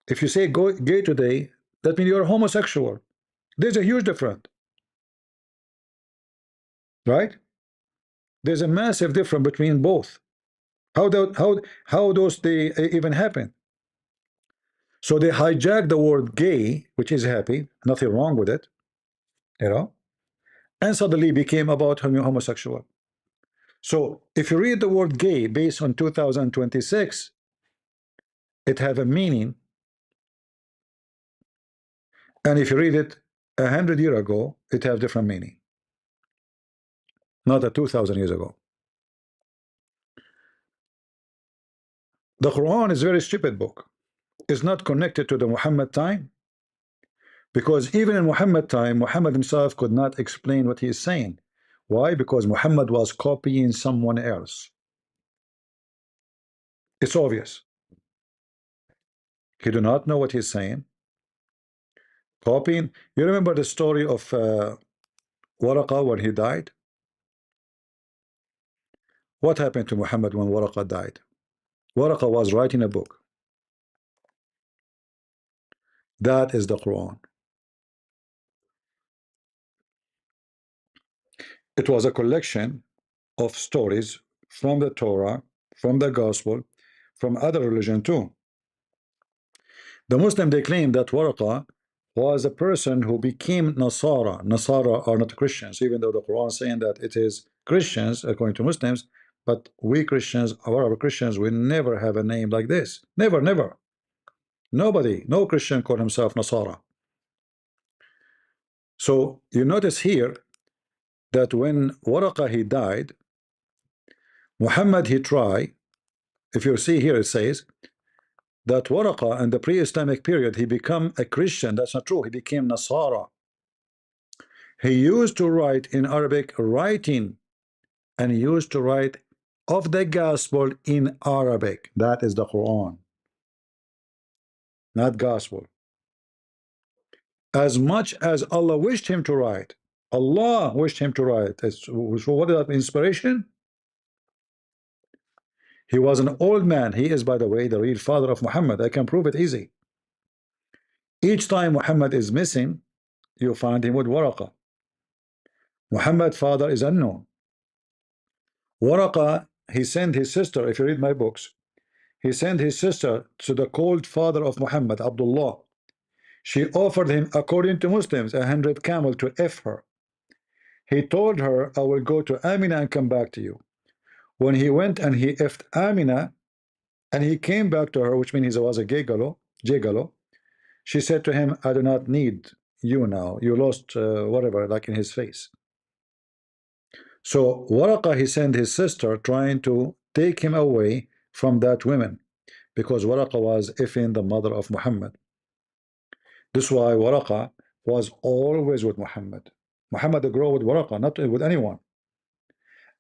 Speaker 1: If you say gay today, that means you are homosexual. There's a huge difference, right? There's a massive difference between both. How those they even happen? So they hijack the word gay, which is happy, nothing wrong with it, you know, and suddenly became about homosexual. So if you read the word gay based on 2026, it have a meaning, and if you read it 100 years ago, it have different meaning, not a 2,000 years ago. The Quran is a very stupid book. It's not connected to the Muhammad time, because even in Muhammad time, Muhammad himself could not explain what he is saying. Why? Because Muhammad was copying someone else. It's obvious. He do not know what he's saying. Copying. You remember the story of Waraqa when he died? What happened to Muhammad when Waraqa died? Waraqa was writing a book. That is the Quran. It was a collection of stories from the Torah, from the Gospel, from other religion too. The Muslim, they claim that Waraqa was a person who became Nasara. Nasara are not Christians, even though the Quran is saying that it is Christians according to Muslims. But we Christians, our Christians, we never have a name like this. Never, never. Nobody, no Christian called himself Nasara. So you notice here that when Waraqa he died, Muhammad he tried. If you see here, it says that Waraqa in the pre-Islamic period he became a Christian. That's not true. He became Nasara. He used to write in Arabic writing, and he used to write of the gospel in Arabic. That is the Quran, not gospel. As much as Allah wished him to write Allah wished him to write. So what is that inspiration? He was an old man. He is, by the way, the real father of Muhammad. I can prove it easy. Each time Muhammad is missing, you find him with Waraqa. Muhammad's father is unknown. Waraqa, he sent his sister, if you read my books, he sent his sister to the cold father of Muhammad, Abdullah. She offered him, according to Muslims, 100 camel to F her. He told her, I will go to Amina and come back to you. When he went and he effed Amina, and he came back to her, which means he was a gigolo, she said to him, I do not need you now. You lost whatever, like in his face. So Waraqa, he sent his sister trying to take him away from that woman, because Waraqa was effing the mother of Muhammad. This is why Waraqa was always with Muhammad. Muhammad grew with Waraqa, not with anyone.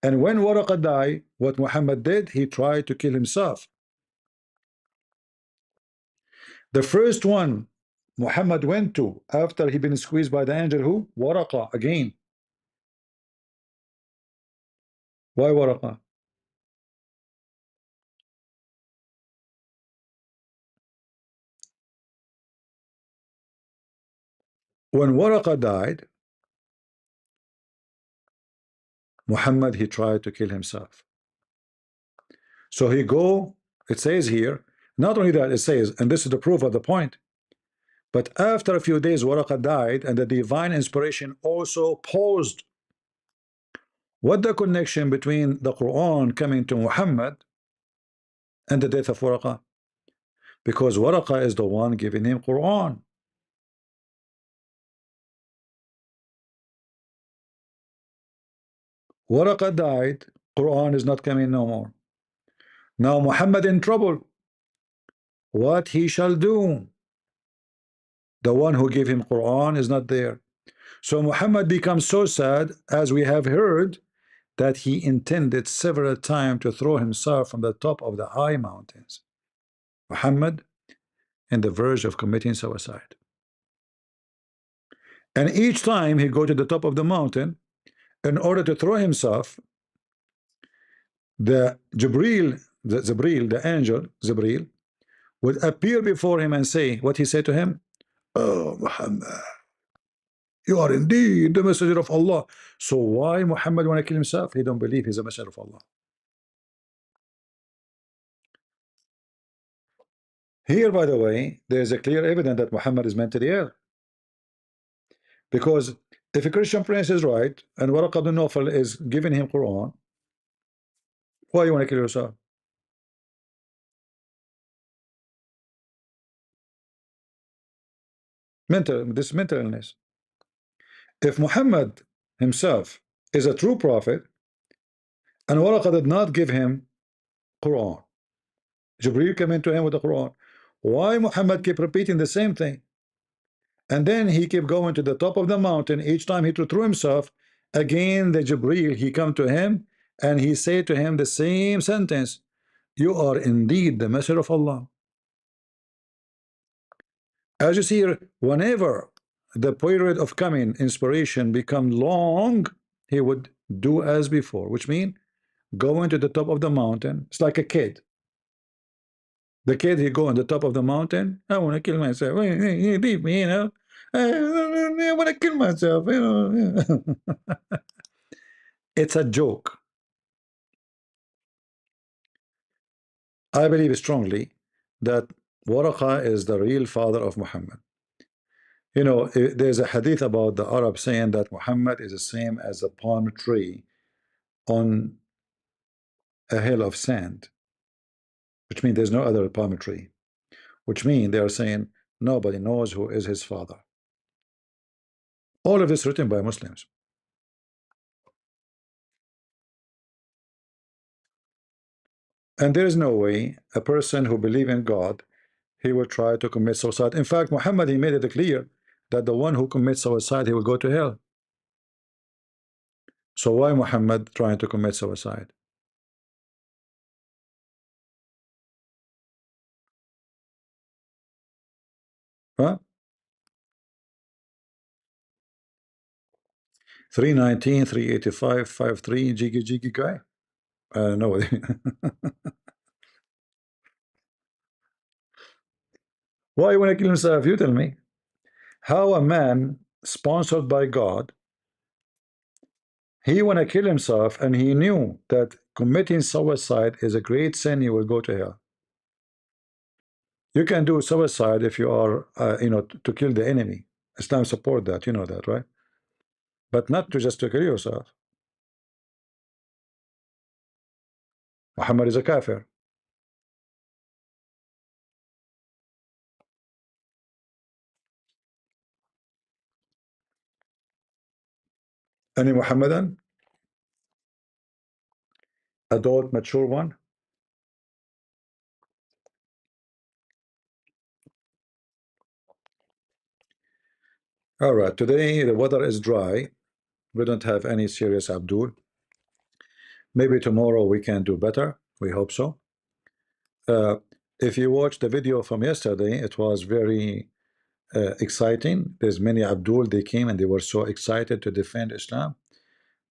Speaker 1: And when Waraqa died, what Muhammad did, he tried to kill himself. The first one Muhammad went to after he been squeezed by the angel, who? Waraqa again. Why Waraqa? When Waraqa died, Muhammad, he tried to kill himself. So he go, it says here, not only that, it says, and this is the proof of the point, but after a few days Waraqa died and the divine inspiration also paused. What the connection between the Quran coming to Muhammad and the death of Waraqa? Because Waraqa is the one giving him Quran. Waraqa died, Quran is not coming no more. Now Muhammad in trouble. What he shall do? The one who gave him Quran is not there. So Muhammad becomes so sad, as we have heard, that he intended several times to throw himself from the top of the high mountains. Muhammad in the verge of committing suicide. And each time he go to the top of the mountain, in order to throw himself, the Jibril, the angel Jibril, would appear before him and say, what he said to him? Oh, Muhammad, you are indeed the messenger of Allah. So why Muhammad want to kill himself? He don't believe he's a messenger of Allah. Here, by the way, there is a clear evidence that Muhammad is mentally ill. Because if a Christian prince is right and Waraq ibn Nawfal is giving him Quran, why you want to kill yourself? This mental illness. If Muhammad himself is a true prophet and Waraq did not give him Quran, Jibreel came into him with the Quran, why Muhammad keep repeating the same thing? And then he kept going to the top of the mountain. Each time he threw himself, again the Jibreel, he come to him and he said to him the same sentence, you are indeed the messenger of Allah. As you see here, whenever the period of coming inspiration become long, he would do as before, which means going to the top of the mountain. It's like a kid. The kid, he go on the top of the mountain. I want to kill myself. Leave me, you know. I want to kill myself. You know. It's a joke. I believe strongly that Waraqa is the real father of Muhammad. You know, there's a hadith about the Arab saying that Muhammad is the same as a palm tree on a hill of sand, which means there's no other palm tree, which means they are saying nobody knows who is his father. All of this written by Muslims. And there is no way a person who believes in God, he will try to commit suicide. In fact, Muhammad, he made it clear that the one who commits suicide, he will go to hell. So why Muhammad trying to commit suicide? Huh? 319, 385, 53, jiggy guy. No. Why you want to kill himself? You tell me. How a man sponsored by God, he want to kill himself, and he knew that committing suicide is a great sin. He will go to hell. You can do suicide if you are, to kill the enemy. Islam support that. You know that, right? But not to just to kill yourself. Muhammad is a kafir. Any Muhammadan? Adult, mature one? All right. Today the weather is dry. We don't have any serious Abdul. Maybe tomorrow we can do better. We hope so. If you watch the video from yesterday, it was very exciting. There's many Abdul, they came and they were so excited to defend Islam,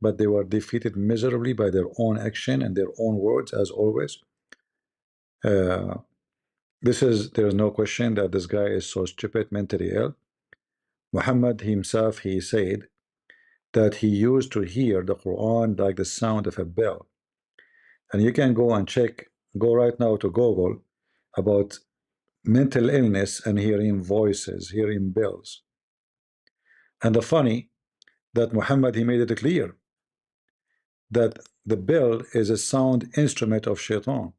Speaker 1: but they were defeated miserably by their own action and their own words, as always. There's no question that this guy is so stupid, mentally ill. Muhammad himself, he said that he used to hear the Quran like the sound of a bell. And you can go and check, go right now to Google about mental illness and hearing voices, hearing bells. And the funny that Muhammad, he made it clear that the bell is a sound instrument of shaitan.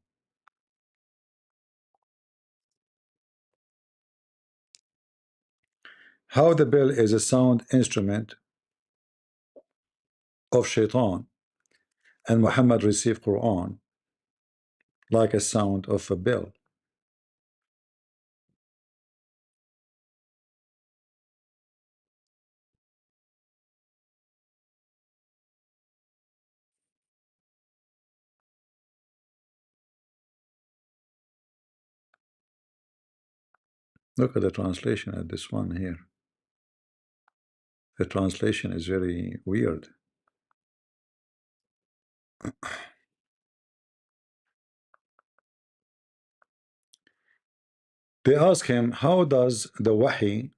Speaker 1: How the bell is a sound instrument of shaitan, and Muhammad received Quran like a sound of a bell. Look at the translation at this one here. The translation is very weird. They ask him, how does the wahi,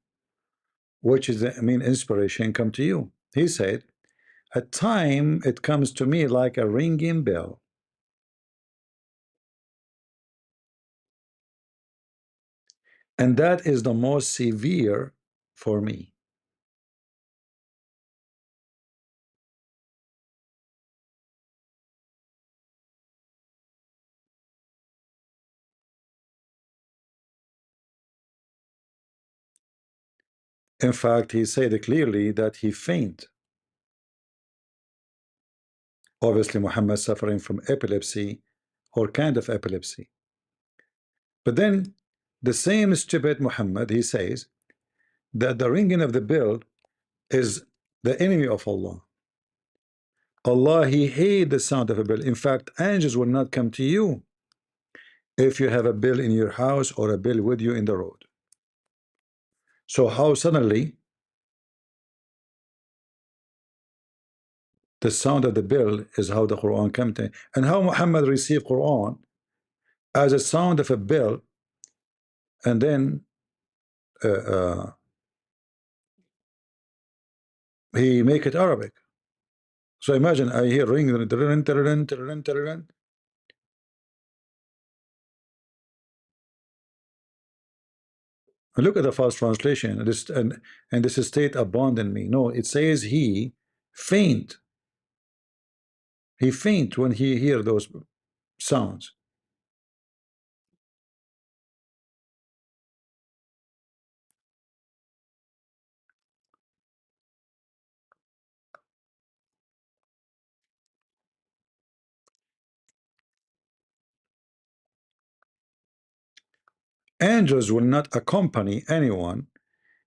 Speaker 1: which is the inspiration, come to you? He said, at time it comes to me like a ringing bell. And that is the most severe for me. In fact, he said clearly that he faint. Obviously, Muhammad suffering from epilepsy or kind of epilepsy. But then the same stupid Muhammad, he says that the ringing of the bell is the enemy of Allah. Allah, he hates the sound of a bell. In fact, angels will not come to you if you have a bell in your house or a bell with you in the road. So how suddenly the sound of the bell is how the Quran came to, and how Muhammad received Quran as a sound of a bell, and then he make it Arabic. So imagine I hear ring, look at the fast translation. And this state abandoned me. No, it says he faint. He faint when he hear those sounds. Angels will not accompany anyone.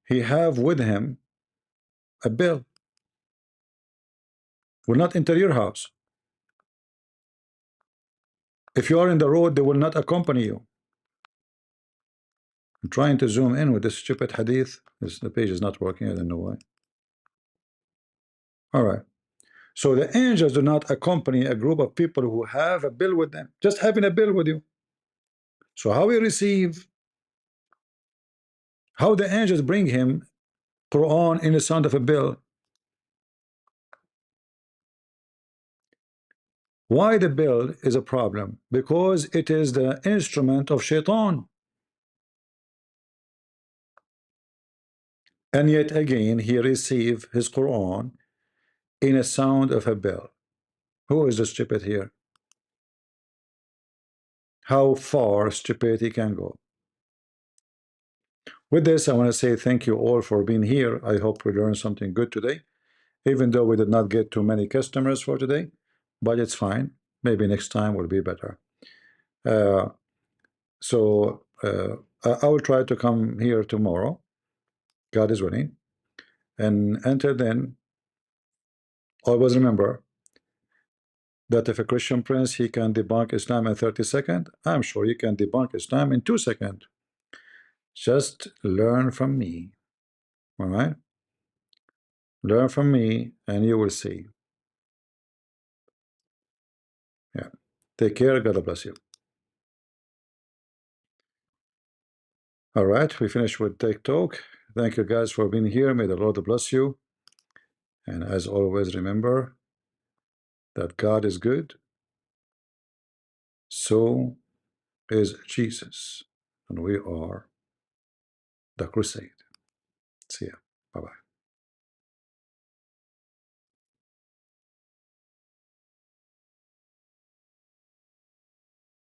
Speaker 1: He have with him a bell. Will not enter your house. If you are in the road, they will not accompany you. I'm trying to zoom in with this stupid hadith. The page is not working. I don't know why. All right. So the angels do not accompany a group of people who have a bill with them, just having a bill with you. So how we receive, how the angels bring him Quran in the sound of a bill? Why the bill is a problem? Because it is the instrument of shaitan. And yet again, he received his Quran in a sound of a bell. Who is the stupid here? How far stupidity can go. With this, I want to say thank you all for being here. I hope we learned something good today, even though we did not get too many customers for today, but it's fine. Maybe next time will be better. I will try to come here tomorrow, God is willing. And until then, always remember that if a Christian prince, he can debunk Islam in 30 seconds, I'm sure he can debunk Islam in 2 seconds. Just learn from me. All right? Learn from me and you will see. Yeah. Take care. God bless you. All right. We finished with Take Talk. Thank you guys for being here. May the Lord bless you. And as always, remember that God is good. So is Jesus. And we are the crusade. See ya.